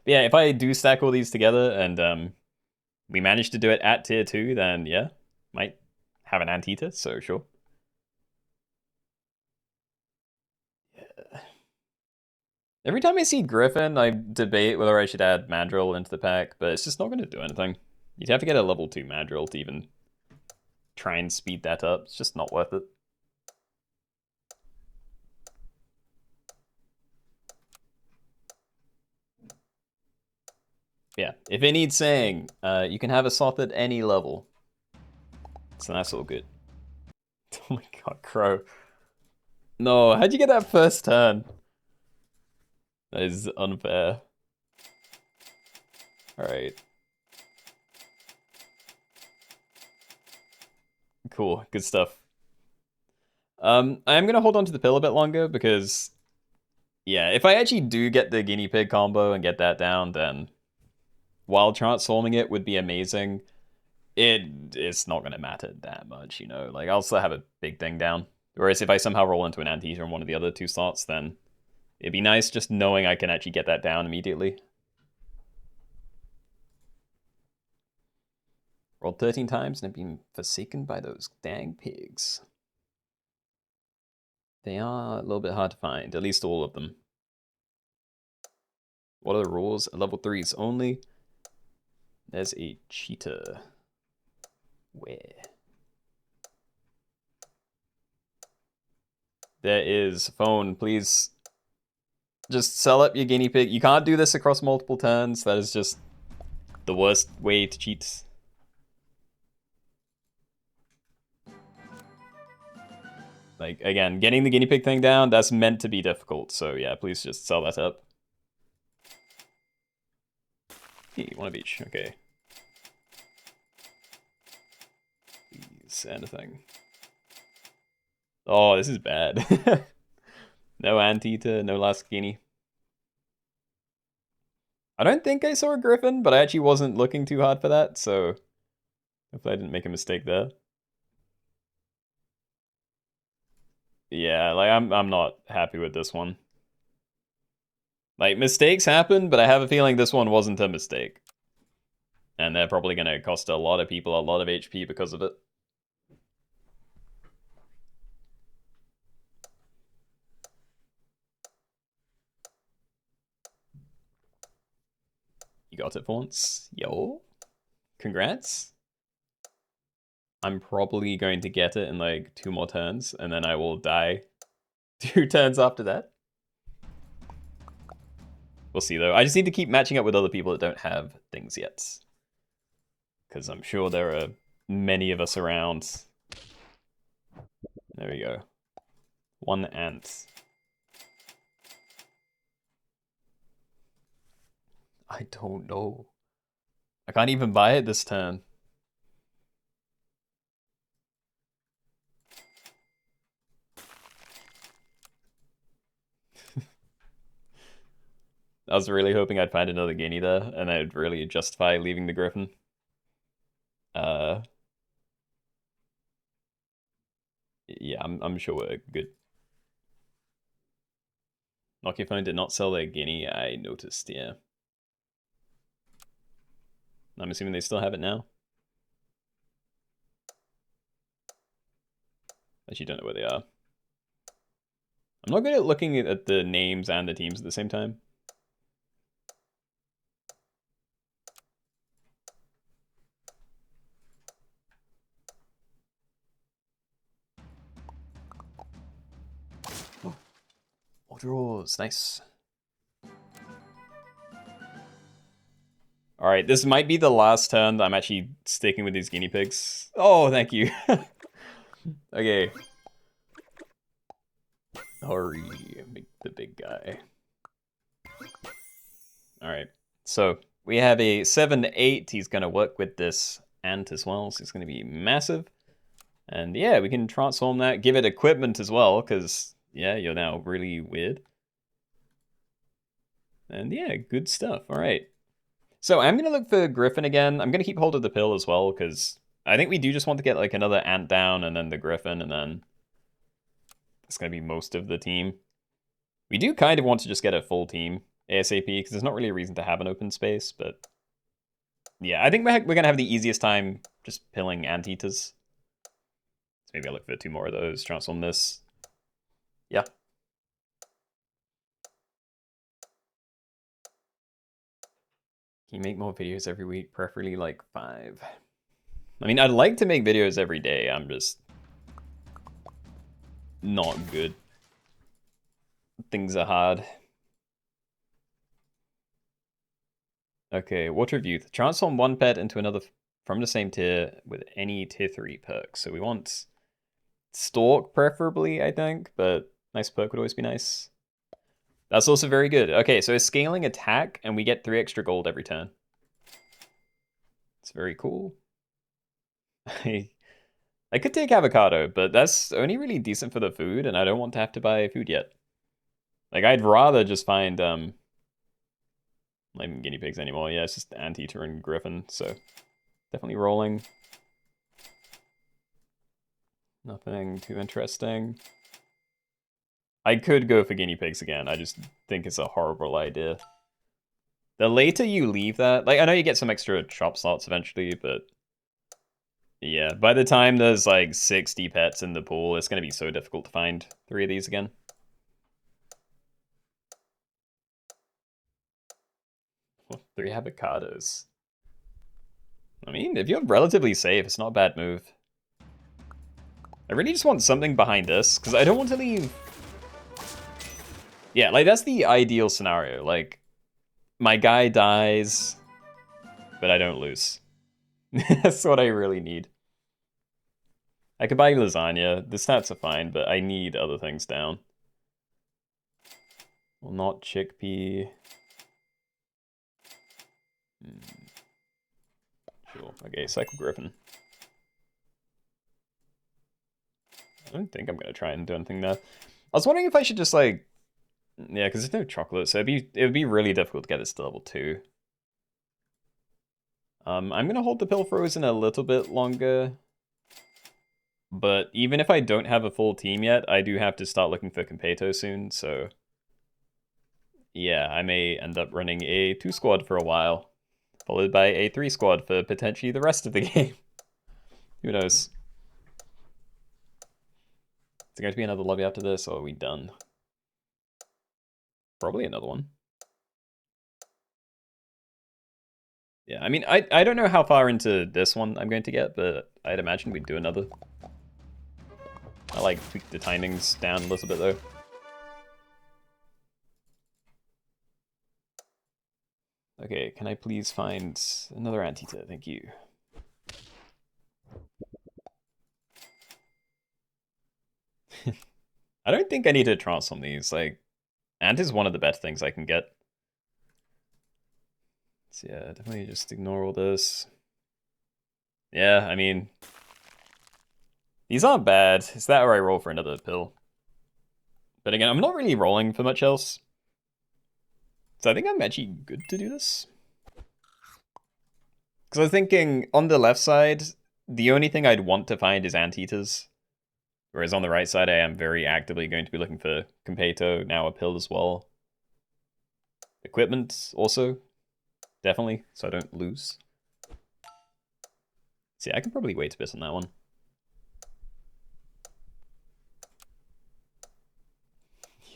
But yeah, if I do stack all these together and we manage to do it at tier 2, then yeah, might have an anteater, so sure. Yeah. Every time I see Griffin, I debate whether I should add Mandrill into the pack, but it's just not going to do anything. You'd have to get a level 2 Mandrill to even try and speed that up. It's just not worth it. Yeah, if it needs saying, you can have a Soth at any level. So that's all good. Oh my god, Crow. No, how'd you get that first turn? That is unfair. Alright. Cool, good stuff. I am gonna hold on to the pill a bit longer because, yeah, if I actually do get the guinea pig combo and get that down, then while transforming it would be amazing. It's not gonna matter that much, you know. Like I'll still have a big thing down. Whereas if I somehow roll into an anteater in one of the other 2 slots, then it'd be nice just knowing I can actually get that down immediately. Rolled 13 times and have been forsaken by those dang pigs. They are a little bit hard to find, at least all of them. What are the rules? Level 3s only. There's a cheetah. Where? There is. Phone, please. Just sell up your guinea pig. You can't do this across multiple turns. That is just the worst way to cheat. Like, again, getting the guinea pig thing down, that's meant to be difficult. So yeah, please just sell that up. Hey, one of each. Okay. Please, anything. Oh, this is bad. No anteater, no last guinea. I don't think I saw a griffin, but I actually wasn't looking too hard for that, so hopefully I didn't make a mistake there. Yeah, like I'm not happy with this one. Like mistakes happen, but I have a feeling this one wasn't a mistake. And they're probably gonna cost a lot of people a lot of HP because of it. You got it for once. Yo. Congrats. I'm probably going to get it in like 2 more turns, and then I will die 2 turns after that. We'll see though. I just need to keep matching up with other people that don't have things yet. Because I'm sure there are many of us around. There we go. 1 ant. I don't know. I can't even buy it this turn. I was really hoping I'd find another guinea there, and I'd really justify leaving the griffin. Yeah, I'm sure we're good. Nokia Phone did not sell their guinea, I noticed, yeah. I'm assuming they still have it now. Actually, don't know where they are. I'm not good at looking at the names and the teams at the same time. Oh, all draws, nice. All right, this might be the last turn that I'm actually sticking with these guinea pigs. Oh, thank you. Okay. Hurry, make the big guy. All right, so we have a 7-8. He's going to work with this ant as well, so it's going to be massive. And yeah, we can transform that, give it equipment as well, because yeah, you're now really weird. And yeah, good stuff. All right. So I'm going to look for Griffin again. I'm going to keep hold of the pill as well, because I think we do just want to get like another ant down and then the Griffin, and then it's going to be most of the team. We do kind of want to just get a full team ASAP, because there's not really a reason to have an open space, but yeah, I think we're going to have the easiest time just pilling anteaters. So maybe I'll look for 2 more of those, transform this. Yeah. Can you make more videos every week, preferably like 5? I mean, I'd like to make videos every day, I'm just not good. Things are hard. Okay, Water of Youth. Transform one pet into another from the same tier with any tier 3 perks. So we want Stalk preferably, I think, but nice perk would always be nice. That's also very good. Okay, so it's scaling attack, and we get 3 extra gold every turn. It's very cool. I could take avocado, but that's only really decent for the food, and I don't want to have to buy food yet. Like, I'd rather just find, not even guinea pigs anymore. Yeah, it's just Anteater and Griffin, so definitely rolling. Nothing too interesting. I could go for guinea pigs again. I just think it's a horrible idea. The later you leave that, like, I know you get some extra shop slots eventually, but yeah, by the time there's like 60 pets in the pool, it's going to be so difficult to find 3 of these again. Well, 3 avocados. I mean, if you're relatively safe, it's not a bad move. I really just want something behind this, because I don't want to leave... Yeah, like, that's the ideal scenario. Like, my guy dies, but I don't lose. That's what I really need. I could buy lasagna. The stats are fine, but I need other things down. Well, not chickpea. Sure. Okay, Cycle Griffin. I don't think I'm going to try and do anything there. I was wondering if I should just, like... Yeah, because there's no chocolate, so it would be really difficult to get this to level 2. I'm going to hold the pill frozen a little bit longer. But even if I don't have a full team yet, I do have to start looking for Competo soon, so... Yeah, I may end up running a 2 squad for a while, followed by a 3 squad for potentially the rest of the game. Who knows? Is there going to be another lobby after this, or are we done? Probably another one. Yeah, I mean, I don't know how far into this one I'm going to get, but I'd imagine we'd do another. I like tweak the timings down a little bit though. Okay, can I please find another Anteater? Thank you. I don't think I need to transform these. Like, Ant is one of the best things I can get. So yeah, definitely just ignore all this. Yeah, I mean, these aren't bad. It's that or I roll for another pill. But again, I'm not really rolling for much else. So I think I'm actually good to do this. Because I was thinking, on the left side, the only thing I'd want to find is Anteaters. Whereas on the right side, I am very actively going to be looking for Competo, now a pill as well. Equipment, also. Definitely, so I don't lose. See, I can probably wait a bit on that one.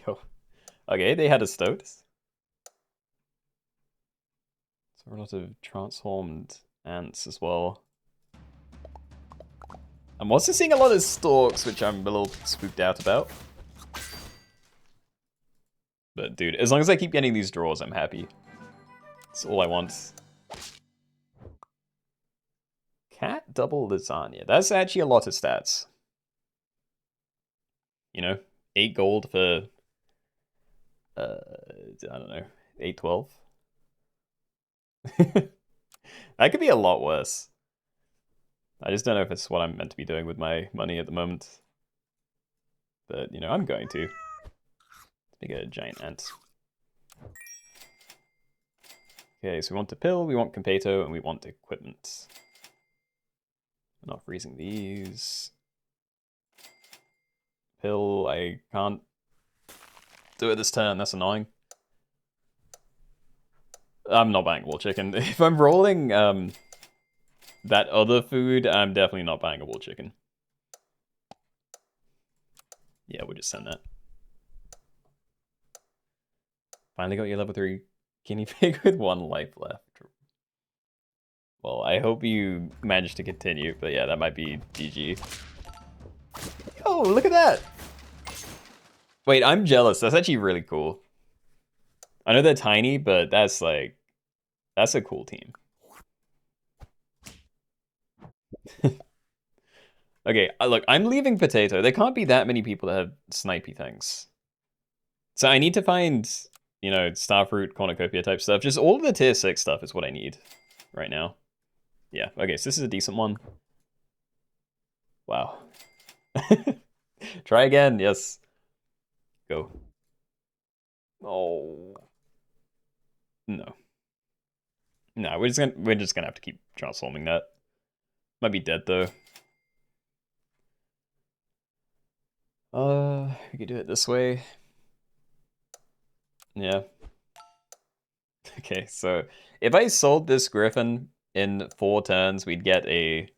Yo. Okay, they had a Stoat. So a lot of transformed ants as well. I'm also seeing a lot of stalks, which I'm a little spooked out about. But dude, as long as I keep getting these draws, I'm happy. That's all I want. Cat double lasagna. That's actually a lot of stats. You know, 8 gold for, I don't know, 812. That could be a lot worse. I just don't know if it's what I'm meant to be doing with my money at the moment. But, you know, I'm going to. Let's make a giant ant. Okay, so we want the pill, we want Competo, and we want equipment. I'm not freezing these. Pill, I can't do it this turn, that's annoying. I'm not buying wall chicken. If I'm rolling that other food, I'm definitely not buying a wall chicken. Yeah, we'll just send that. Finally got your level 3 guinea pig with 1 life left. Well, I hope you manage to continue, but yeah, that might be GG. Oh, look at that! Wait, I'm jealous. That's actually really cool. I know they're tiny, but that's like... That's a cool team. Okay, look, I'm leaving Potato. There can't be that many people that have snipey things. So I need to find, you know, Starfruit, Cornucopia type stuff. Just all of the tier 6 stuff is what I need right now. Yeah, okay, so this is a decent one. Wow. Try again, yes. Go. Oh. No. No, we're just gonna have to keep transforming that. Might be dead though. We could do it this way. Yeah. Okay, so if I sold this Griffin in 4 turns, we'd get a...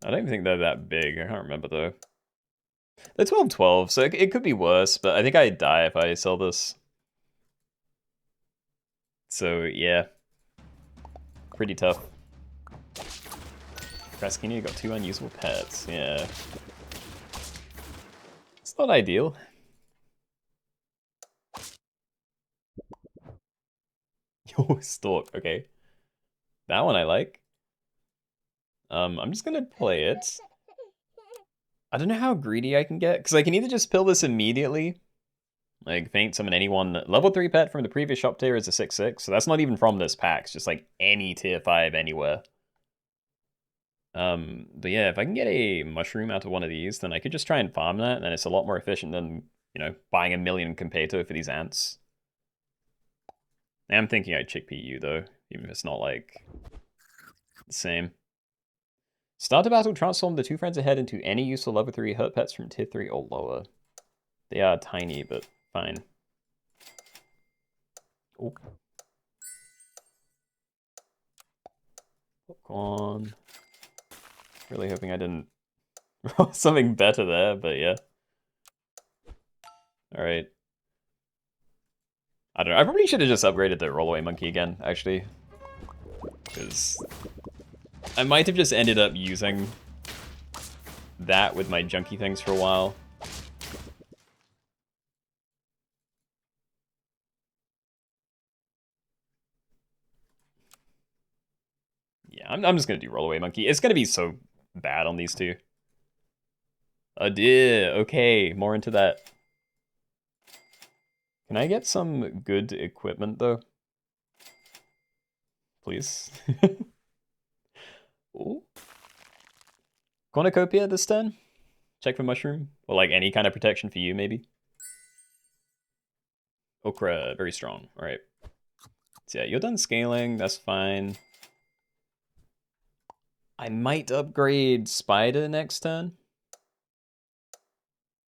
I don't even think they're that big. I can't remember though. They're 12-12, so it could be worse, but I think I'd die if I sell this. So yeah. Pretty tough. Keenoe got 2 unusable pets, yeah. It's not ideal. Yo, Stork, okay. That one I like. I'm just gonna play it. I don't know how greedy I can get, because I can either just pill this immediately, like faint summon anyone. Level 3 pet from the previous shop tier is a 6/6, so that's not even from this pack, it's just like any tier 5 anywhere. But yeah, if I can get a mushroom out of one of these, then I could just try and farm that, and it's a lot more efficient than, you know, buying a million Competo for these ants. I'm thinking I'd chickpea you though, even if it's not like the same. Start a battle, transform the 2 friends ahead into any useful level 3 hurt pets from tier 3 or lower. They are tiny, but fine. Oh. Popcorn. Really hoping I didn't roll something better there, but yeah. Alright. I don't know, I probably should have just upgraded the rollaway monkey again, actually. Because I might have just ended up using that with my junky things for a while. Yeah, I'm just gonna do rollaway monkey. It's gonna be so bad on these two. A deer, okay, more into that. Can I get some good equipment though? Please. Ooh. Cornucopia this turn? Check for mushroom? Or like any kind of protection for you, maybe? Okra, very strong. Alright. So yeah, you're done scaling, that's fine. I might upgrade Spider next turn.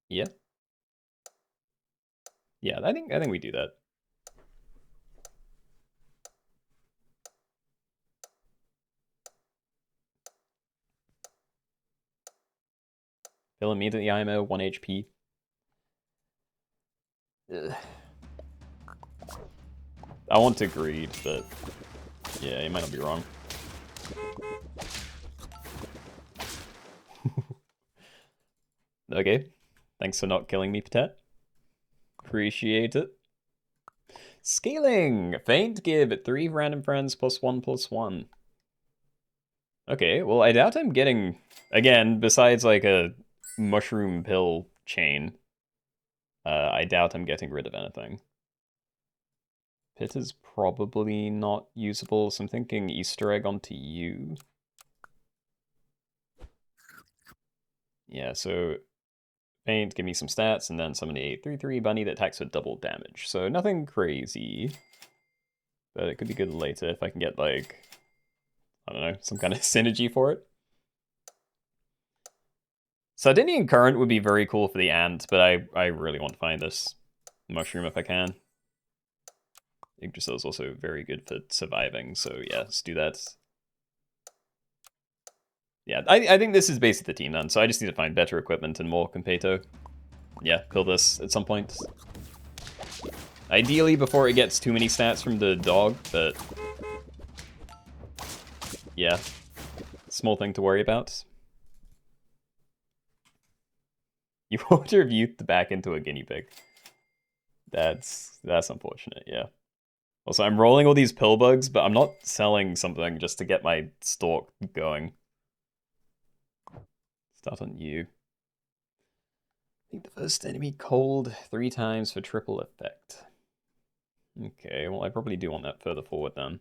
Yeah. Yeah, I think we do that. He'll immediately IMO 1 HP. Ugh. I want to greed, but yeah, you might not be wrong. Okay. Thanks for not killing me, Patet. Appreciate it. Scaling! Faint, give 3 random friends +1/+1. Okay, well, I doubt I'm getting, again, besides like a mushroom pill chain, I doubt I'm getting rid of anything. Pit is probably not usable, so I'm thinking Easter egg onto you. Yeah, so Paint, give me some stats, and then summon a 3/3 bunny that attacks with double damage. So nothing crazy. But it could be good later if I can get, like, I don't know, some kind of synergy for it. Sardinian Current would be very cool for the ant, but I really want to find this mushroom if I can. Yggdrasil is also very good for surviving, so yeah, let's do that. Yeah, I think this is basically the team then, so I just need to find better equipment and more Competo. Yeah, kill this at some point. Ideally before it gets too many stats from the dog, but yeah, small thing to worry about. You want to youth back into a guinea pig. That's unfortunate, yeah. Also, I'm rolling all these pill bugs, but I'm not selling something just to get my stalk going. Start on you. I think the first enemy cold 3 times for triple effect. Okay, well I probably do want that further forward then.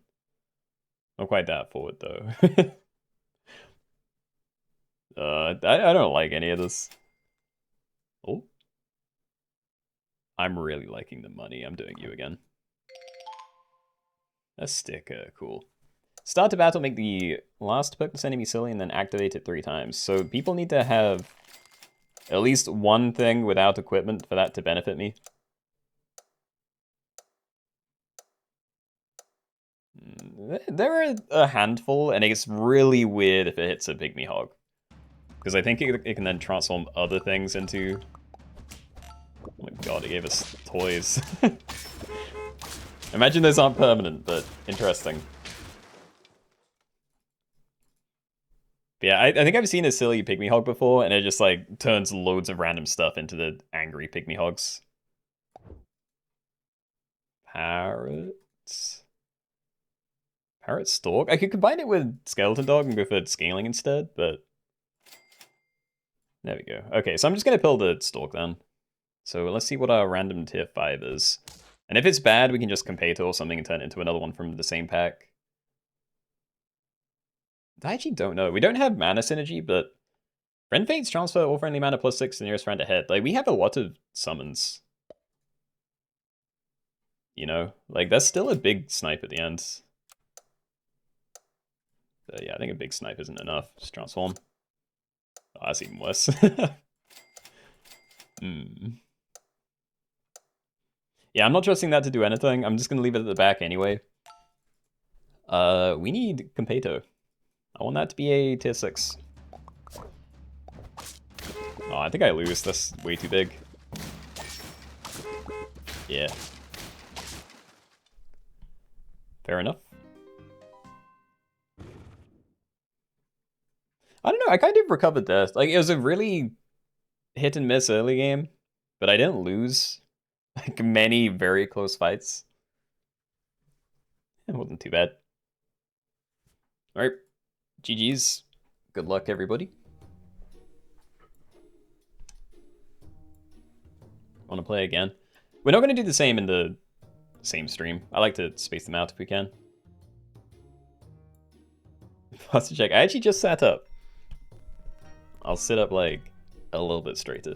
Not quite that forward though. I don't like any of this. Oh. I'm really liking the money. I'm doing you again. A sticker, cool. Start to battle, make the last perk this enemy silly, and then activate it 3 times. So people need to have at least one thing without equipment for that to benefit me. There are a handful, and it gets really weird if it hits a pygmy hog. Because I think it can then transform other things into... Oh my god, it gave us toys. Imagine those aren't permanent, but interesting. But yeah, I think I've seen a silly pygmy hog before, and it just like turns loads of random stuff into the angry pygmy hogs. Parrots? Parrot Stalk? I could combine it with Skeleton Dog and go for scaling instead, but... There we go. Okay, so I'm just going to pill the Stalk then. So let's see what our random tier 5 is. And if it's bad, we can just Competo or something and turn it into another one from the same pack. I actually don't know. We don't have mana synergy, but Friend Fates transfer all friendly mana +6 to the nearest friend ahead. Like, we have a lot of summons. You know? Like, that's still a big snipe at the end. But yeah, I think a big snipe isn't enough. Just transform. Oh, that's even worse. Yeah, I'm not trusting that to do anything. I'm just going to leave it at the back anyway. We need Competo. I want that to be a tier 6. Oh, I think I lose. That's way too big. Yeah. Fair enough. I don't know, I kind of recovered there. Like, it was a really hit and miss early game, but I didn't lose like many very close fights. It wasn't too bad. Alright, GG's. Good luck, everybody. Want to play again? We're not going to do the same in the same stream. I like to space them out if we can. Posture check. I actually just sat up. I'll sit up like a little bit straighter.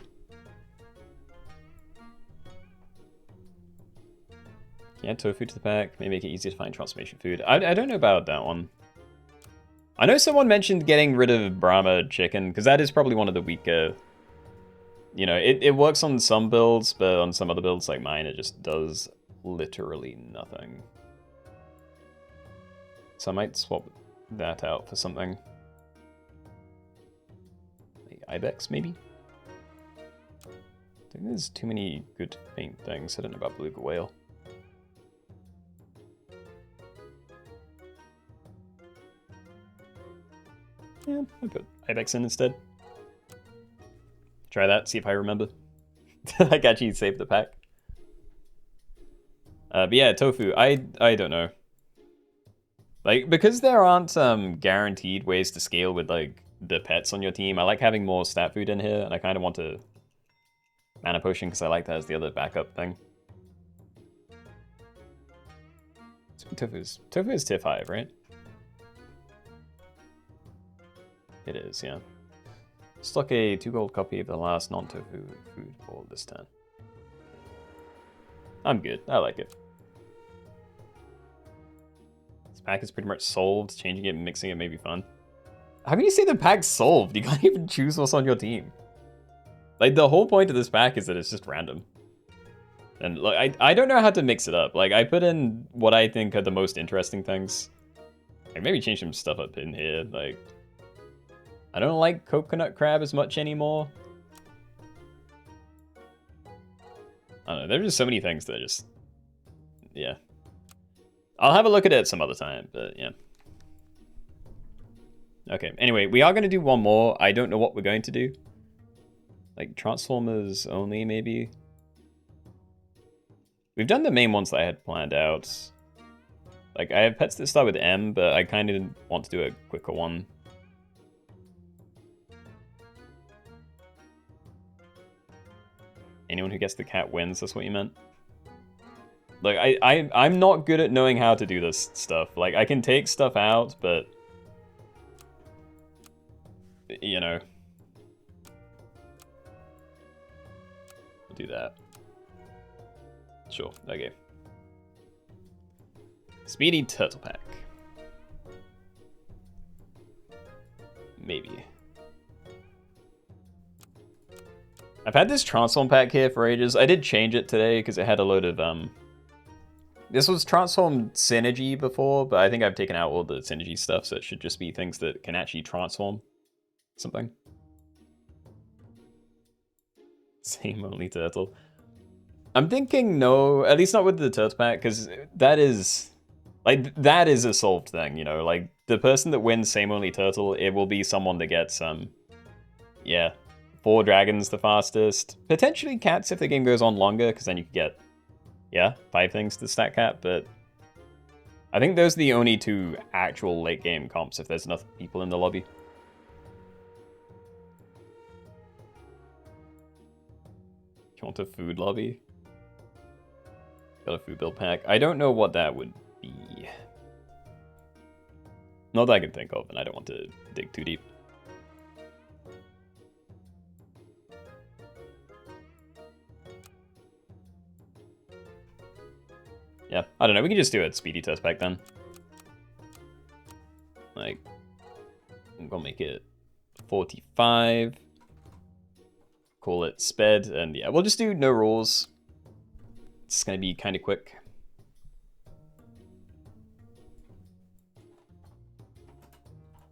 Add tofu to the pack. Maybe make it easier to find transformation food. I don't know about that one. I know someone mentioned getting rid of Brahma chicken, because that is probably one of the weaker... You know, it works on some builds, but on some other builds like mine, it just does literally nothing. So I might swap that out for something. Like Ibex, maybe? I think there's too many good paint things. I don't know about Beluga Whale. Yeah, I'll put Ibex in instead. Try that, see if I remember. I actually saved the pack. But yeah, tofu, I don't know. Like, because there aren't guaranteed ways to scale with like the pets on your team, I like having more stat food in here, and I kind of want to mana potion because I like that as the other backup thing. Tofu is tier 5, right? It is, yeah. Stock a 2 gold copy of the last non-tofu food for this turn. I'm good. I like it. This pack is pretty much solved. Changing it and mixing it may be fun. How can you say the pack's solved? You can't even choose what's on your team. Like, the whole point of this pack is that it's just random. And look, I don't know how to mix it up. Like, I put in what I think are the most interesting things. Like, maybe change some stuff up in here. Like, I don't like coconut crab as much anymore. I don't know, there's just so many things that are just... Yeah. I'll have a look at it some other time, but yeah. Okay, anyway, we are going to do one more. I don't know what we're going to do. Like, Transformers only, maybe? We've done the main ones that I had planned out. Like, I have pets that start with M, but I kind of want to do a quicker one. Anyone who gets the cat wins, that's what you meant? Like, I'm not good at knowing how to do this stuff. Like, I can take stuff out, but... You know. We'll do that. Sure, okay. Speedy Turtle Pack. Maybe. I've had this Transform Pack here for ages. I did change it today because it had a load of, This was Transform Synergy before, but I think I've taken out all the Synergy stuff, so it should just be things that can actually transform something. Same only turtle. I'm thinking no, at least not with the turtle pack, because that is... Like, that is a solved thing, you know? Like, the person that wins same only turtle, it will be someone that gets, yeah, 4 dragons the fastest. Potentially cats if the game goes on longer, because then you could get, yeah, 5 things to stack cat, but... I think those are the only 2 actual late game comps if there's enough people in the lobby. You want a food lobby? Got a food build pack. I don't know what that would be. Not that I can think of, and I don't want to dig too deep. Yeah, I don't know. We can just do a speedy test pack then. Like, I'm gonna make it 45. Call it sped, and yeah, we'll just do no rules. It's gonna be kind of quick.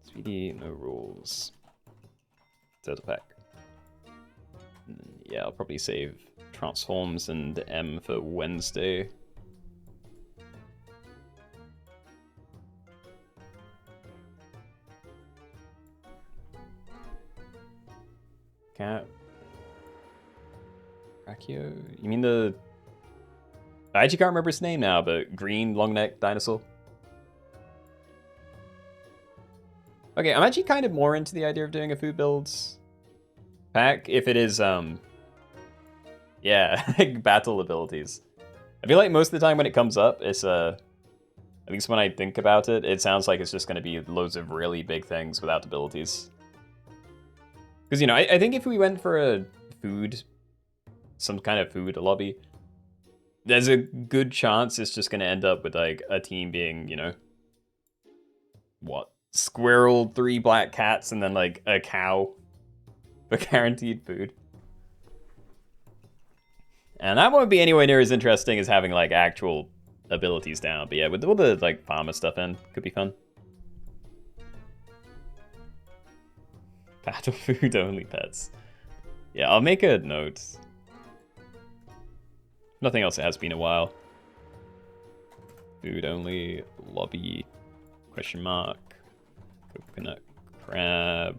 Speedy, no rules. Turtle pack. Yeah, I'll probably save transforms and M for Wednesday. Cat. Brachio? You mean the... I actually can't remember his name now, but green long-necked dinosaur. Okay, I'm actually kind of more into the idea of doing a food builds pack if it is, yeah, like battle abilities. I feel like most of the time when it comes up, it's, at least when I think about it, it sounds like it's just going to be loads of really big things without abilities. Because, you know, I think if we went for a food, some kind of food lobby, there's a good chance it's just going to end up with, like, a team being, you know, what? Squirrel, 3 black cats, and then, like, a cow for guaranteed food. And that won't be anywhere near as interesting as having, like, actual abilities down. But yeah, with all the, like, farmer stuff in, could be fun. Battle food only pets. Yeah, I'll make a note. Nothing else, it has been a while. Food only, lobby, question mark, coconut crab,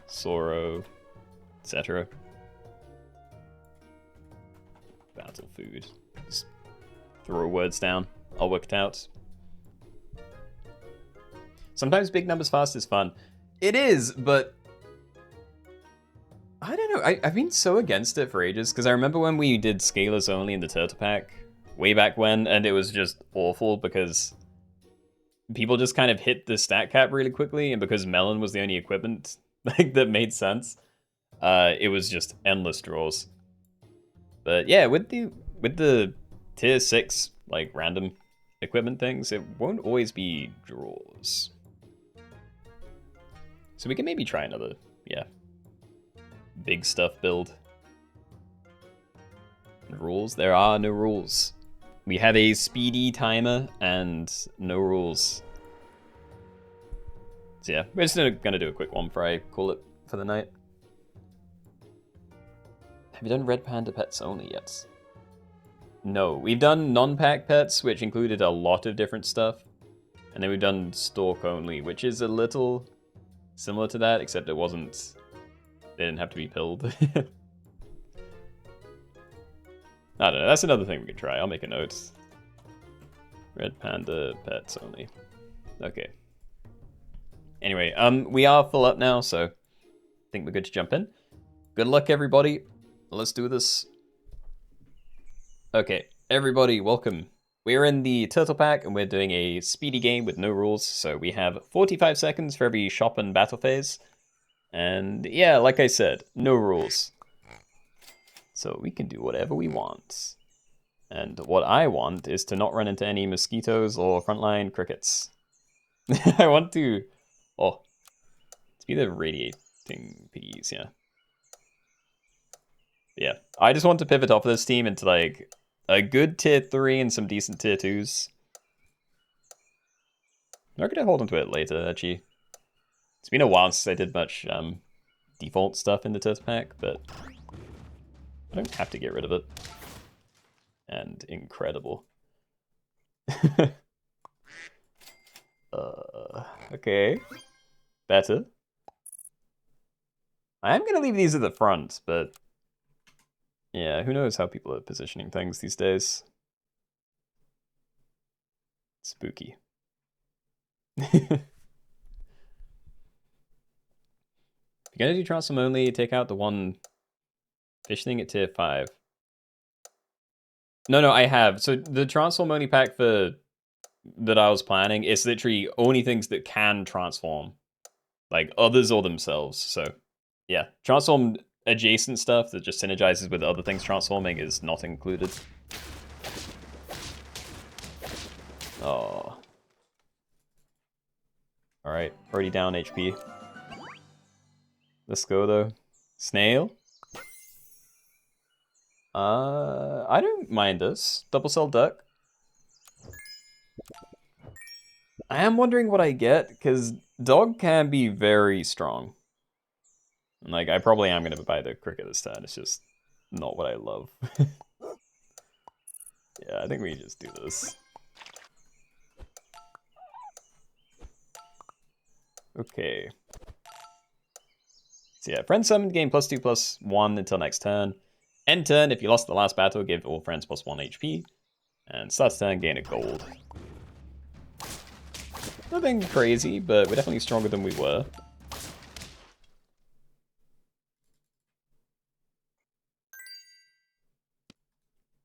sorrow, etc. Battle food. Just throw words down. I'll work it out. Sometimes big numbers fast is fun. It is, but I don't know. I've been so against it for ages, because I remember when we did scalers only in the turtle pack way back when, and it was just awful because people just kind of hit the stat cap really quickly, and because melon was the only equipment like that made sense, it was just endless draws. But yeah, with the tier 6 like random equipment things, it won't always be drawers. So we can maybe try another, yeah, big stuff build. Rules? There are no rules. We have a speedy timer and no rules. So yeah, we're just gonna do a quick one before I call it for the night. Have you done Red Panda Pets only yet? No, we've done non-pack pets, which included a lot of different stuff. And then we've done Stork only, which is a little similar to that, except it wasn't... They didn't have to be pilled. I don't know, that's another thing we could try. I'll make a note. Red Panda Pets only. Okay. Anyway, we are full up now, so I think we're good to jump in. Good luck, everybody. Let's do this. Okay, everybody, welcome. We're in the Turtle Pack, and we're doing a speedy game with no rules, so we have 45 seconds for every shop and battle phase. And yeah, like I said, no rules. So we can do whatever we want. And what I want is to not run into any mosquitoes or frontline crickets. I want to... Oh, to be the radiating piggies, yeah. Yeah, I just want to pivot off of this team into like a good tier 3 and some decent tier 2s. I'm not gonna hold onto it later, actually. It's been a while since I did much default stuff in the Turtle Pack, but I don't have to get rid of it. And incredible. Okay. Better. I am gonna leave these at the front, but yeah, who knows how people are positioning things these days. Spooky. If you're gonna do Transform only, take out the one fish thing at tier 5. No, I have. So the Transform only pack that I was planning is literally only things that can transform. Like others or themselves. So yeah, transform adjacent stuff that just synergizes with other things transforming is not included. Oh. Alright, already down HP. Let's go though. Snail? I don't mind this. Double cell duck. I am wondering what I get, because dog can be very strong. Like, I probably am going to buy the cricket this time. It's just not what I love. Yeah, I think we just do this. Okay. So yeah, friend summoned gain +2/+1 until next turn. End turn, if you lost the last battle, give all friends +1 HP. And start turn, gain a gold. Nothing crazy, but we're definitely stronger than we were.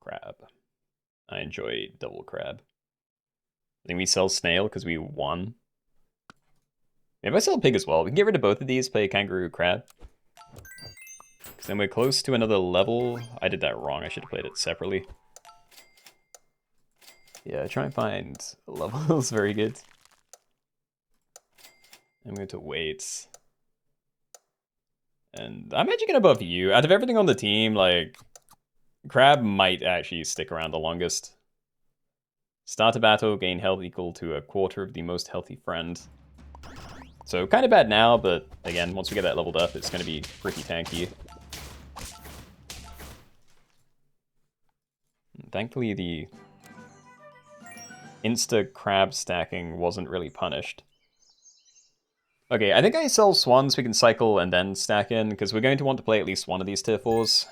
Crab. I enjoy double crab. I think we sell snail because we won. Maybe I sell pig as well. We can get rid of both of these, play kangaroo crab. Because then we're close to another level. I did that wrong. I should have played it separately. Yeah, try and find levels. Very good. I'm going to wait. And I'm edging it above you. Out of everything on the team, like, crab might actually stick around the longest. Start a battle, gain health equal to 1/4 of the most healthy friend. So kind of bad now, but again, once we get that leveled up, it's going to be pretty tanky. And thankfully, the insta-crab stacking wasn't really punished. Okay, I think I sell swans, we can cycle and then stack in, because we're going to want to play at least one of these tier 4s.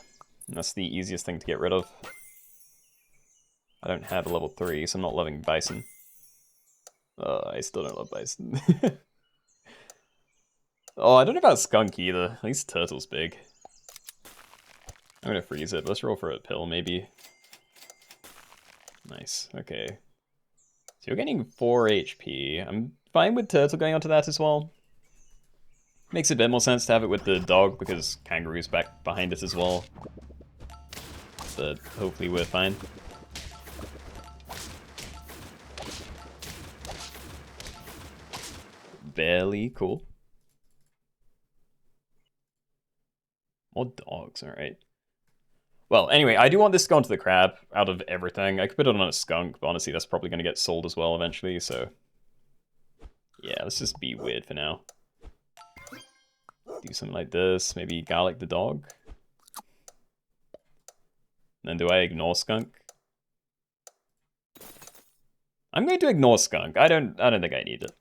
And that's the easiest thing to get rid of. I don't have a level 3, so I'm not loving bison. I still don't love bison. Oh, I don't know about skunk either. At least turtle's big. I'm gonna freeze it. Let's roll for a pill, maybe. Nice, okay. So you're getting 4 HP. I'm fine with turtle going onto that as well. Makes a bit more sense to have it with the dog because kangaroo's back behind it as well. But hopefully we're fine. Barely. Cool. More dogs, alright. Well, anyway, I do want this to go onto the crab out of everything. I could put it on a skunk, but honestly, that's probably going to get sold as well eventually, so... Yeah, let's just be weird for now. Do something like this, maybe garlic the dog. Then do I ignore skunk? I'm going to ignore skunk. I don't think I need it.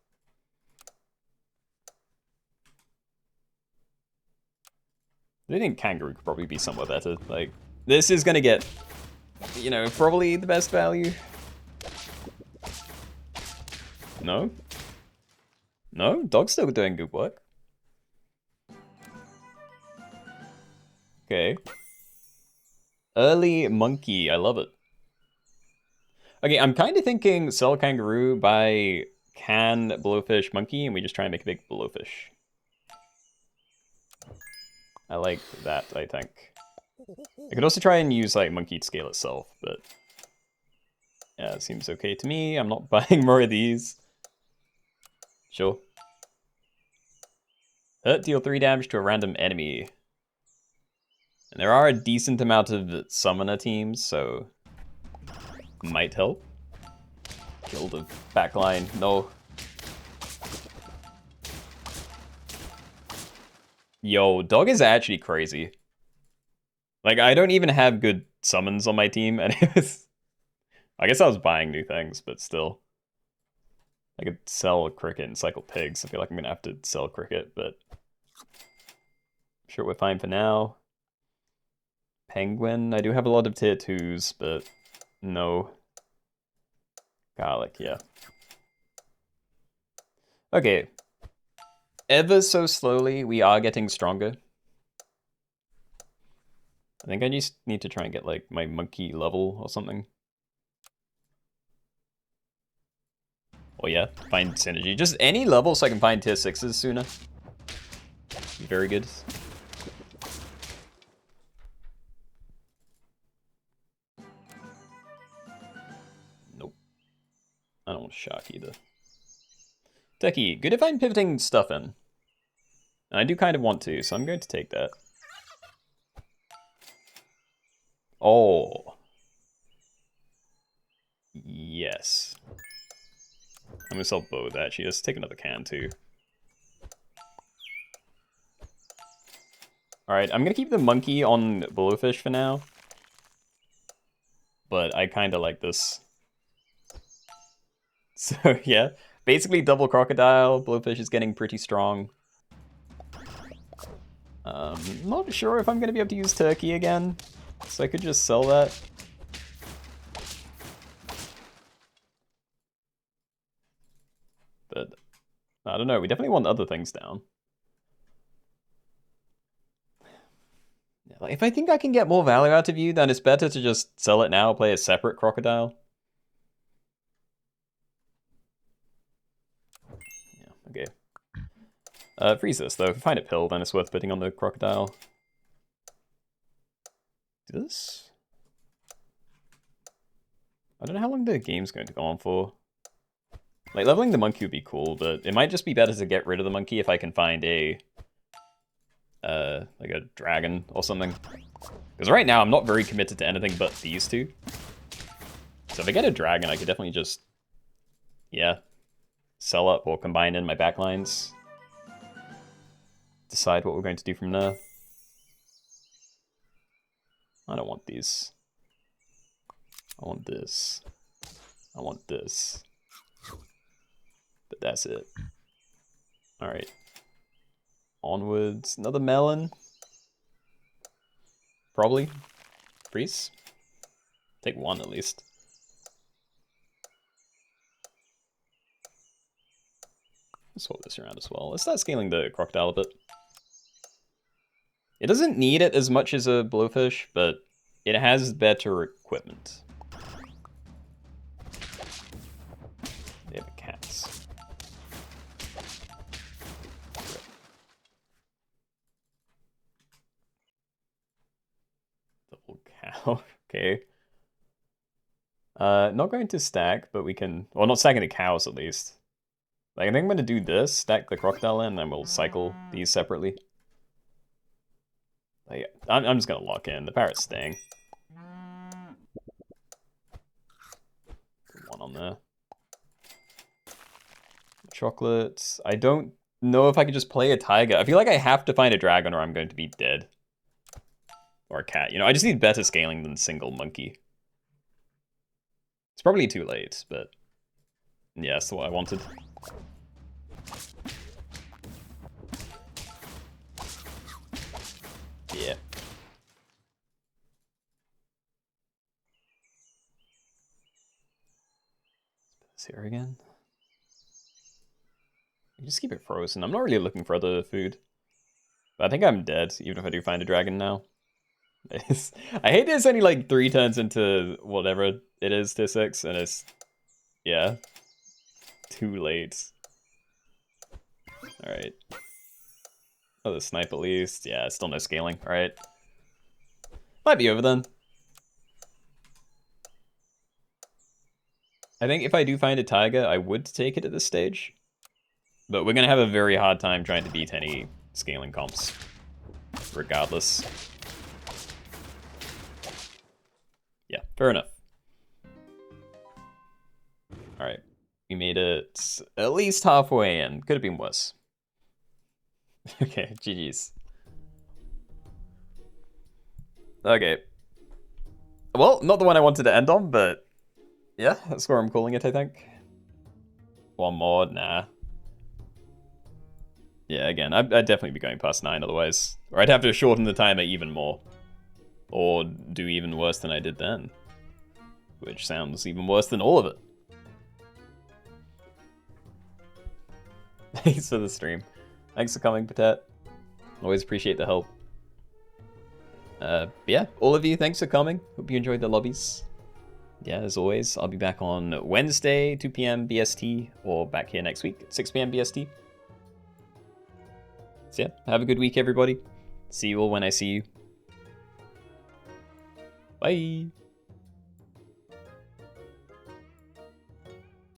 I think kangaroo could probably be somewhat better. Like, this is gonna get, you know, probably the best value. No? No? Dog's still doing good work. Okay. Early monkey, I love it. Okay, I'm kind of thinking sell kangaroo, buy can blowfish monkey, and we just try and make a big blowfish. I like that, I think. I could also try and use like monkey to scale itself, but yeah, it seems okay to me. I'm not buying more of these. Sure. Hurt, deal 3 damage to a random enemy. And there are a decent amount of summoner teams, so might help. Kill the backline. No. Yo, dog is actually crazy. Like, I don't even have good summons on my team, and it was... I guess I was buying new things, but still. I could sell cricket and cycle pigs. I feel like I'm gonna have to sell cricket, but... I'm sure we're fine for now. Penguin. I do have a lot of tier 2s, but no. Garlic, yeah. Okay. Ever so slowly, we are getting stronger. I think I just need to try and get, like, my monkey level or something. Oh yeah, find synergy. Just any level so I can find tier 6s sooner. Very good. Nope. I don't want shark either. Techie, good if I'm pivoting stuff in. And I do kind of want to, so I'm going to take that. Oh. Yes. I'm gonna sell both actually. Let's take another can too. Alright, I'm gonna keep the monkey on blowfish for now. But I kinda like this. So yeah. Basically double crocodile. Blowfish is getting pretty strong. Not sure if I'm gonna be able to use turkey again. So I could just sell that. But I don't know, we definitely want other things down. Like, if I think I can get more value out of you, then it's better to just sell it now, play a separate crocodile. Yeah, okay. Freeze this, though. If I find a pill, then it's worth putting on the crocodile. Do this? I don't know how long the game's going to go on for. Like, leveling the monkey would be cool, but it might just be better to get rid of the monkey if I can find a... like a dragon or something. Because right now, I'm not very committed to anything but these two. So if I get a dragon, I could definitely just... Yeah. Sell up or combine in my backlines. Decide what we're going to do from there. I don't want these. I want this. I want this. But that's it. Alright. Onwards. Another melon. Probably. Freeze. Take one at least. Let's swap this around as well. Let's start scaling the crocodile a bit. It doesn't need it as much as a blowfish, but it has better equipment. They have cats. Double cow. Okay. Not going to stack, but we can... Well, not stacking the cows, at least. Like, I think I'm gonna do this, stack the crocodile in, and then we'll cycle these separately. Like, I'm just gonna lock in. The parrot's staying. Put one on there. Chocolates. I don't know if I could just play a tiger. I feel like I have to find a dragon or I'm going to be dead. Or a cat. You know, I just need better scaling than single monkey. It's probably too late, but yeah, that's what I wanted. Yeah. Let's put this here again. You just keep it frozen. I'm not really looking for other food. But I think I'm dead, even if I do find a dragon now. I hate there's only like 3 turns into whatever it is, tier 6, and it's, yeah, too late. Alright. Oh, the snipe at least. Yeah, still no scaling. Alright. Might be over then. I think if I do find a tiger, I would take it at this stage. But we're gonna have a very hard time trying to beat any scaling comps. Regardless. Yeah, fair enough. Alright. We made it at least halfway in. Could have been worse. Okay, GG's. Okay. Well, not the one I wanted to end on, but yeah, that's where I'm calling it, I think. One more, nah. Yeah, again, I'd definitely be going past 9 otherwise. Or I'd have to shorten the timer even more. Or do even worse than I did then. Which sounds even worse than all of it. Thanks for the stream. Thanks for coming, Patet. Always appreciate the help. Yeah, all of you, thanks for coming. Hope you enjoyed the lobbies. Yeah, as always, I'll be back on Wednesday, 2 PM BST, or back here next week at 6 PM BST. So yeah, have a good week, everybody. See you all when I see you. Bye.